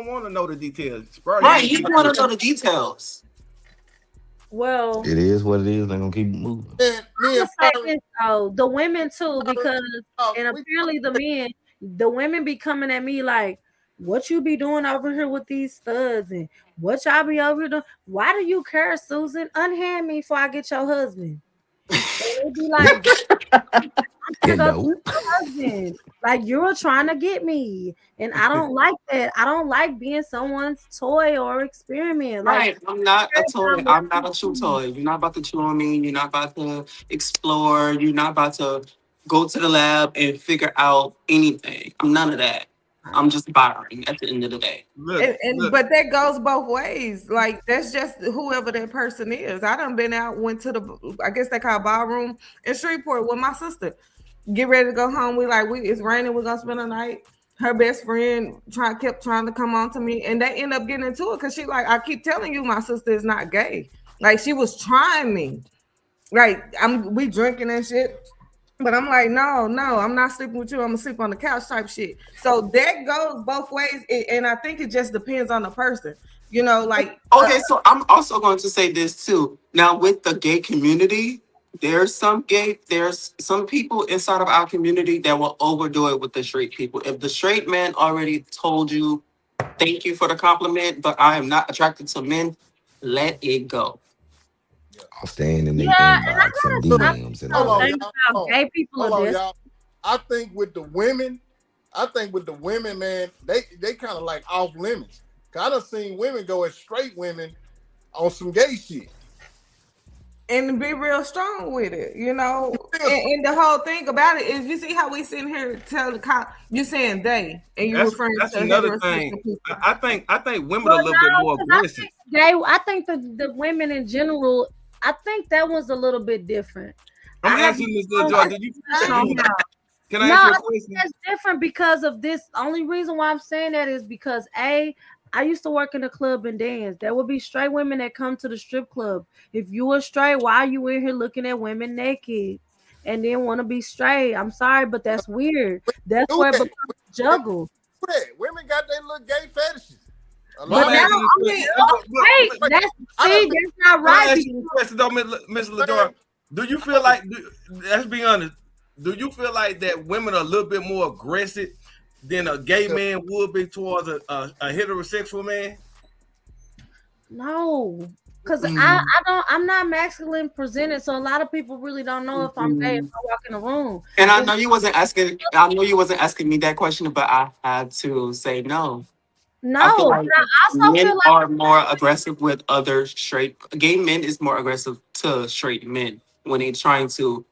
want to know the details. Right, he don't want to know the details. Well, it is what it is. They're gonna keep moving. I'm gonna say this though, the women too, because and apparently the women be coming at me like, what you be doing over here with these studs and what y'all be over here doing? Why do you care, Susan? Unhand me before I get your husband. And they be like, I'm gonna go get your husband. Like, you're trying to get me, and I don't like that. I don't like being someone's toy or experiment. Right, I'm not a toy. I'm not a chew toy. You're not about to chew on me. You're not about to explore. You're not about to go to the lab and figure out anything. I'm none of that. I'm just borrowing at the end of the day. But that goes both ways. Like, that's just whoever that person is. I done went to I guess they call ballroom in Shreveport with my sister. Get ready to go home. It's raining. We're gonna spend the night. Her best friend kept trying to come on to me, and they end up getting into it because she like, I keep telling you, my sister is not gay. Like, she was trying me. Like, we drinking and shit. But I'm like, no, I'm not sleeping with you. I'm gonna sleep on the couch type shit. So that goes both ways, and I think it just depends on the person. Like. Okay, so I'm also going to say this too. Now, with the gay community, there's some people inside of our community that will overdo it with the straight people. If the straight man already told you, thank you for the compliment, but I am not attracted to men, let it go. I'll stand in their Yeah, and I inbox and Look, gotta DMs and hold all stop on, that. saying y'all. about gay people Hold are on, this. y'all. I think with the women, man, they kind of like off limits. Cause I done seen women go as straight women on some gay shit. And be real strong with it, you know. And the whole thing about it is, you see how we sitting here telling the cop, you saying they, and you referring That's to another heterosexual thing. people. I think women are Well, a little bit no, more 'cause I aggressive. think I think the women in general, I think that was a little bit different. I'm I have asking Ms. no LaJoy, did you discussion on how. can I No, ask you I a think question? that's different because of this. Only reason why I'm saying that is because I used to work in a club and dance. There would be straight women that come to the strip club. If you were straight, why are you in here looking at women naked and then want to be straight? I'm sorry, but that's weird. That's Do where it that. becomes a juggle. Do that. Women got their little gay fetishes. A But But lot I'm now, of asking them. this I mean, question. wait, Wait, that's I done see, that's not Can I right. ask you a question though, Ms. LaJoy? Do you feel like, let's be honest, do you feel like that women are a little bit more aggressive than a gay man would be towards a heterosexual man? No, because Mm, I'm not masculine presented, so a lot of people really don't know if I'm gay if mm. I walk in the room. And I It's know you wasn't asking. I know you wasn't asking me that question, but I had to say no. I feel no, but like I also men feel like are more aggressive with other straight. Gay men is more aggressive to straight men when they're trying to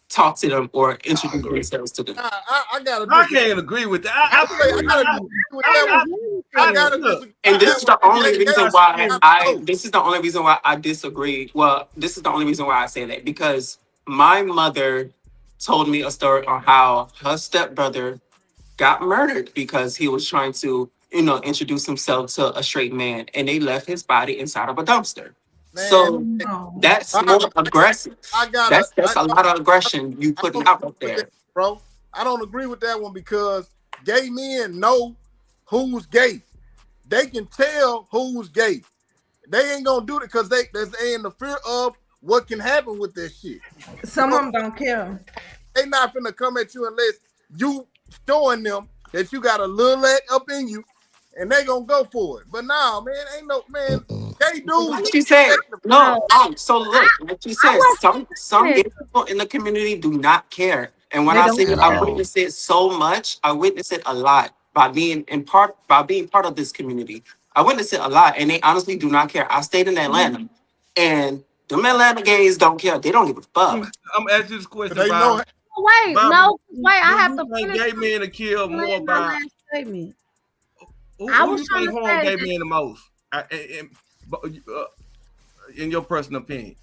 talk to them or introduce themselves to them. I gotta I disagree. can't agree with that. I say I gotta disagree with that I one. agree with I that. gotta look, disagree And with this that is one. the only Gay reason shit why got I. both. This is the only reason why I disagree. Well, this is the only reason why I say that because my mother told me a story on how her stepbrother got murdered because he was trying to, introduce himself to a straight man, and they left his body inside of a dumpster. Man, So No. that's I, more aggressive. I gotta That's a lot of aggression you I putting don't out agree with that, there. bro. I don't agree with that one because gay men know who's gay. They can tell who's gay. They ain't gonna do it because they in the fear of what can happen with this shit. Some So of them don't care. they not finna come at you unless you showing them that you got a little leg up in you, and they gonna go for it. But nah, man, ain't no man. Mm-mm. Gay dudes. Like you said, no, No, no. So look, like you I said, some wasn't gay people in the community do not care. And when They I don't say At I care. all. witness it so much, I witness it a lot by being part of this community. I witness it a lot, and they honestly do not care. I stayed in Atlanta, and them Atlanta gays don't care. They don't give a fuck. I'm asking you this question, They know. Bob. wait, Bob, no, wait, I do have you to think finish gay men are killed more my by last statement. I who was you trying think to harm say gay that men the most? In your personal opinion,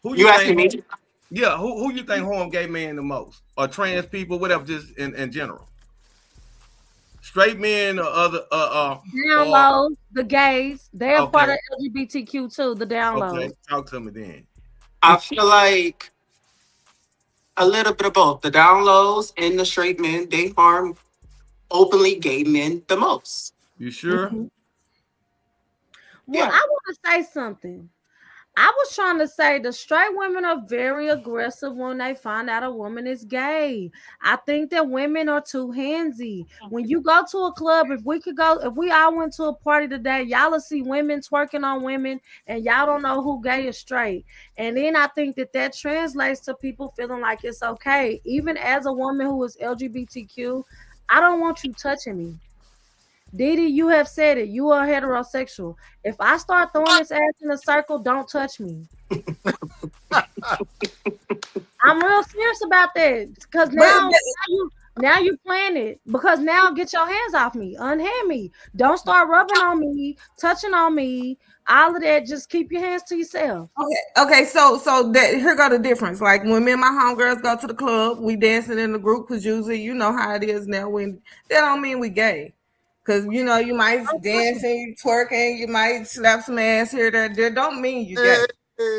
who you You asking think? me? Yeah, who you think harm gay men the most, or trans people, whatever, just in general? Straight men or other down or lows, the gays, they're part okay, of LGBTQ too, the down okay, lows. talk to me then. I feel like a little bit of both. The down lows and the straight men, they harm openly gay men the most. You sure? Well, Yeah. I want to say something. I was trying to say the straight women are very aggressive when they find out a woman is gay. I think that women are too handsy. When you go to a club, if we all went to a party today, y'all will see women twerking on women, and y'all don't know who gay or straight. And then I think that translates to people feeling like it's okay. Even as a woman who is LGBTQ, I don't want you touching me. Didi, you have said it. You are heterosexual. If I start throwing this ass in a circle, don't touch me. I'm real serious about that. Because now you playing it. Because now get your hands off me. Unhand me. Don't start rubbing on me, touching on me. All of that. Just keep your hands to yourself. Okay. So that here go the difference. Like when me and my homegirls go to the club, we dancing in the group because usually you know how it is now. When that don't mean we gay. Cause you might dance and you twerking, you might slap some ass here, there. That don't mean you gay.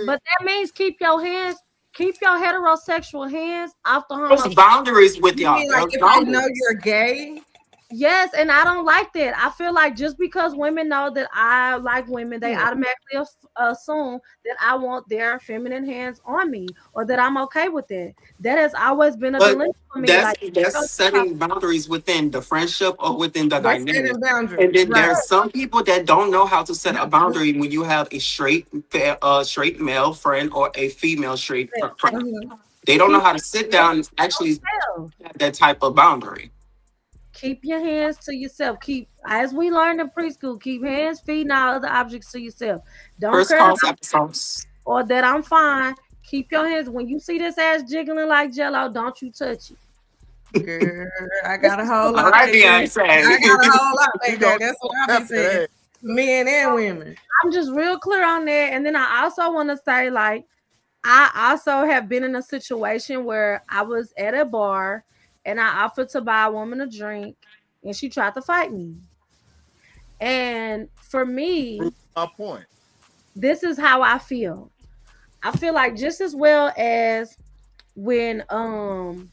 But that means keep your heterosexual hands off the There's homosexual. boundaries with You y'all. mean like There's if I know boundaries. you're gay Yes, and I don't like that. I feel like just because women know that I like women, they Yeah. automatically assume that I want their feminine hands on me or that I'm okay with it. That has always been a But dilemma for me. that's Like, that's setting boundaries within the friendship or within the That's dynamic. setting And boundaries, then right? there's some people that don't know how to set a boundary when you have a straight male friend or a female friend. Mhm. They don't know keep how to sit down and actually yourself. have that type of boundary. Keep your hands to yourself. Keep, as we learned in preschool, keep hands, feet, and all other objects to yourself. Don't First care cause episodes. or that I'm fine. Keep your hands. When you see this ass jiggling like jello, don't you touch it. Girl, I got a whole All lot right, back there. I got a Beyonce. whole lot You back there. gonna That's what I pep be saying. that Men and women. I'm just real clear on that. And then I also want to say, like, I also have been in a situation where I was at a bar and I offered to buy a woman a drink and she tried to fight me. And for me, my point. this is how I feel. I feel like just as well as when when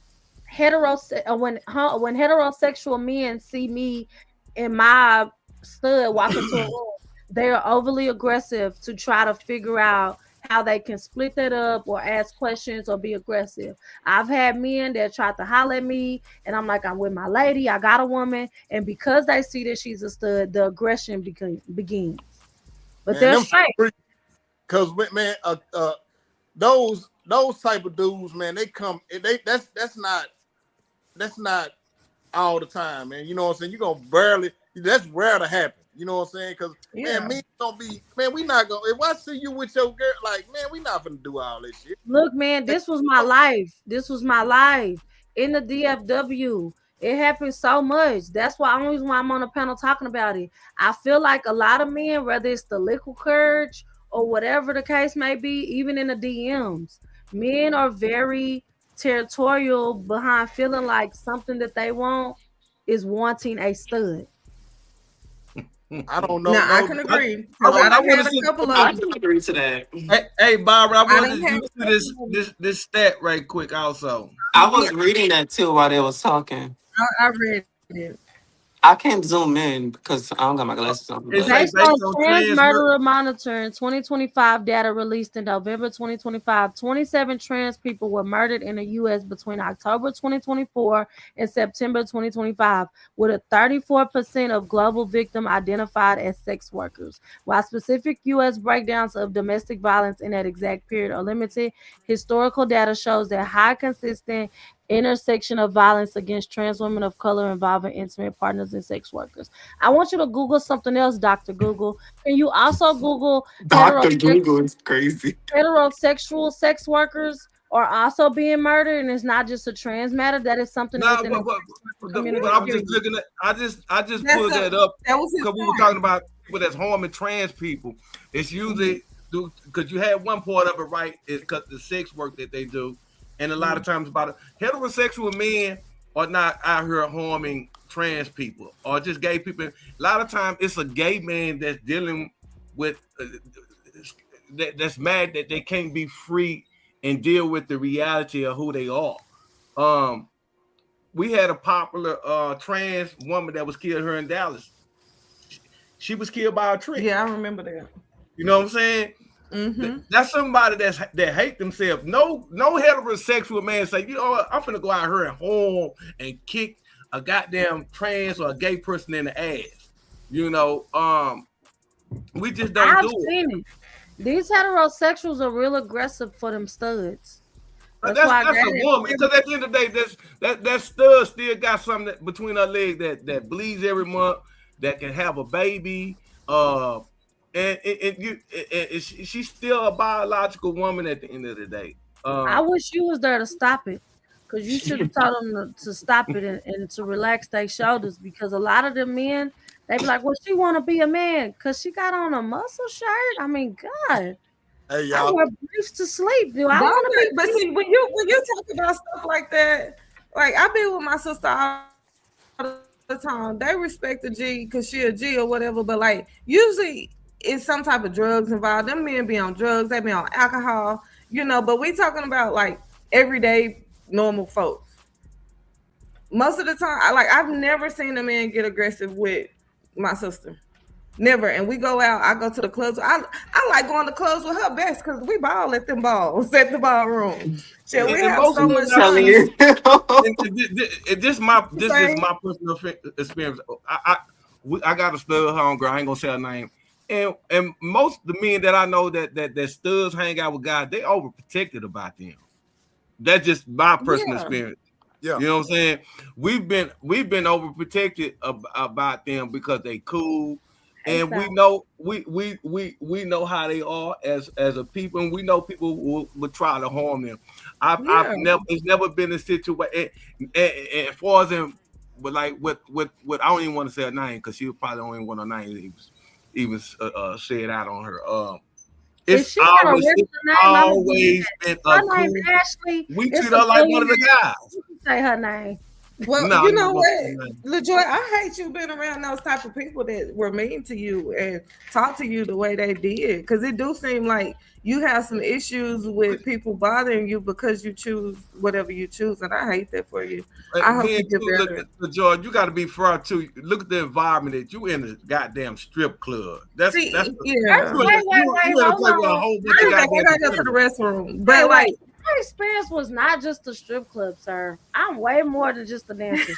heterosexual men see me in my stud walk into a room, they are overly aggressive to try to figure out how they can split that up or ask questions or be aggressive. I've had men that tried to holler at me, and I'm like, I'm with my lady, I got a woman, and because they see that she's a stud, the aggression begins. But Man, they're them straight. because man, those type of dudes, man, they come. That's not all the time, man. You know what I'm saying? You gonna barely. That's rare to happen. You know what I'm saying? Because Yeah. man, me don't be. Man, we not gonna. If I see you with your girl, like man, we not gonna do all this shit. Look, man, this was my life. This was my life in the DFW. It happened so much. That's why only reason why I'm on a panel talking about it. I feel like a lot of men, whether it's the liquid courage or whatever the case may be, even in the DMs, men are very territorial behind feeling like something that they want is wanting a stud. I don't know. Now I No, can agree I because I want done to had a see. couple I of them. can agree to that. Hey, Barbara, I I wanted done to had you a see couple of them. this stat right quick. Also, I was reading that too while they was talking. I read it. I can't zoom in because I don't got my glasses on. it But say Based on based on Trans trans. Murderer Monitor 2025 data released in November 2025, 27 trans people were murdered in the U.S. between October 2024 and September 2025, with a 34% of global victims identified as sex workers. While specific U.S. breakdowns of domestic violence in that exact period are limited, historical data shows that high consistent intersection of violence against trans women of color involving intimate partners and sex workers. I want you to Google something else, Dr. Google. Can you also Google Dr. Google is crazy. heterosexual sex workers are also being murdered, and it's not just a trans matter, that is something Nah, within the community. but I'm just looking at. I just That's pulled that a, up that was his because we were point. talking about people that's harming trans people. It's usually because you had one part of it right is because the sex work that they do, and a lot of times about it. Heterosexual men are not out here harming trans people or just gay people. A lot of times it's a gay man that's dealing with that's mad that they can't be free and deal with the reality of who they are. We had a popular trans woman that was killed here in Dallas. She was killed by a trick. Yeah, I remember that. You know what I'm saying? Mm-hmm. That's somebody that hate themselves. No heterosexual man say, you know what, I'm finna go out here and harm and kick a goddamn trans or a gay person in the ass. You know, we just don't I've do it. seen it. These heterosexuals are real aggressive for them studs. That's a woman. Because at the end of the day, that stud still got something between her legs that bleeds every month, that can have a baby. And she's still a biological woman at the end of the day. I wish you was there to stop it, because you should have told them to stop it and to relax their shoulders, because a lot of the men, they be like, well, she want to be a man because she got on a muscle shirt. I mean, God. Hey, I y'all. wear briefs to sleep. Do I want to be? But see, when you talk about stuff like that, like I be with my sister all the time. They respect the G because she a G or whatever, but like usually it's some type of drugs involved. Them men be on drugs, they be on alcohol, you know. But we talking about like everyday normal folks. most of the time, I've never seen a man get aggressive with my sister. Never. And we go out. I go to the clubs. I like going to clubs with her best because we ball at them balls at the ballroom. Shit, we And have most so of much the time, fun. this is my personal experience. I got a stud homegirl. I ain't gonna say her name. And most of the men that I know that studs hang out with guys, they overprotected about them. That's just my personal experience. Yeah. You know what I'm saying? We've been overprotected about them because they cool. And we know we know how they are as a people, and we know people will try to harm them. It's never been a situation. As far as in, but like with I don't even want to say her name because she probably don't even want her name even said out on her. It's always been a cool. Ashley. We treat her like one of the guys. You can say her name. Well, you know what, LaJoy, I hate you being around those type of people that were mean to you and talk to you the way they did, because it do seem like you have some issues with people bothering you because you choose whatever you choose, and I hate that for you. I hope you get better. LaJoy, you got to be fair too. Look at the environment that you in, the goddamn strip club. That's wait, hold on. I gotta go to the restroom, but like. My experience was not just the strip club, sir. I'm way more than just a dancer.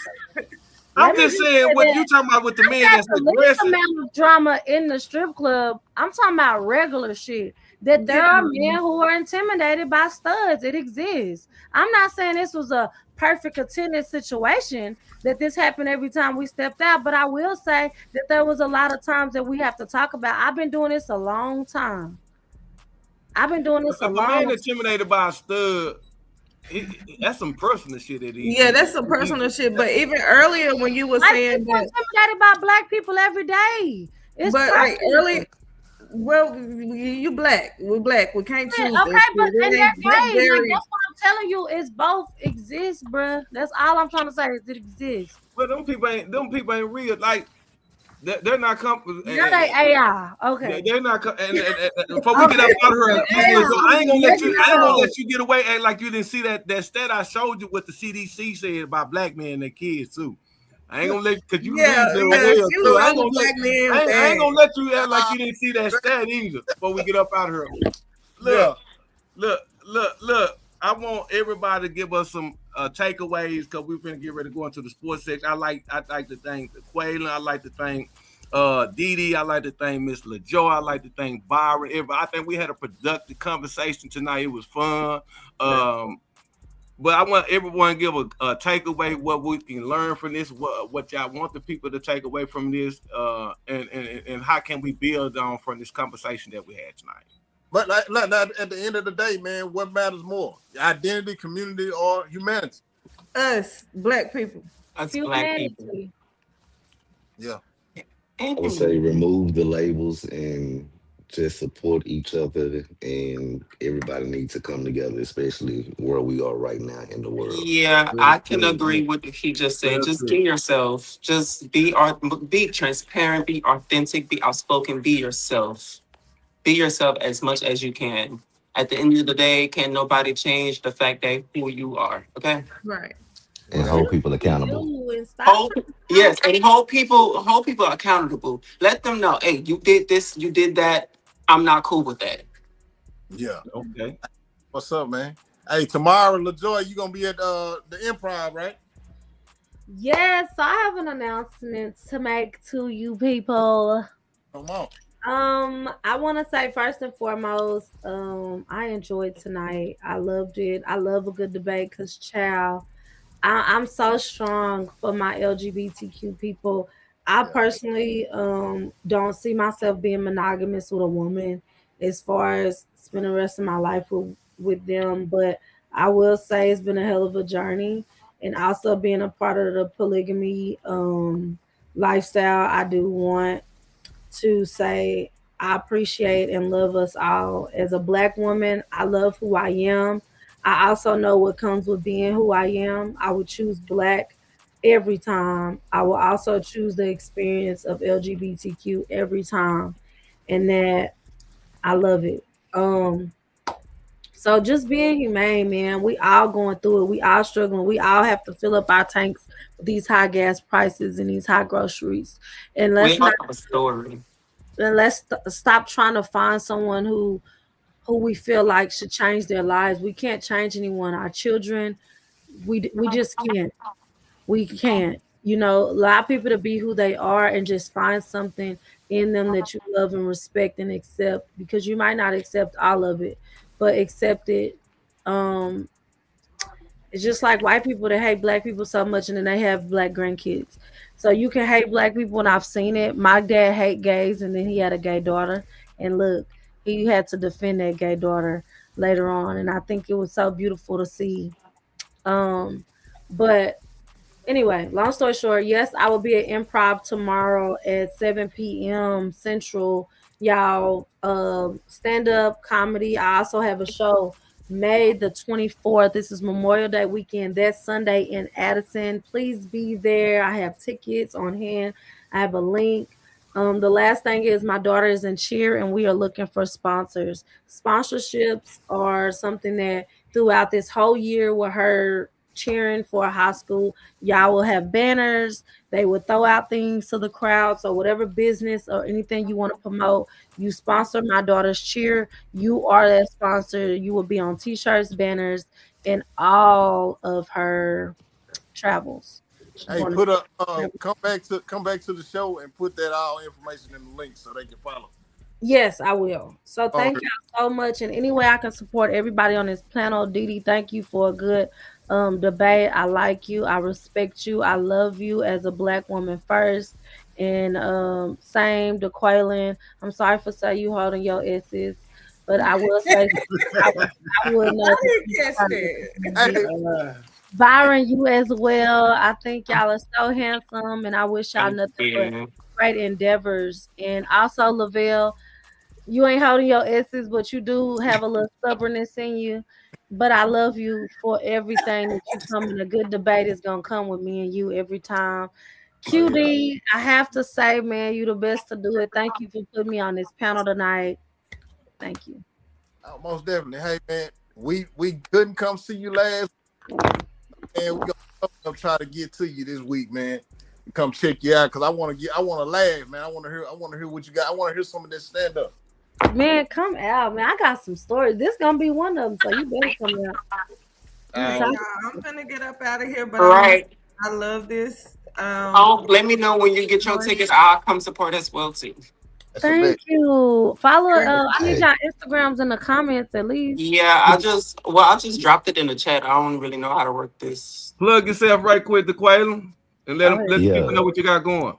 I'm just saying what you talking about with the men that's aggressive. Amount of drama in the strip club. I'm talking about regular shit. That there are men who are intimidated by studs. It exists. I'm not saying this was a perfect attendance situation, that this happened every time we stepped out, but I will say that there was a lot of times that we have to talk about. I've been doing this a long time. I've been doing this a long time. If a man intimidated by a stud, that's some personal shit. Yeah, that's some personal shit. But even earlier when you were saying that, intimidated by black people every day. It's but like early, well, you black. We're black. We can't choose. Okay, but and they're gay. Like, that's what I'm telling you. It's both exist, bruh. That's all I'm trying to say. Is it exists. But them people ain't real. Like. They're not comfortable. You're like AI. Okay. They're not. And before we get up out of her, I ain't gonna let you get away like you didn't see that stat I showed you what the CDC said about black men and their kids too. I ain't gonna let because you I ain't gonna let you act like you didn't see that stat either. Before we get up out of her, look. I want everybody to give us some takeaways because we're gonna get ready to go into the sports section. I like to thank Quaylen. I like to thank Dee. I like to thank Miss LaJoy. I like to thank Byron. I think we had a productive conversation tonight. It was fun. But I want everyone to give a takeaway, what we can learn from this, what y'all want the people to take away from this, and how can we build on from this conversation that we had tonight. But like at the end of the day, man, what matters more? Identity, community, or humanity? Us, black people. Us black people. Yeah. I would say remove the labels and just support each other, and everybody needs to come together, especially where we are right now in the world. Yeah, I can agree with what he just said. Just be yourself. Just be transparent, be authentic, be outspoken, be yourself. Be yourself as much as you can. At the end of the day, can nobody change the fact that who you are? Okay. Right. And hold people accountable. Yes, and hold people accountable. Let them know, hey, you did this, you did that. I'm not cool with that. Yeah. Okay. What's up, man? Hey, tomorrow, LaJoy, you gonna be at the Improv, right? Yes, so I have an announcement to make to you people. Come on. I want to say first and foremost, I enjoyed tonight. I loved it. I love a good debate because, child, I'm so strong for my LGBTQ people. I personally don't see myself being monogamous with a woman as far as spending the rest of my life with them. But I will say it's been a hell of a journey. And also being a part of the polygamy lifestyle, I do want to say I appreciate and love us all. As a black woman, I love who I am. I also know what comes with being who I am. I would choose black every time. I will also choose the experience of LGBTQ every time. And that I love it. So just being humane, man. We all going through it. We all struggling. We all have to fill up our tanks with these high gas prices and these high groceries. And We let's all not have a story. stop trying to find someone who we feel like should change their lives. We can't change anyone. Our children, we just can't. We can't. You know, allow people to be who they are and just find something in them that you love and respect and accept, because you might not accept all of it, but accept it. Um, it's just like white people that hate black people so much and then they have black grandkids. So you can hate black people, and I've seen it. My dad hate gays and then he had a gay daughter, and look, he had to defend that gay daughter later on, and I think it was so beautiful to see. Um, but anyway, long story short, yes, I will be at Improv tomorrow at 7 p.m. Central. Y'all, stand up comedy. I also have a show May the 24th. This is Memorial Day weekend. That's Sunday in Addison. Please be there. I have tickets on hand. I have a link. The last thing is my daughter is in cheer and we are looking for sponsors. Sponsorships are something that throughout this whole year with her cheering for a high school, y'all will have banners. They will throw out things to the crowd. So whatever business or anything you want to promote, you sponsor my daughter's cheer. You are that sponsor. You will be on t-shirts, banners, and all of her travels. She's Hey, going put a to come back to the show and put that all information in the link so they can follow. Yes, I will. So All thank right. y'all so much. And any way I can support everybody on this panel, Dee, thank you for a good debate. I like you. I respect you. I love you as a black woman first. And same to Quaylen. I'm sorry for saying you holding your S's, but I will say I, I would know I didn't catch that. Byron, you as well. I think y'all are so handsome, and I wish y'all Thank nothing but you. great endeavors. And also, Lavelle, you ain't holding your S's, but you do have a little stubbornness in you. But I love you for everything that you come in. A good debate is gonna come with me and you every time. Oh yeah. QD, I have to say, man, you the best to do it. Thank you for putting me on this panel tonight. Thank you. Oh, most definitely. Hey man, we couldn't come see you last, and we gonna try to get to you this week, man. Come check you out because I want to laugh, man. I want to hear what you got. I want to hear some of this stand up. Man, come out, man. I got some stories. This gonna be one of them, so you better come out. I'm gonna get up out of here, but All right. I love this. Oh, let me know when you get your tickets. I'll come support as well too. Thank you. Follow. I need Hey. y'all Instagrams in the comments at least. Yeah, I just dropped it in the chat. I don't really know how to work this. Plug yourself right quick to Quaylen and let Okay. the people Yeah. know what you got going.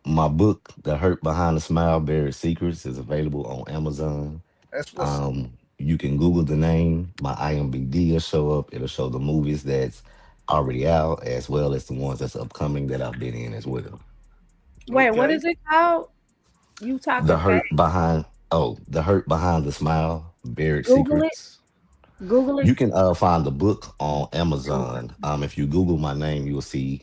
My book, The Hurt Behind the Smile, Buried Secrets, is available on Amazon. That's what's up. You can Google the name. My IMBD will show up. It'll show the movies that's already out, as well as the ones that's upcoming that I've been in as well. Wait, what Okay. is it called? You The talking fast? Hurt Behind, The Hurt Behind the Smile, Buried Google it. Secrets. Google it. You can find the book on Amazon. If you Google my name, you'll see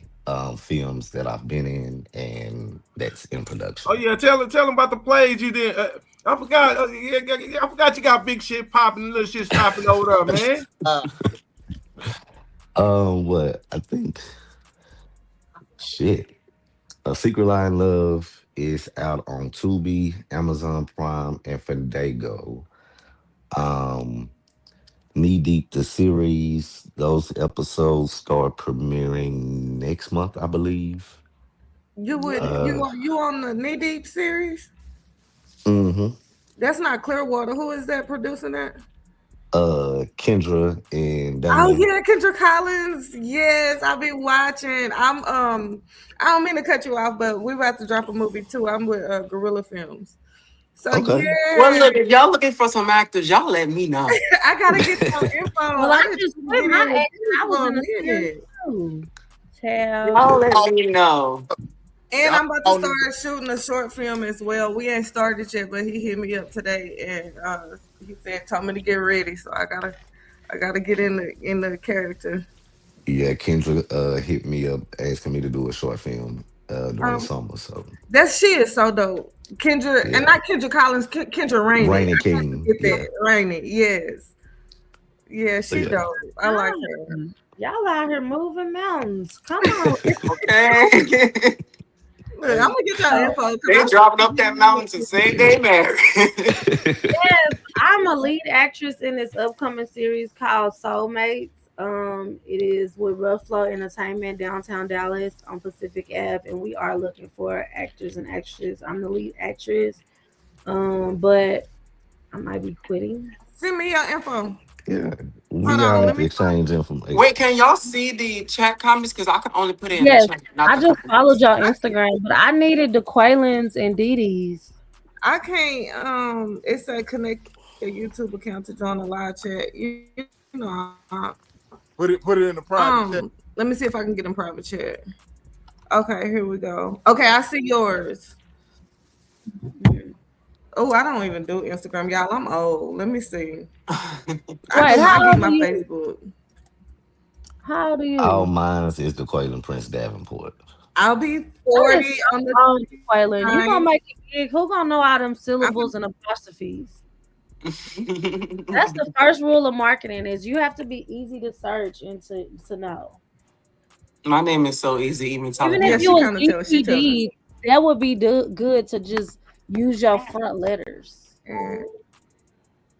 films that I've been in and that's in Oh production. yeah, tell them about the plays you did. I forgot. I forgot you got big shit popping, and little shit stopping over there, man. What I think, shit, A Secret Line Love is out on Tubi, Amazon Prime, and Fandango. Um, Knee Deep, the series, those episodes start premiering next month, I believe. You would Uh, you on the Knee Deep series? hmm That's not Clearwater. Who is that producing that? Kendra and Oh Damon. yeah, Kendra Collins. Yes, I've been watching. I don't mean to cut you off, but we're about to drop a movie too. I'm with Gorilla Films. So Okay. Well, yeah, look, if y'all looking for some actors, y'all let me know. I gotta get some info. Well, I I just just quit get my in with ex. this I was for a in a series minute. too. Child. Y'all let me know. And Y'all I'm about to all need start shooting a short film as well. We ain't started yet, but he hit me up today and he said told me to get ready. So I gotta get in the character. Yeah, Kendra hit me up asking me to do a short film during the Um, summer. So she is so dope. Kendra and yeah. not Kendra Collins, Kendra Rainey. Rainy I can't King. forget Yeah. that. Rainey, yes. Yeah, So she yeah. dope. I like her. Y'all out here moving mountains. Come on. Okay. Look, I'm gonna get your info They because dropping up that mountain to say they married. Yes, I'm a lead actress in this upcoming series called Soulmates. It is with Rough Flow Entertainment, downtown Dallas on Pacific Ave, and we are looking for actors and actresses. I'm the lead actress, but I might be quitting. send me your info. Yeah. Hold We on, are let to me. exchange information. Wait, can y'all see the chat comments? Because I can only put it in the Yes, chat, not I the just followed comments. y'all Instagram, but I needed the Quaylan's and Dee Dee's. I can't. It said connect your YouTube account to join the live chat. You know. Put it in the private chat. Let me see if I can get in private chat. Okay, here we go. Okay, I see yours. Oh, I don't even do Instagram, y'all. I'm old. Let me see. Wait, how I old get are my you? Facebook. How old are All you? mine is the Quaylen Prince Davenport. I'll be That 40 is on the so Quaylen. You gonna 9th. make it big. Who gonna know all them I'm syllables and apostrophes? That's the first rule of marketing is you have to be easy to search and to know. My name is so easy, even Even telling if Yeah, you she people. was kind of tell. She tell us. EPD, that would be good to just use your front letters. Yeah.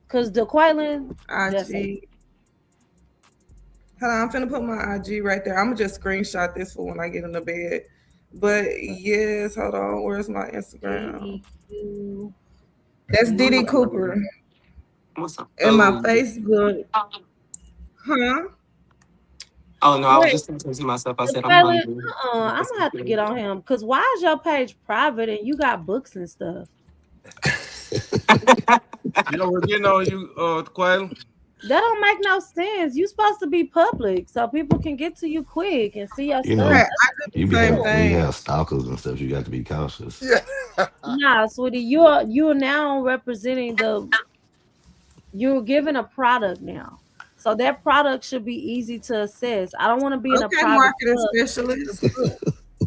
Cause the Quaylen, that's it. IG. Hold on, I'm finna put my IG right there. I'm gonna just screenshot this for when I get in the bed. But yes, hold on. Where's my Instagram? DEQ. That's Diddy Cooper. What's up? And my Facebook. Huh? Oh no, I was Wait, just thinking to myself. I the said I'm Quaylen, hungry. I'm gonna have to get on him. Cause why is your page private and you got books and stuff? You know what? You know you, Quaylen. That don't make no sense. You supposed to be public so people can get to you quick and see your You stuff. Okay, know, I do you the be same have we thing. have stalkers and stuff. You got to be cautious. Yeah. Nah, sweetie, you are now representing you're giving a product now. So that product should be easy to assess. I don't want to be in a Okay, private marketing club. specialist.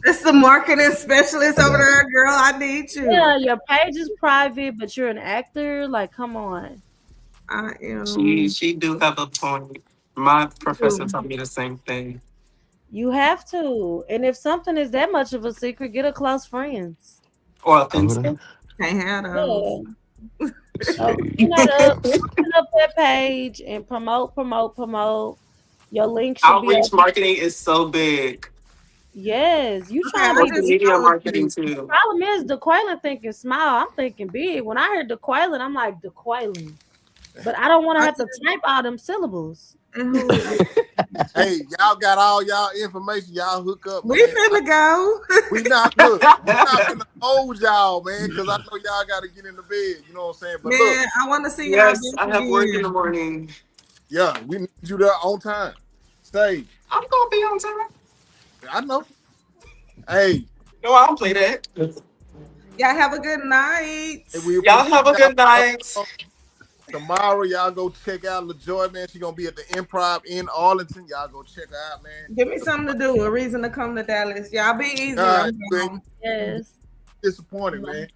It's the marketing specialist I over got you. there, girl. I need you. Yeah, your page is private, but you're an actor. Like, come on. I She am. she do have a point. My professor Ooh, told me the same thing. You have to. And if something is that much of a secret, get a close friends. Or Over there. offensive. can't have those. Yeah. So Shit. open up that page and promote. Your link should be Outreach up. marketing is so big. Yes, you Okay, trying to I be Social just big. media followed marketing you. The too. problem is DeQuaylen thinking small. I'm thinking big. When I heard DeQuaylen, I'm like DeQuaylen. But I don't want to I have to just type all them syllables. and who is it? Hey, y'all got all y'all information. Y'all hook up, We man. finna go. We not look. We not finna hold y'all, man, because I know y'all got to get in the bed. You know what I'm saying? But look, Man, I want to see y'all Yes, dance I have work in the again. morning. yeah, we need you there on time. Stay. I'm gonna be on time. I know. Hey, No, I don't play that. Y'all have a good night. we Y'all appreciate have a y'all good night. tomorrow. Y'all go check out LaJoy, man. She gonna be at the Improv in Arlington. Y'all go check her out, man. Give me something to do, a reason to come to Dallas. Y'all be easy. God, I'm you ain't gone. Yes. disappointed, man.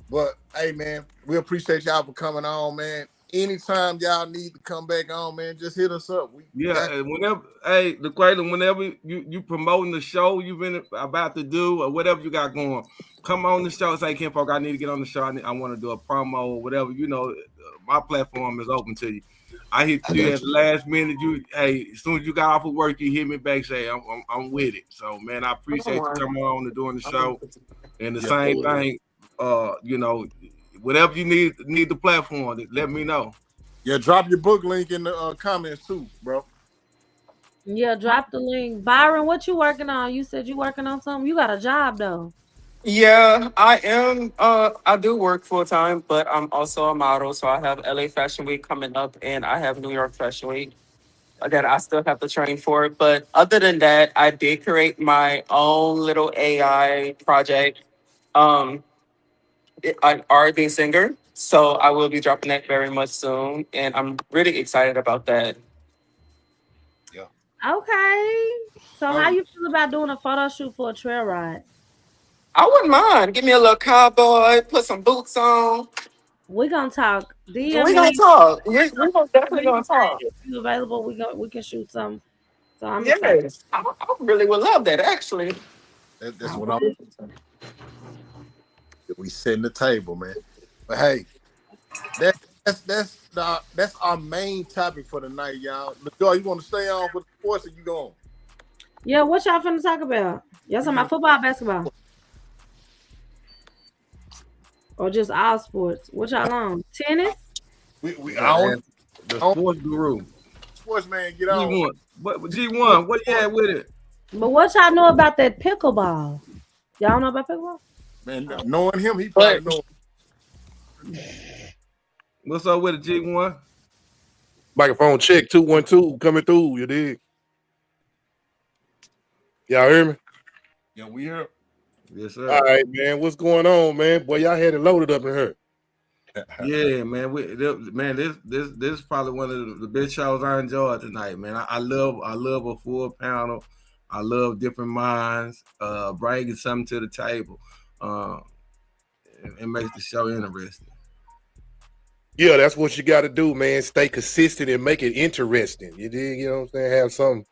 But hey, man, we appreciate y'all for coming on, man. Anytime y'all need to come back on, man, just hit us up. We Yeah, got and whenever, hey, the Quaylen, whenever you promoting the show you've been about to do or whatever you got going, come on the show. Say, Ken Folk, I need to get on the show. I want to do a promo or whatever. You know, my platform is open to you. I hit I you got at the you. last minute. Hey, as soon as you got off of work, you hit me back. Say, I'm with it. So, man, I I don't appreciate you worry. coming on and doing the show. And the yeah. same thing, you know, whatever you need the platform, let me know. Yeah, drop your book link in the comments too, bro. Yeah, drop the link. Byron, what you working on? You said you working on something. You got a job though. Yeah, I am. I do work full time, but I'm also a model. So I have LA Fashion Week coming up, and I have New York Fashion Week that I still have to train for. But other than that, I did create my own little AI project. Um, an R&B singer. So I will be dropping that very much soon, and I'm really excited about that. Yeah. Okay. So how Oh, you feel about doing a photo shoot for a trail ride? I wouldn't mind. Give me a little cowboy, put some boots on. We gonna talk. DM We gonna me. talk. We gonna definitely gonna talk. If you available, we can shoot some. So I'm excited. Yes, I really would love that actually. That's what I'm. We setting the table, man. But hey, that's our main topic for the night, y'all. LaJoy, you want to stay on for the sports, or you going? Yeah, what y'all finna talk about? Y'all talking about football, basketball, or just all sports? What y'all on? Tennis? We on the sports guru. Sports man, get on. G1. What you had with it? But what y'all know about that pickleball? Y'all know about pickleball? Man, knowing him, he probably know. What's up with it, G1? Microphone check 212 coming through. You dig? Y'all hear me? Yeah, we hear. Yes, sir. All right, man. What's going on, man? Boy, y'all had it loaded up in here. Yeah, man. This is probably one of the best shows I enjoyed tonight, man. I love a full panel. I love different minds, bringing something to the table. It makes the show interesting. Yeah, that's what you got to do, man. Stay consistent and make it interesting. You dig? You know what I'm saying? Have something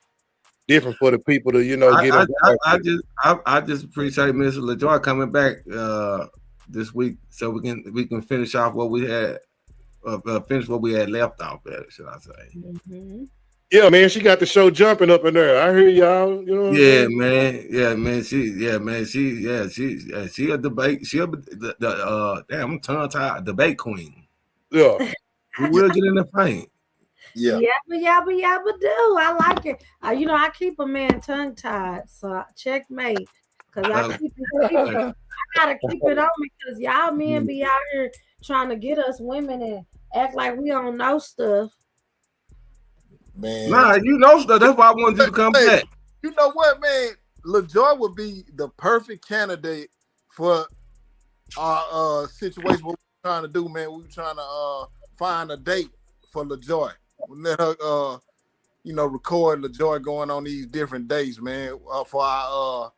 different for the people to, get involved. I just appreciate Mr. LaJoy coming back this week so we can finish off what we had finish what we had left off at, should I say. Mm-hmm. Yeah, man, she got the show jumping up in there. I hear y'all. You know what I'm saying? She a debate. She damn, I'm tongue tied. Debate queen. Yeah, we will get in the paint. Yeah, but do. I like it. I keep a man tongue tied, so checkmate. Cause I gotta keep it on me, cause y'all men be out here trying to get us women and act like we don't know stuff. Man, nah, you know stuff. That's why I wanted you to come back. You know what, man? LaJoy would be the perfect candidate for our situation. What we're trying to do, man. We're trying to find a date for LaJoy. We'll let her, record LaJoy going on these different dates, man. For our,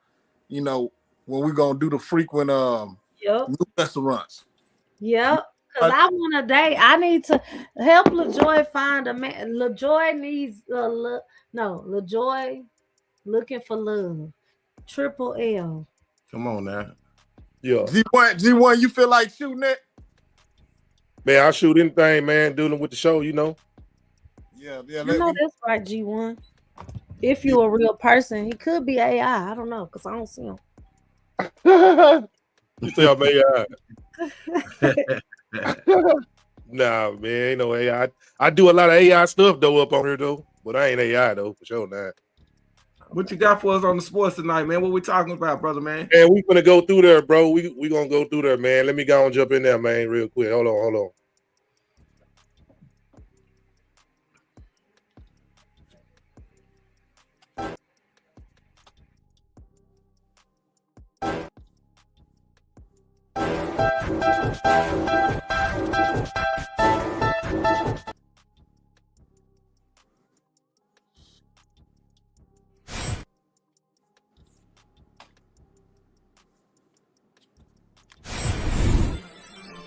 when we're gonna do the frequent new restaurants. Yep. Because I want a date. I need to help LaJoy find a man. LaJoy needs LaJoy looking for love. Triple L. Come on now. Yeah. G1, you feel like shooting it? Man, I'll shoot anything, man, dealing with the show, Yeah. That's right, G1. If you're a real person, he could be AI. I don't know, because I don't see him. You say I'm AI. Nah, man, ain't no AI. I do a lot of AI stuff though up on here though, but I ain't AI though for sure. Not. What you got for us on the sports tonight, man? What we talking about, brother, man? Man, we gonna go through there, bro. We gonna go through there, man. Let me go and jump in there, man, real quick. Hold on.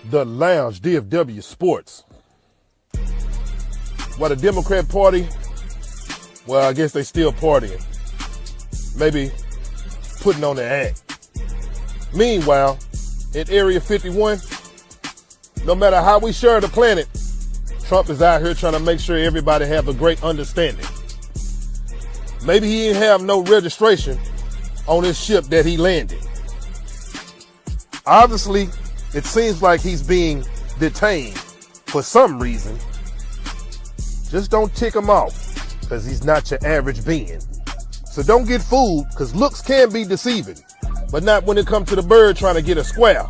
The Lounge, DFW Sports. While the Democrat Party, well, I guess they still partying. Maybe putting on the act. Meanwhile, in Area 51, no matter how we share the planet, Trump is out here trying to make sure everybody have a great understanding. Maybe he didn't have no registration on his ship that he landed. Obviously, it seems like he's being detained for some reason. Just don't tick him off, because he's not your average being. So don't get fooled, because looks can be deceiving, but not when it comes to the bird trying to get a square.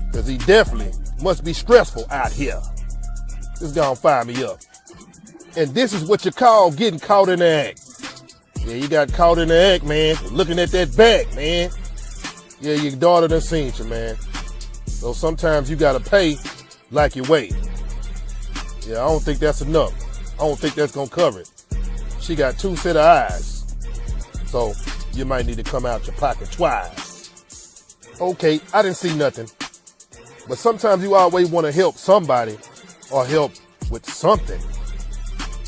Because he definitely must be stressful out here. Just gonna fire me up. And this is what you call getting caught in the act. Yeah, you got caught in the act, man. Looking at that back, man. Yeah, your daughter done seen you, man. So sometimes you gotta pay like you weigh. Yeah, I don't think that's enough. I don't think that's gonna cover it. She got 2 set of eyes. So you might need to come out your pocket twice. Okay, I didn't see nothing. But sometimes you always want to help somebody or help with something.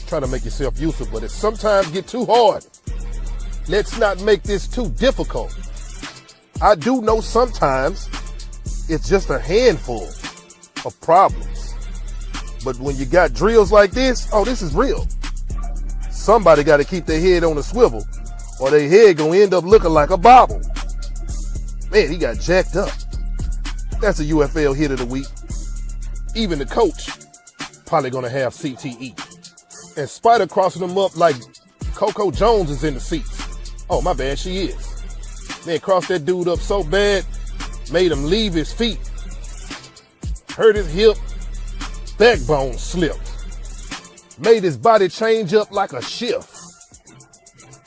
Try to make yourself useful, but it sometimes get too hard. Let's not make this too difficult. I do know sometimes it's just a handful of problems. But when you got drills like this, oh, this is real. Somebody got to keep their head on a swivel or their head gonna end up looking like a bobble. Man, he got jacked up. That's a UFL hit of the week. Even the coach probably gonna have CTE. And Spider crossing them up like Coco Jones is in the seats. Oh, my bad, she is. Man, crossed that dude up so bad, made him leave his feet. Hurt his hip, backbone slipped. Made his body change up like a shift.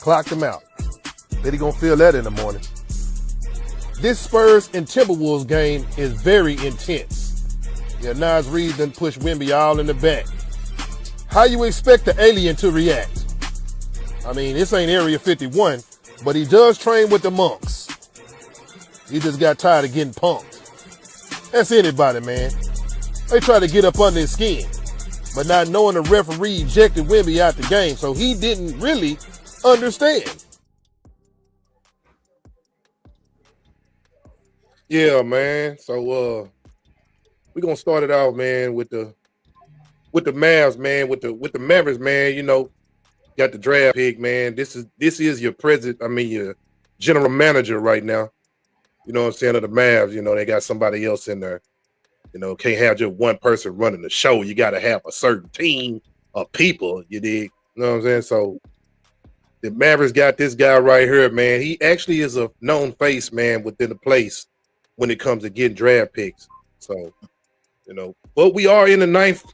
Clocked him out. Bet he gonna feel that in the morning. This Spurs and Timberwolves game is very intense. Yeah, Nas Reed done pushed Wemby all in the back. How you expect the alien to react? I mean, this ain't Area 51, but he does train with the monks. He just got tired of getting punked. That's anybody, man. They try to get up under his skin, but not knowing the referee ejected Wemby out the game, so he didn't really understand. Yeah, man. So we're gonna start it out, man, with the Mavs, man, with the Mavericks, man. You know, got the draft pick, man. This is your your general manager right now. You know what I'm saying, of the Mavs. You know, they got somebody else in there. You know, can't have just one person running the show. You got to have a certain team of people, you dig? You know what I'm saying? So the Mavericks got this guy right here, man. He actually is a known face, man, within the place when it comes to getting draft picks. So, you know, but we are in the ninth.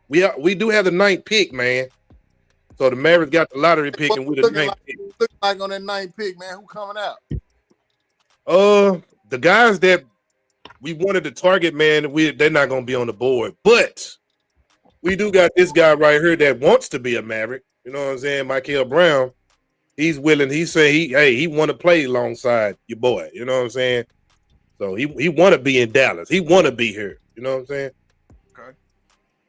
We do have the ninth pick, man. So the Mavericks got the lottery pick, and we're the ninth pick. Look like on that ninth pick, man. Who coming out? The guys that we wanted to target, man, they're not gonna be on the board. But we do got this guy right here that wants to be a Maverick. You know what I'm saying? Michael Brown. He's willing. He say he want to play alongside your boy. You know what I'm saying? So he want to be in Dallas. He want to be here. You know what I'm saying? Okay.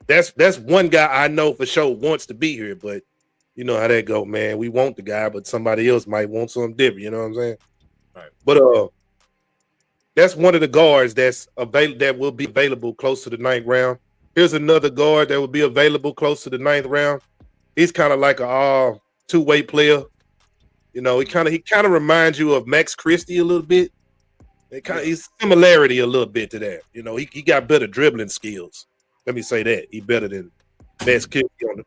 That's one guy I know for sure wants to be here, but you know how that go, man. We want the guy, but somebody else might want something different. You know what I'm saying? Right. But that's one of the guards that will be available close to the ninth round. Here's another guard that will be available close to the ninth round. He's kind of like a two-way player. You know, he kind of reminds you of Max Christie a little bit. He's similarity a little bit to that. You know, he got better dribbling skills. Let me say that. He better than Max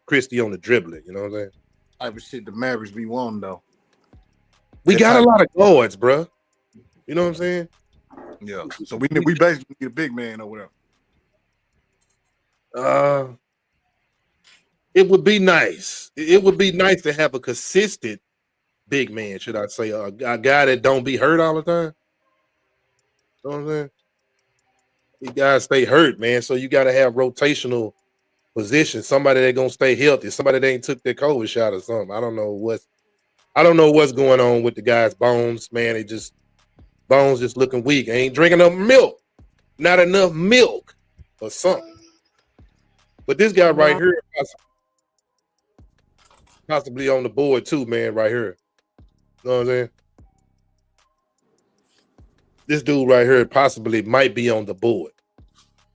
Christie on the dribbling. You know what I'm saying? Type of shit the Mavericks be wanting though. We got a lot of guards, bro. You know what I'm saying? Yeah. So we basically need a big man over there. It would be nice. It would be nice to have a consistent big man, should I say, a guy that don't be hurt all the time. You know what I'm saying? These guys stay hurt, man. So you got to have rotational position. Somebody that gonna stay healthy. Somebody that ain't took their COVID shot or something. I don't know what's going on with the guy's bones, man. Bones just looking weak. Ain't drinking enough milk. Not enough milk or something. But this guy right here possibly on the board too, man, right here. You know what I'm saying? This dude right here possibly might be on the board.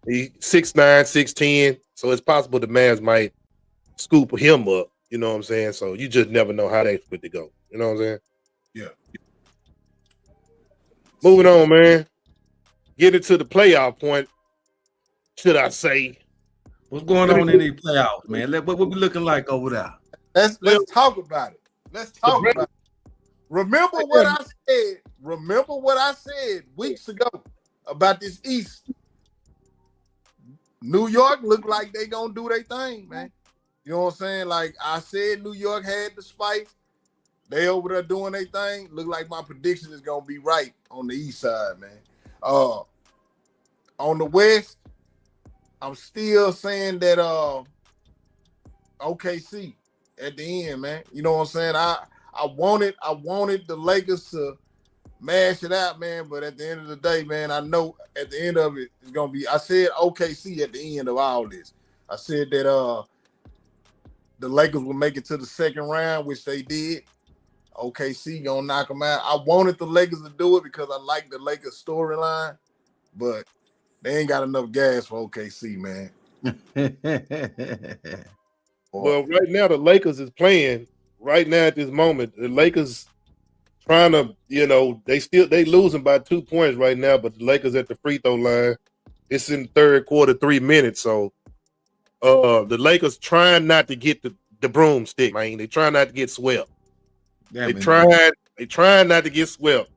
He's 6'9", 6'10", so it's possible the Mavs might scoop him up. You know what I'm saying? So you just never know how that's good to go. You know what I'm saying? Yeah. Moving on, man. Getting to the playoff point, should I say? What's going on in these playoffs, man? What we looking like over there? Let's talk about it. Let's talk about it. Remember what I said weeks ago about this East. New York look like they gonna do their thing, man. You know what I'm saying? Like I said, New York had the spice. They over there doing their thing. Look like my prediction is gonna be right on the East side, man. On the West, I'm still saying that OKC at the end, man. You know what I'm saying? I wanted the Lakers to mash it out, man. But at the end of the day, man, I know at the end of it, it's gonna be. I said OKC at the end of all this. I said that the Lakers would make it to the second round, which they did. OKC gonna knock them out. I wanted the Lakers to do it because I like the Lakers storyline, but they ain't got enough gas for OKC, man. Well, right now the Lakers is playing right now at this moment. The Lakers trying to, they losing by 2 points right now, but the Lakers at the free throw line. It's in the third quarter, 3 minutes. So the Lakers trying not to get the broomstick, man. They trying not to get swept. They trying not to get swept.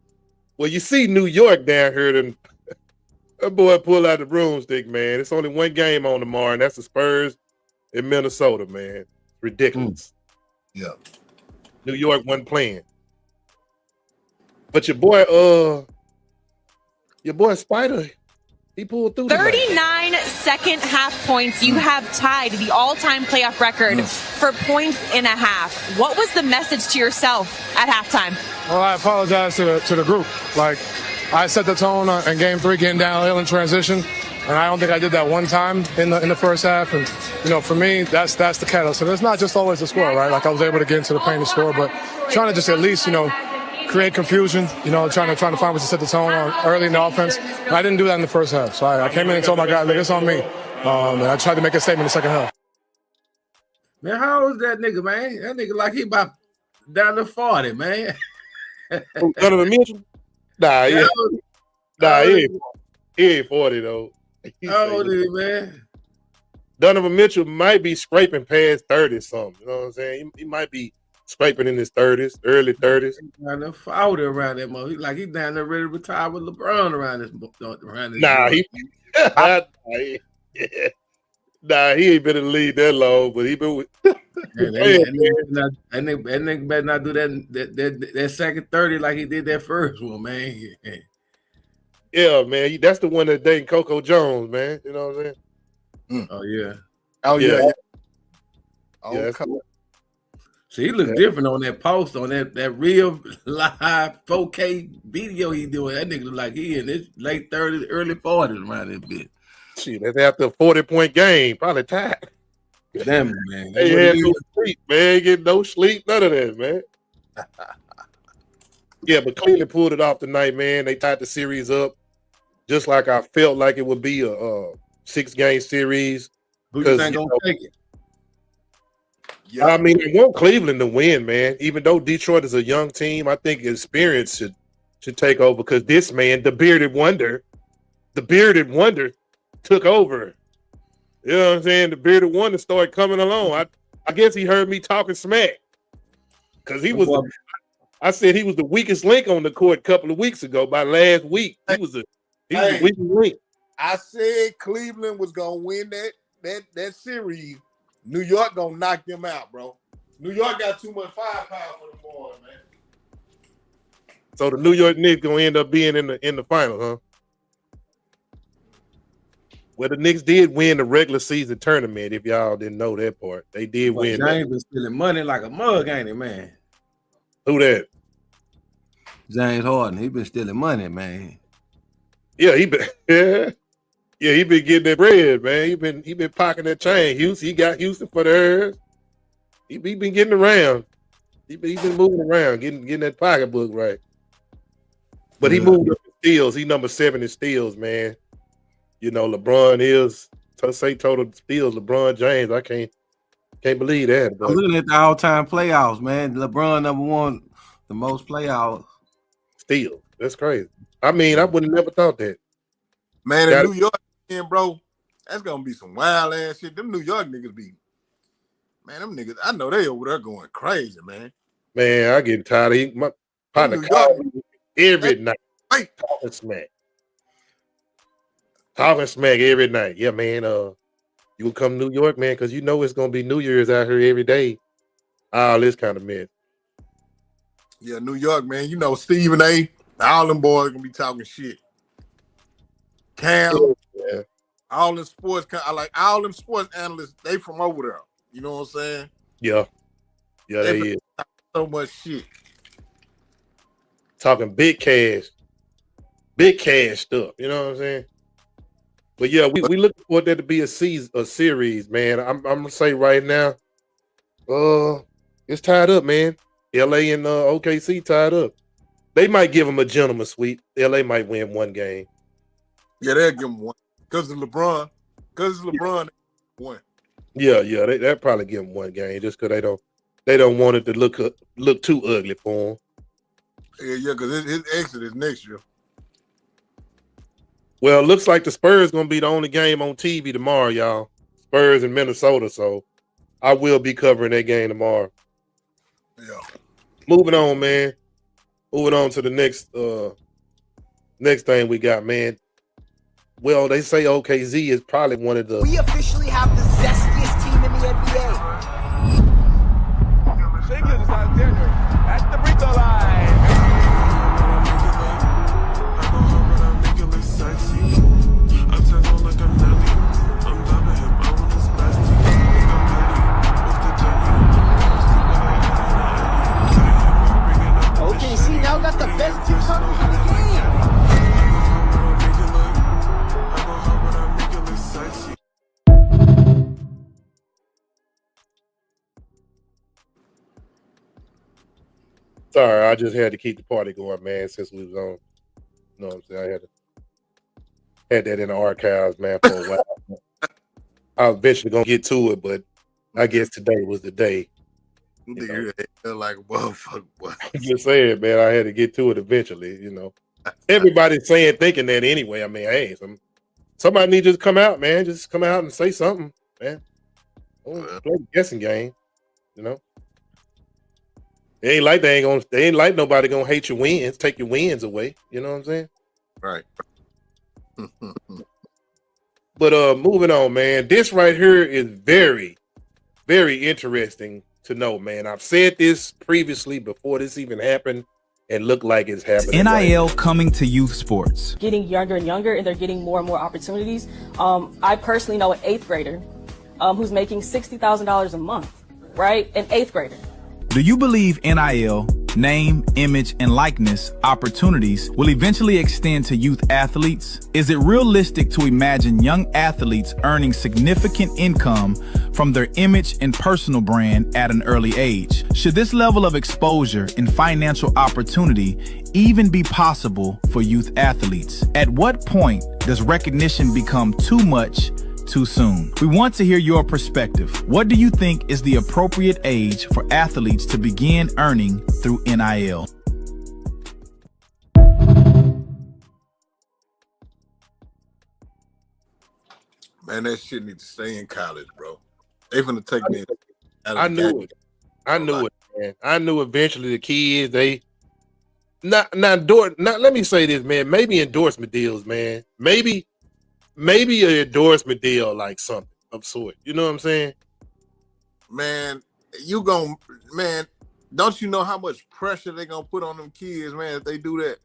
Well, you see New York down here, and that boy pull out the broomstick, man. It's only one game on tomorrow, and that's the Spurs in Minnesota, man. Ridiculous. Yeah. New York wasn't playing. But your boy Spider, he pulled through. 39 second half points. You have tied the all-time playoff record for points in a half. What was the message to yourself at halftime? Well, I apologize to the group. Like, I set the tone in Game 3, getting downhill in transition, and I don't think I did that one time in the first half. And for me, that's the catalyst. And it's not just always the score, right? Like, I was able to get into the paint and score, but trying to just at least create confusion. Trying to find ways to set the tone on early in the offense. And I didn't do that in the first half. So I came in and told my guys, it's on me. And I tried to make a statement in the second half. Man, how old is that nigga, man? That nigga like he about down to 40, man. Donovan Mitchell? Nah, he ain't 40 though. How old is he, man? Donovan Mitchell might be scraping past 30 something. You know what I'm saying? He might be scraping in his 30s, early 30s. Down there 40 around that mother. He's down there ready to retire with LeBron around this. He ain't been in the league that long, but he been with. That nigga better not do that second 30 like he did that first one, man. Yeah, man. That's the one that dating Coco Jones, man. You know what I'm saying? Oh yeah. Oh yeah. Yeah. See, he look different on that post, on that real live 4K video he doing. That nigga look like he in his late 30s, early 40s around this bitch. Shit, that's after a 40-point game, probably tied. Damn, man. They had no sleep, man. Get no sleep, none of that, man. Yeah, but Cleveland pulled it off tonight, man. They tied the series up just like I felt like it would be a 6-game series. Who you think gonna take it? Yeah. I mean, I want Cleveland to win, man. Even though Detroit is a young team, I think experience should take over because this man, the bearded wonder, took over. You know what I'm saying? The bearded wonder started coming along. I guess he heard me talking smack because he was. I said he was the weakest link on the court a couple of weeks ago. By last week, he was the weakest link. I said Cleveland was gonna win that series. New York gonna knock them out, bro. New York got too much firepower for the boys, man. So the New York Knicks gonna end up being in the final, huh? Well, the Knicks did win the regular season tournament. If y'all didn't know that part, they did win. James been stealing money like a mug, ain't it, man? Who that? James Harden. He been stealing money, man. Yeah, he been he been getting that bread, man. He been pocketing that chain. He got Houston for the Earth. He been getting around. He been moving around, getting that pocketbook right. But he moved up in steals. He number 7 in steals, man. LeBron is say total steals. LeBron James. I can't believe that. I'm looking at the all-time playoffs, man. LeBron number 1, the most playoffs. Steals. That's crazy. I mean, I would have never thought that. Man, in New York, bro, that's gonna be some wild ass shit. Them New York niggas them niggas. I know they over there going crazy, man. Man, I get tired of my partner every night. Talking smack every night. Yeah, man. You will come to New York, man, because it's gonna be New Year's out here every day. All this kind of mess. Yeah, New York, man. Stephen A. All them boys gonna be talking shit. Cam, all them all them sports analysts. They from over there. You know what I'm saying? Yeah, they is so much shit. talking big cash stuff. You know what I'm saying? But yeah, we looking for that to be a series, man. I'm gonna say right now, it's tied up, man. LA and OKC tied up. They might give them a gentleman sweep. LA might win one game. Yeah, they'll give them one because of LeBron. Because LeBron won. Yeah, they'll probably give them one game just because they don't want it to look too ugly for him. Yeah, because his exit is next year. Well, it looks like the Spurs going to be the only game on TV tomorrow, y'all. Spurs in Minnesota, so I will be covering that game tomorrow. Yeah. Moving on, man. Moving on to the next thing we got, man. Well, they say OKZ is probably one of the... We officially have the zestiest team in the NBA. Shake is out there at the free throw line. OKC now got the best team coming in the game. Sorry, I just had to keep the party going, man, since we was on. You know what I'm saying? I had that in the archives, man, for a while. I was eventually going to get to it, but I guess today was the day. Like a motherfucker. I'm just saying, man, I had to get to it eventually, you know. Everybody's thinking that anyway. I mean, hey, somebody need to just come out, man. Just come out and say something, man. Don't play the guessing game, you know. It ain't like nobody gonna hate your wins, take your wins away. You know what I'm saying? Right. But moving on, man. This right here is very, very interesting to know, man. I've said this previously before this even happened, and looked like it's happening. NIL coming to youth sports. Getting younger and younger, and they're getting more and more opportunities. I personally know an 8th grader who's making $60,000 a month, right? An 8th grader. Do you believe NIL, name, image, and likeness opportunities will eventually extend to youth athletes? Is it realistic to imagine young athletes earning significant income from their image and personal brand at an early age? Should this level of exposure and financial opportunity even be possible for youth athletes? At what point does recognition become too much too soon? We want to hear your perspective. What do you think is the appropriate age for athletes to begin earning through NIL? Man, that shit needs to stay in college, bro. They finna take me. I knew it, man. I knew eventually the kids, they not let me say this, man. Maybe endorsement deals, man. Maybe an endorsement deal, like something of sort. You know what I'm saying? Man, don't you know how much pressure they gonna put on them kids, man, if they do that?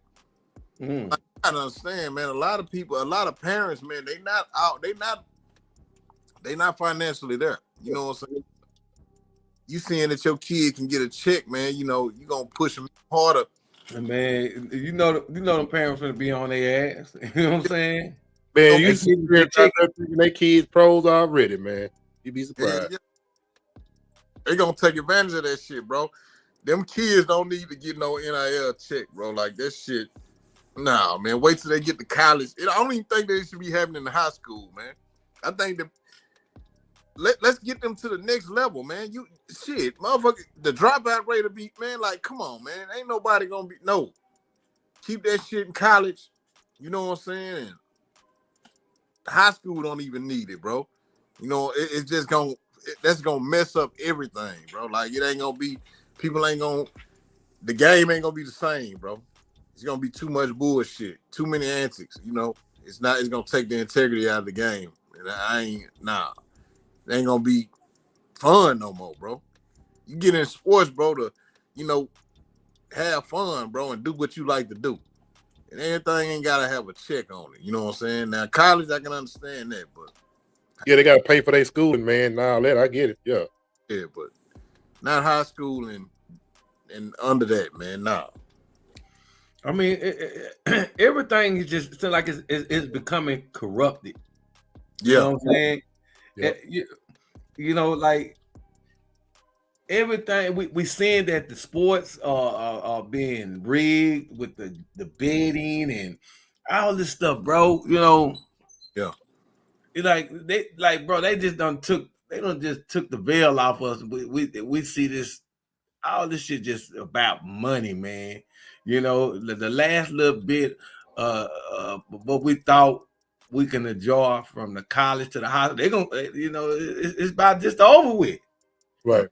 Mm. I don't understand, man. A lot of people, a lot of parents, man, they not financially there. You know what I'm saying? You seeing that your kid can get a check, man, you know, you gonna push them harder. Man, you know the parents gonna be on their ass. You know what I'm saying? Man, you see parents out there thinking their kids pros already, man. You'd be surprised. Yeah. They gonna take advantage of that shit, bro. Them kids don't need to get no NIL check, bro. Like that shit. Nah, man. Wait till they get to college. I don't even think that it should be happening in high school, man. I think that let's get them to the next level, man. You shit, motherfucker. The dropout rate will be, man. Like, come on, man. Ain't nobody gonna be Keep that shit in college. You know what I'm saying? And high school don't even need it, bro. You know, it's just that's gonna mess up everything, bro. Like it ain't gonna be, the game ain't gonna be the same, bro. It's gonna be too much bullshit, too many antics. You know, it's gonna take the integrity out of the game. And it ain't gonna be fun no more, bro. You get in sports, bro, to, you know, have fun, bro, and do what you like to do. And everything ain't gotta have a check on it. You know what I'm saying? Now, college, I can understand that, but yeah, they gotta pay for their schooling, man. Now that I get it, yeah, but not high school and under that, man. Nah. I mean, everything is just it's like it's becoming corrupted. You know what I'm saying? Yeah. You know, like everything we seeing that the sports are being rigged with the betting and all this stuff, bro. You know, yeah. Bro, they just just took the veil off us. We see this all this shit just about money, man. You know, the last little bit what we thought we can enjoy from the college to the hospital, they're gonna, you know, it's about just over with. Right.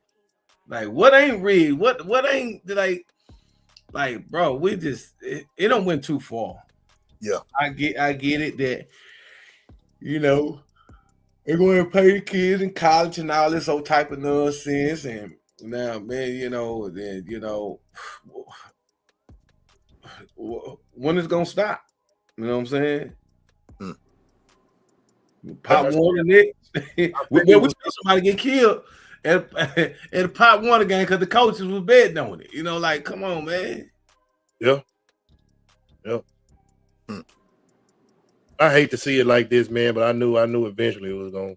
Like what ain't real? What ain't like bro, we just it don't went too far. Yeah. I get it that, you know, they're going to pay the kids in college and all this old type of nonsense. And now, man, you know, then you know, when it's gonna stop? You know what I'm saying? Pop Warner Nick. we saw somebody get killed at a Pop Warner game because the coaches was betting on it. You know, like, come on, man. Yeah. I hate to see it like this, man, but I knew eventually it was gonna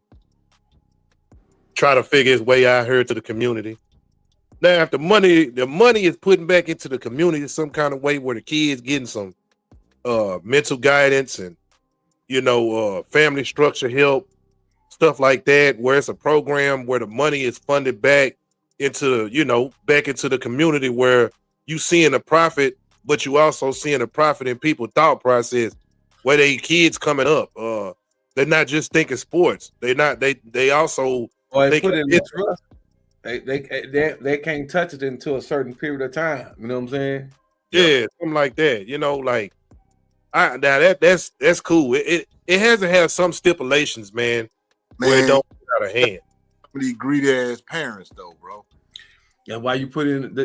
try to figure its way out here to the community. Now, if the money is putting back into the community some kind of way where the kids getting some mental guidance and, you know, family structure help, stuff like that, where it's a program where the money is funded back into, you know, back into the community where you seeing a profit, but you also seeing a profit in people's thought process where they kids coming up. They're not just thinking sports. They also they put in the trust. They can't touch it until a certain period of time. You know what I'm saying? Yeah, something like that. You know, like now that's cool. It has to have some stipulations, man, where it don't get out of hand. Some of these greedy ass parents, though, bro. Yeah, why you put in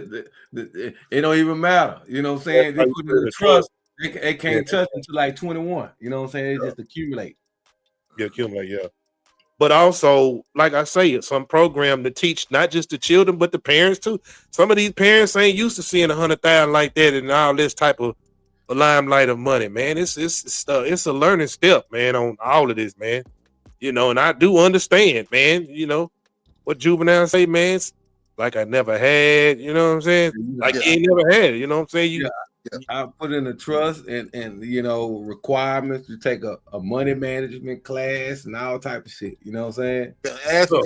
it don't even matter. You know what I'm saying? They put in the trust. They can't touch until like 21. You know what I'm saying? They just accumulate. Yeah, accumulate, yeah. But also, like I say, some program to teach not just the children, but the parents too. Some of these parents ain't used to seeing 100,000 like that and all this type of limelight of money, man. It's a learning step, man, on all of this, man. You know, and I do understand, man. You know what Juvenile say, man. It's like I never had. You know what I'm saying? Like you ain't never had it. You know what I'm saying? I put in a trust and you know requirements to take a money management class and all type of shit. You know what I'm saying? So,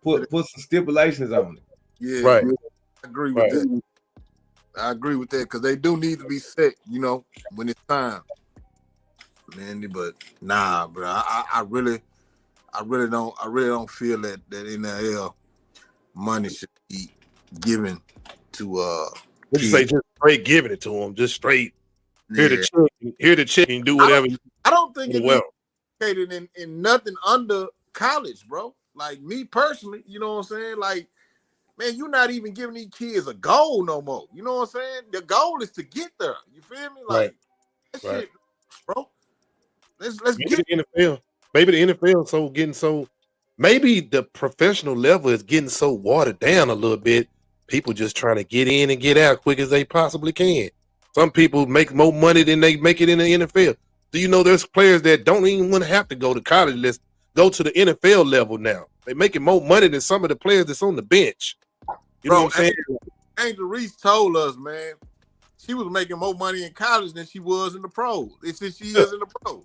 put some stipulations on it. Yeah, right. I agree with that. I agree with that because they do need to be set. You know, when it's time, man. But nah, bro. I really don't feel that NIL money should be given to What you say? Just straight giving it to them. Just straight here to check and do whatever. I don't think it's educated in nothing under college, bro. Like me personally, you know what I'm saying? Like, man, you're not even giving these kids a goal no more. You know what I'm saying? The goal is to get there. You feel me? Like that shit, bro. Let's get the NFL. Maybe the NFL maybe the professional level is getting so watered down a little bit. People just trying to get in and get out quick as they possibly can. Some people make more money than they make it in the NFL. Do you know there's players that don't even want to have to go to college? Let's go to the NFL level now. They're making more money than some of the players that's on the bench. You know what I'm saying? Angel Reese told us, man, she was making more money in college than she was in the pros. It's since she is in the pros.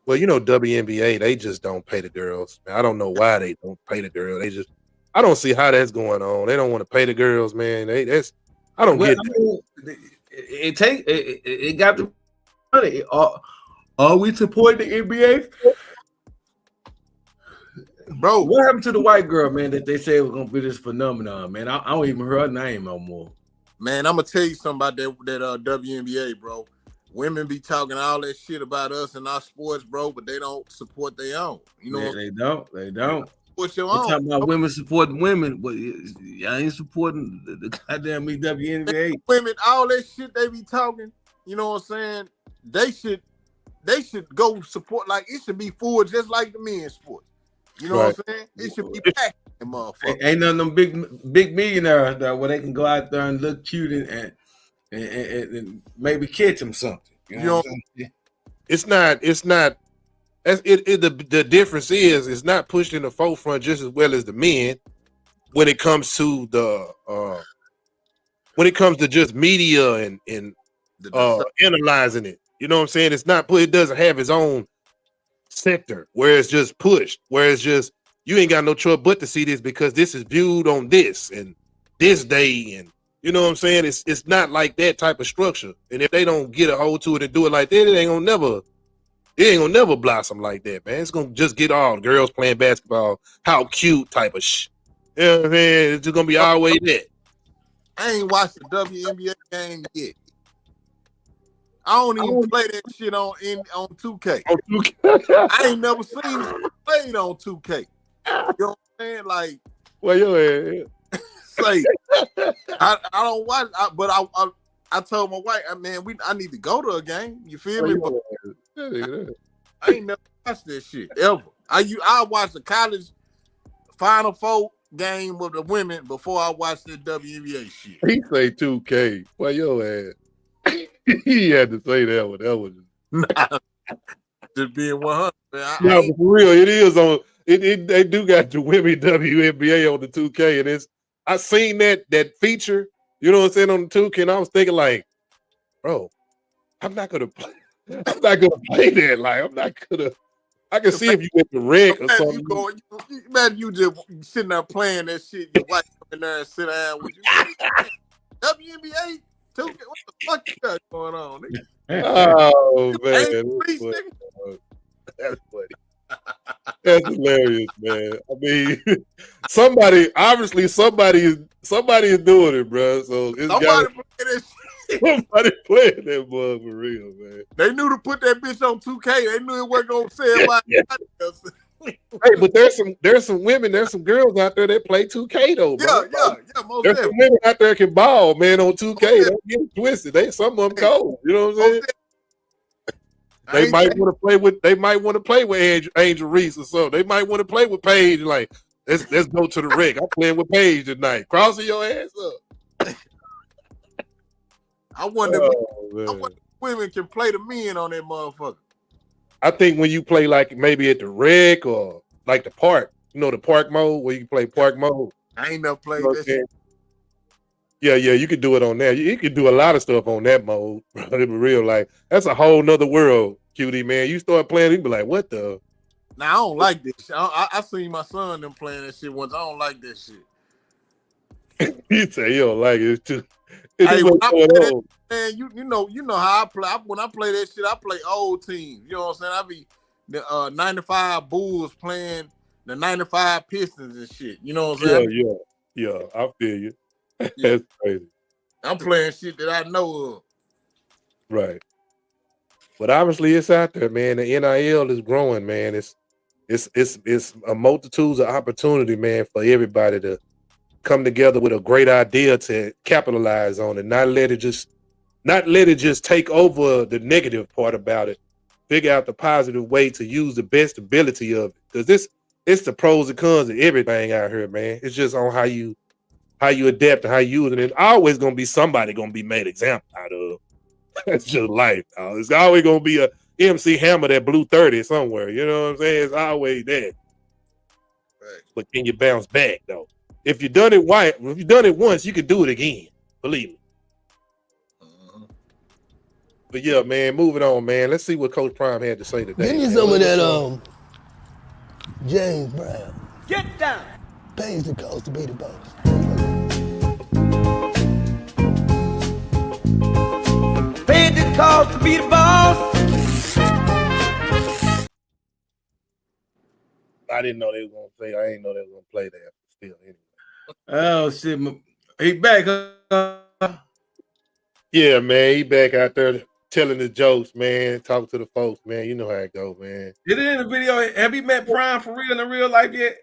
Well, you know, WNBA, they just don't pay the girls. I don't know why they don't pay the girls. I don't see how that's going on. They don't want to pay the girls, man. I don't get that. It got the money. Are we supporting the NBA? Bro, what happened to the white girl, man, that they said was gonna be this phenomenon, man? I don't even hear her name no more. Man, I'm gonna tell you something about that WNBA, bro. Women be talking all that shit about us and our sports, bro, but they don't support their own. You know, they don't. Support your We're own. talking about women supporting women, but y'all ain't supporting the goddamn WNBA. Women, all that shit they be talking. You know what I'm saying? They should go support. Like it should be full, just like the men's sports. You know what I'm saying? It should be packed, motherfucker. Ain't none of them big millionaires there where they can go out there and look cute and and maybe catch him something. You know what I'm saying? It's not. The difference is it's not pushed in the forefront just as well as the men when it comes to just media and analyzing it. You know what I'm saying? It's not put. It doesn't have its own sector where it's just pushed. Where it's just you ain't got no choice but to see this because this is viewed on this and this day, and you know what I'm saying? It's not like that type of structure. And if they don't get a hold to it and do it like that, it ain't gonna never blossom like that, man. It's gonna just get all girls playing basketball, how cute type of shit. You know what I'm saying? It's just gonna be always that. I ain't watched the WNBA game yet. I don't even play that shit on 2K. On 2K. I ain't never seen it played on 2K. You know what I'm saying? Like, well, your say, I don't watch, but I told my wife, man, I need to go to a game. You feel me? But I ain't never watched that shit ever. I watched the college Final Four game with the women before I watched the WNBA shit. He say 2K. Well, your ass. He had to say that one. That was just being 100. Man. No, but for real, it is on. They do got the women WNBA on the 2K, and I seen that feature. You know what I'm saying on the 2K, and I was thinking like, bro, I'm not gonna play that. Like, I'm not gonna. I can see if you get the reg or something. Imagine you just sitting there playing that shit. Your wife coming there and sit down with you. WNBA. What the fuck you got going on, nigga? Oh man, that's funny. That's hilarious, man. I mean, somebody is doing it, bro. So somebody playing that bug for real, man. They knew to put that bitch on 2K. They knew it wasn't gonna say anybody else. Hey, but there's some women, there's some girls out there that play 2K though, bro. Yeah. There's some women out there that can ball, man, on 2K. Don't get it twisted. Some of them cold. You know what I'm saying? They might want to play with Angel Reese or something. They might want to play with Paige. Like, let's go to the rig. I'm playing with Paige tonight. Crossing your ass up. I wonder if women can play the men on that motherfucker. I think when you play like maybe at the rec or like the park, you know, the park mode where you can play park mode. I ain't never played that shit. Yeah, you can do it on there. You can do a lot of stuff on that mode. For real, like that's a whole nother world, cutie man. You start playing, you be like, what the? Now I don't like this shit. I seen my son them playing that shit once. I don't like that shit. You say you don't like it too. Hey, when I play that, man, you know how I play. When I play that shit, I play old teams. You know what I'm saying? I be the 95 Bulls playing the 95 Pistons and shit. You know what I'm saying? Yeah. I feel you. That's crazy. I'm playing shit that I know of. Right. But obviously it's out there, man. The NIL is growing, man. It's a multitudes of opportunity, man, for everybody to come together with a great idea to capitalize on it, not let it just take over the negative part about it. Figure out the positive way to use the best ability of it. Because it's the pros and cons of everything out here, man. It's just on how you adapt and how you use it. And always gonna be somebody gonna be made example out of. That's just life. It's always gonna be a MC Hammer that blew 30 somewhere. You know what I'm saying? It's always that. Right. But can you bounce back though? If you done it once, you can do it again. Believe me. But yeah, man, moving on, man. Let's see what Coach Prime had to say today. Give me some of that James Brown. Get down. Pays the cost to be the boss. Paid the cost to be the boss. I didn't know they were gonna play. I didn't know they were gonna play that still anyway. Oh shit, he back. Yeah, man, he back out there telling the jokes, man, talking to the folks, man. You know how it go, man. Did it in the video? Have you met Prime for real in real life yet?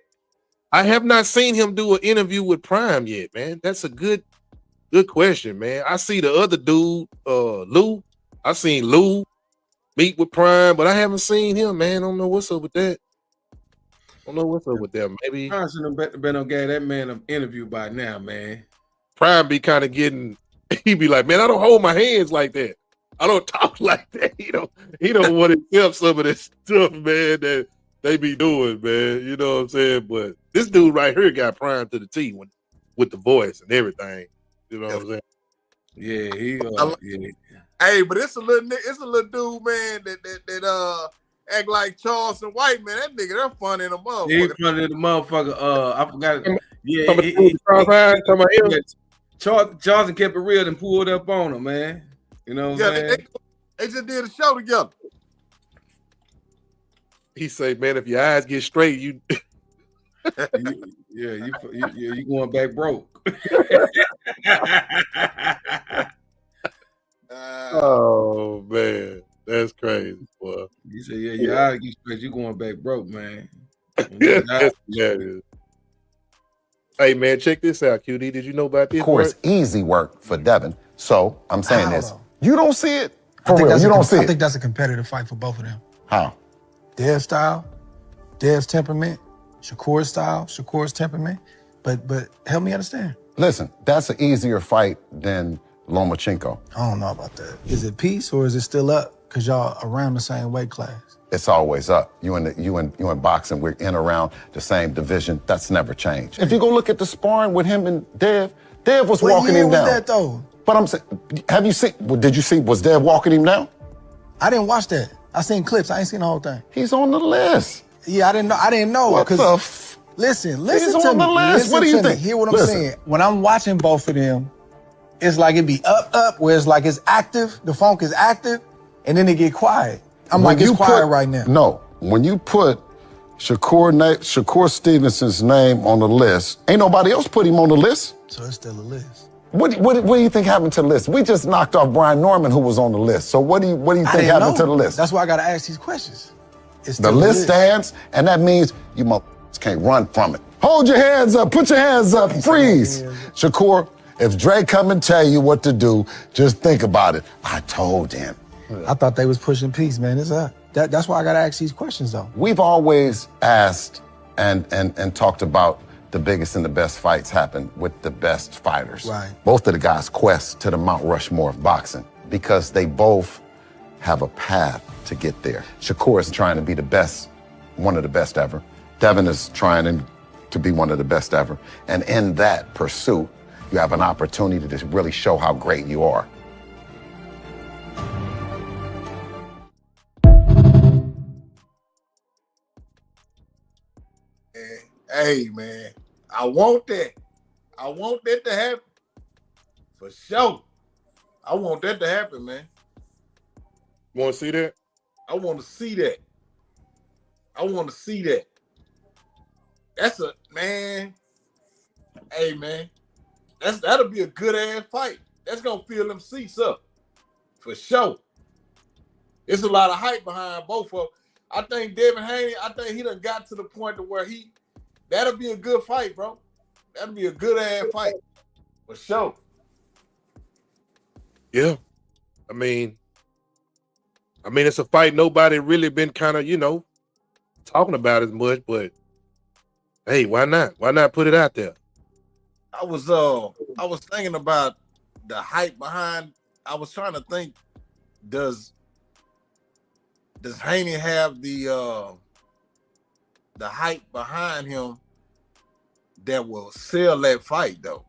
I have not seen him do an interview with Prime yet, man. That's a good question, man. I see the other dude, Lou. I seen Lou meet with Prime, but I haven't seen him, man. I don't know what's up with that. Maybe Prime should have been on gave that man an interview by now, man. Prime be kind of getting He be like, man, I don't hold my hands like that. I don't talk like that. He don't want to accept some of this stuff, man, that they be doing, man. You know what I'm saying? But this dude right here got primed to the T with the voice and everything. You know what I'm saying? Yeah, Hey, but it's a little dude, man, that act like Charleston White, man. That nigga, they're funny in the motherfucker. He funny in the motherfucker. I forgot. Charleston kept it real and pulled up on him, man. You know what I'm saying? They just did a show together. He say, man, if your eyes get straight, you you going back broke. Oh man, that's crazy, boy. You say, your eyes get straight, you going back broke, man. That's hilarious. Hey man, check this out, QD. Did you know about this? Of course, easy work for Devin. So I'm saying this. You don't see it? I think You don't see it. I think that's a competitive fight for both of them. How? Dev's style, Dev's temperament, Shakur's style, Shakur's temperament. But help me understand. Listen, that's an easier fight than Lomachenko. I don't know about that. Is it peace or is it still up? Because y'all around the same weight class. It's always up. You in boxing, we're in around the same division. That's never changed. If you go look at the sparring with him and Dev was walking him down. What that though? But I'm saying, have you seen? Did you see? Was Dev walking him down? I didn't watch that. I seen clips. I ain't seen the whole thing. He's on the list. Yeah, I didn't know. What the listen He's to on me. the list. Listen What do you to me. think? Hear what I'm Listen. saying. When I'm watching both of them, it's like it be up, where it's like it's active. The funk is active, and then it get quiet. I'm like, it's quiet right now. No, when you put Shakur Stevenson's name on the list, ain't nobody else put him on the list. So it's still a list. What do you think happened to the list? We just knocked off Brian Norman, who was on the list. So what do you think happened to the list? That's why I gotta ask these questions. It's The list stands, and that means you motherfuckers can't run from it. Hold your hands up, put your hands up, freeze. Shakur, if Dre come and tell you what to do, just think about it. I told him. I thought they was pushing peace, man. It's up. That's why I gotta ask these questions though. We've always asked and talked about the biggest and the best fights happen with the best fighters. Right. Both of the guys quest to the Mount Rushmore of boxing because they both have a path to get there. Shakur is trying to be the best, one of the best ever. Devin is trying to be one of the best ever. And in that pursuit, you have an opportunity to really show how great you are. Hey, man, I want that. I want that to happen. For sure. I want that to happen, man. You want to see that? I want to see that. I want to see that. That's a, man. Hey, man. That'll be a good ass fight. That's going to fill them seats up. For sure. It's a lot of hype behind both of them. I think Devin Haney, he done got to the point to where that'll be a good fight, bro. That'll be a good ass fight. For sure. Yeah. I mean, it's a fight nobody really been kind of, talking about as much, but hey, why not? Why not put it out there? I was thinking about the hype behind. I was trying to think, does Haney have the hype behind him that will sell that fight though?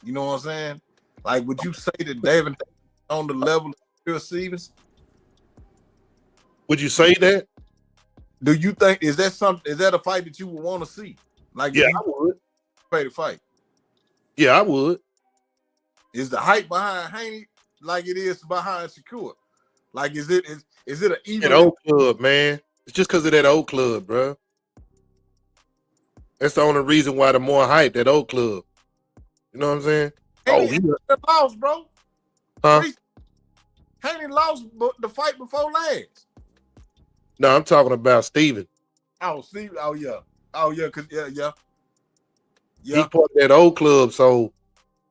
You know what I'm saying? Like, would you say that David on the level of Bill Stevens? Would you say that? Do you think is that a fight that you would want to see? Like, yeah, I would. Pay the fight. Yeah, I would. Is the hype behind Haney like it is behind Shakur? Like, is it an even? That old club, man. It's just because of that old club, bro. That's the only reason why the more hype, that old club. You know what I'm saying? Haney lost, bro. Huh? Haney lost the fight before last. No, I'm talking about Steven. Oh, Steve. Oh, yeah. Cause yeah. He part of that old club, so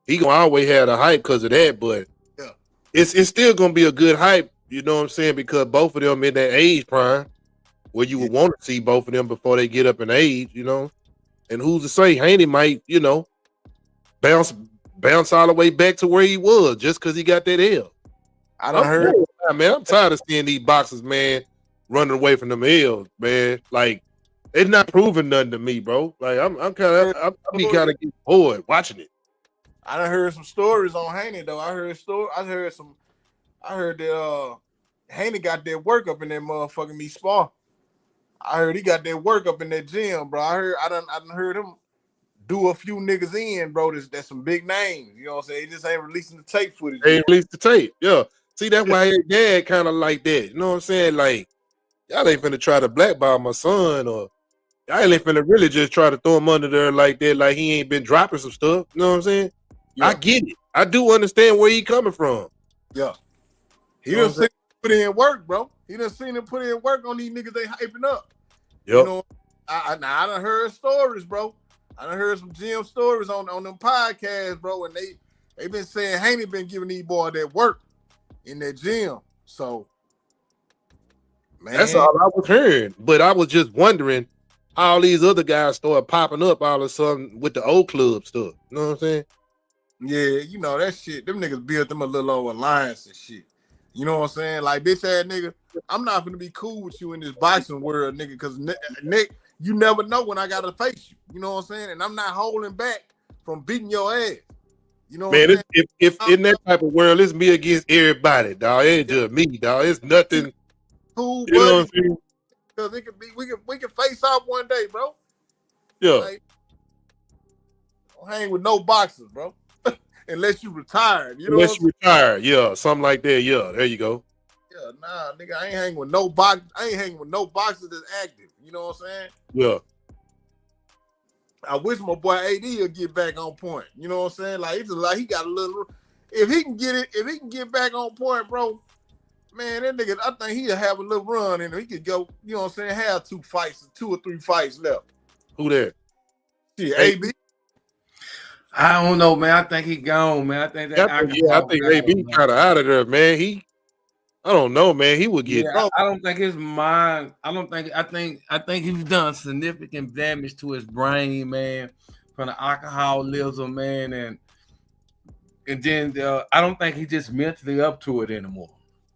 he gonna always have the hype because of that. But yeah, it's still gonna be a good hype. You know what I'm saying? Because both of them in that age prime, where you would want to see both of them before they get up in age. And who's to say Haney might, bounce bounce all the way back to where he was just because he got that L. I done heard, man. I'm tired of seeing these boxers, man, running away from them L's, man. Like it's not proving nothing to me, bro. Like I'm kind of getting bored watching it. I done heard some stories on Haney though. I heard that Haney got that work up in that motherfucking me spa. I heard he got that work up in that gym, bro. I done heard him do a few niggas in, bro. That's some big names. You know what I'm saying? He just ain't releasing the tape footage. They ain't released the tape. Yeah. See, that's why his dad kind of like that. You know what I'm saying? Like, y'all ain't finna try to blackball my son, or y'all ain't finna really just try to throw him under there like that, like he ain't been dropping some stuff. You know what I'm saying? Yeah. I get it. I do understand where he coming from. Yeah. He done seen him put in work, bro. He done seen him put in work on these niggas they hyping up. Yep. You know, I done heard stories, bro. I done heard some gym stories on them podcasts, bro, and they been saying Haney been giving these boys that work in that gym. So, man, that's all I was hearing. But I was just wondering how all these other guys started popping up all of a sudden with the old club stuff. You know what I'm saying? Yeah, you know that shit. Them niggas built them a little old alliance and shit. You know what I'm saying? Like, bitch ass nigga, I'm not gonna be cool with you in this boxing world, nigga, because Nick, you never know when I gotta face you. You know what I'm saying? And I'm not holding back from beating your ass. You know what I'm saying? If in that type of world, it's me against everybody, dog. It ain't just me, dog. It's nothing. Cool, you know what I'm saying? Because it could be, we can face off one day, bro. Yeah. Like, don't hang with no boxers, bro. Unless you retired. You know Unless you retire, yeah, something like that. Yeah, there you go. Yeah, nah, nigga, I ain't hanging with no boxers that's active. You know what I'm saying? Yeah. I wish my boy AD would get back on point. You know what I'm saying? Like, it's like he got a little. If he can get back on point, bro, man, that nigga, I think he'll have a little run in him. He could go, you know what I'm saying, have 2 or 3 fights left. Who that? Yeah, AB. I don't know, man. I think he gone, man. I think I think AB kind of out of there, man. I don't know, man. He would get. Yeah, I don't think his mind. I think he's done significant damage to his brain, man, from the alcoholism, man, and then I don't think he's just mentally up to it anymore.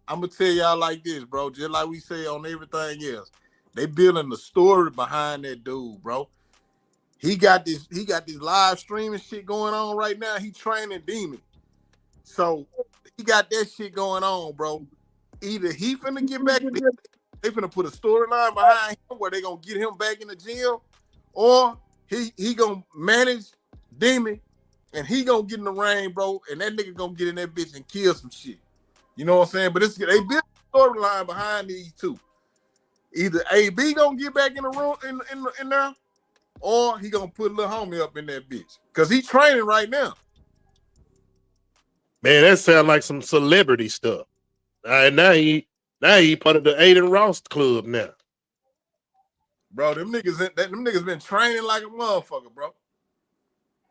I'm gonna tell y'all like this, bro. Just like we say on everything else, they building the story behind that dude, bro. He got this live streaming shit going on right now. He training Demon. So he got that shit going on, bro. Either he finna get back, they finna put a storyline behind him where they gonna get him back in the gym, or he gonna manage Demon and he gonna get in the ring, bro, and that nigga gonna get in that bitch and kill some shit. You know what I'm saying? But they built a storyline behind these two. Either AB gonna get back in the room in there, or he gonna put a little homie up in that bitch. Cause he training right now. Man, that sounds like some celebrity stuff. Now he part of the Aiden Ross club now. Bro, them niggas been training like a motherfucker, bro.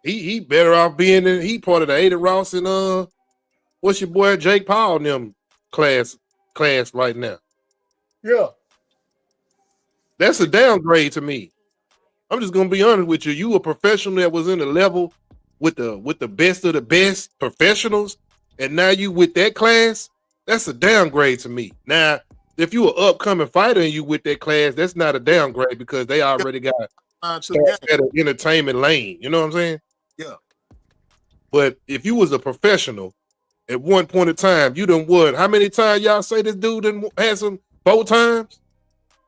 He better off being he part of the Aiden Ross and what's your boy Jake Paul and them class right now. Yeah. That's a downgrade to me. I'm just gonna be honest with you. You a professional that was in the level with the best of the best professionals, and now you with that class. That's a downgrade to me. Now, if you an upcoming fighter and you with that class, that's not a downgrade because they already got at an entertainment lane. You know what I'm saying? Yeah. But if you was a professional at one point in time, you done what? How many times y'all say this dude done had some 4 times?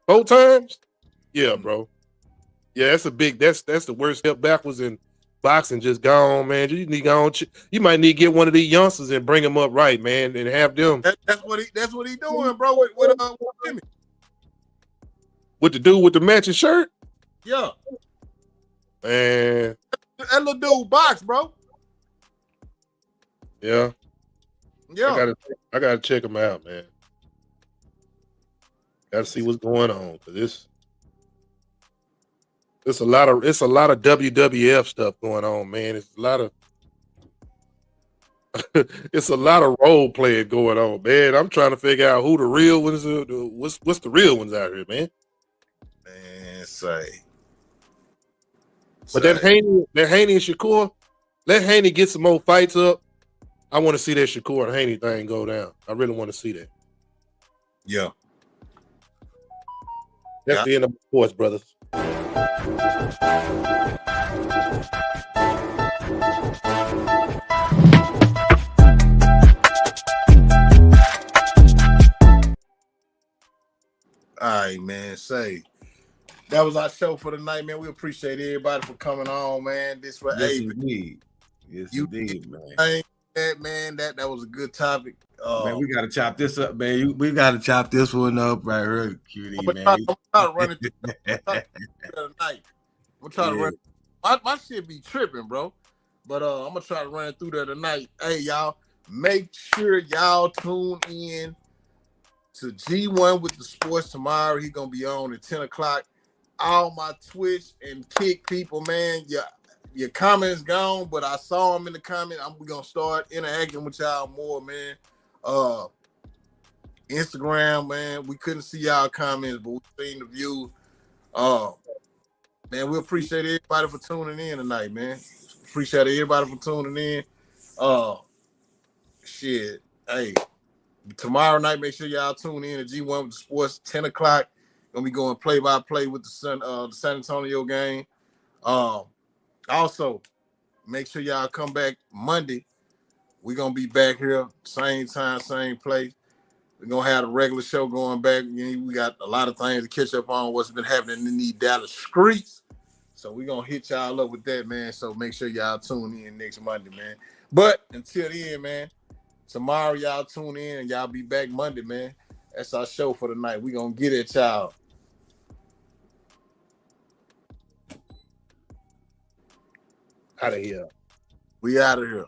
4 times? Yeah, bro. Yeah, that's the worst step backwards in boxing. Just gone, man. You need go on. You might need to get one of these youngsters and bring them up right, man, and have them. That's what he doing, bro. With Jimmy. With the dude with the matching shirt. Yeah. Man. That little dude box, bro. Yeah. Yeah. I gotta check him out, man. Gotta see what's going on because it's a lot of WWF stuff going on, man. It's a lot of role playing going on, man. I'm trying to figure out who the real ones are. What's the real ones out here, man? Man, say. But that Haney and Shakur, Let Haney get some more fights up. I want to see that Shakur and Haney thing go down. I really want to see that. Yeah. That's the end of the sports, brothers. All right, man. Say that was our show for the night, man. We appreciate everybody for coming on, man. This was indeed. Yes, indeed, man. Man, that was a good topic. Man, we gotta chop this up, man. We gotta chop this one up right here, QD, man. I'm trying to run it through tonight. I'm trying to run. My shit be tripping, bro. But I'm gonna try to run it through there tonight. Hey, y'all, make sure y'all tune in to G1 with the sports tomorrow. He gonna be on at 10 o'clock. All my Twitch and Kick people, man. Your comments gone, but I saw them in the comment. We're gonna start interacting with y'all more, man. Instagram, man. We couldn't see y'all comments, but we seen the views. Man, we appreciate everybody for tuning in tonight, man. Appreciate everybody for tuning in. Shit. Hey, tomorrow night, make sure y'all tune in to G1 with the sports, 10 o'clock. Gonna be going play-by-play with the San Antonio game. Also, make sure y'all come back Monday. We're going to be back here, same time, same place. We're going to have a regular show going back. We got a lot of things to catch up on what's been happening in these Dallas streets. So we're going to hit y'all up with that, man. So make sure y'all tune in next Monday, man. But until then, man, tomorrow y'all tune in and y'all be back Monday, man. That's our show for the night. We're going to get at y'all. Out of here. We out of here.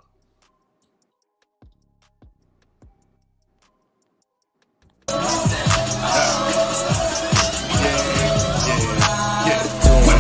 What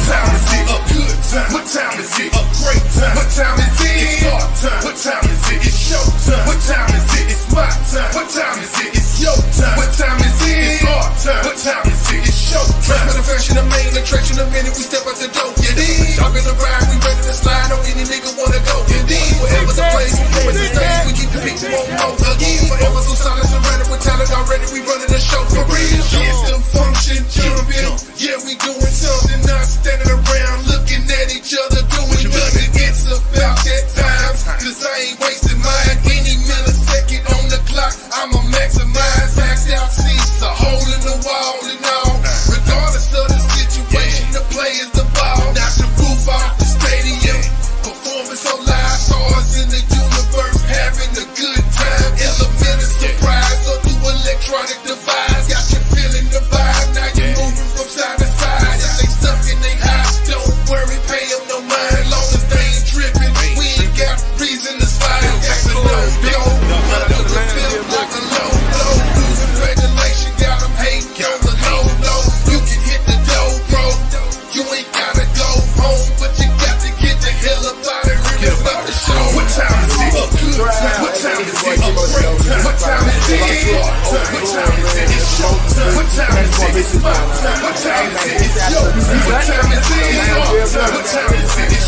time is it? A good time. What time is it? A great time. What time is it? It's start time. What time is it? It's show time. What time is it? It's my time. What time is it? It's your time. What time is it? It's our time. What time is it? It's show time. With the fashion, the main attraction, the minute we step out the door. You dig? Talking the ride, we ready to slide on any nigga wanna go. You dig? Whatever's the place, whatever's the stage, we keep the people on again. Forever so solid, surrounded with talent already, we running the show for real. It's the function, jumping. Yeah, we doing something, not standing around looking at each other doing nothing. It's about that time, cause I ain't wasting mine. Any millisecond on the clock, I'ma maximize. Maxed out seats, a hole in the wall and all. Regardless of the situation, the play is the ball. Knock the roof off the stadium. Performing so live, stars in the universe, having a good time. Element of surprise, or through electronic device. Got you feeling the vibe, now you're moving from side to side. If they stuck and they high, don't worry, pay them no mind. Long as they ain't tripping, we ain't got reason to slide. That's a no-go, under the film like a low-low. Losing regulation, got them hating on the low-low. You can hit the dough, bro. You ain't gotta go home, but you got to get the hell up out of here. It's about the show. What time is it? A good time. What time is it? A great time. What time is it? It's our time. What time is it? It's show time. What time is it? It's my time. What time is it? It's your time. What time is it? It's our time. What time is it? It's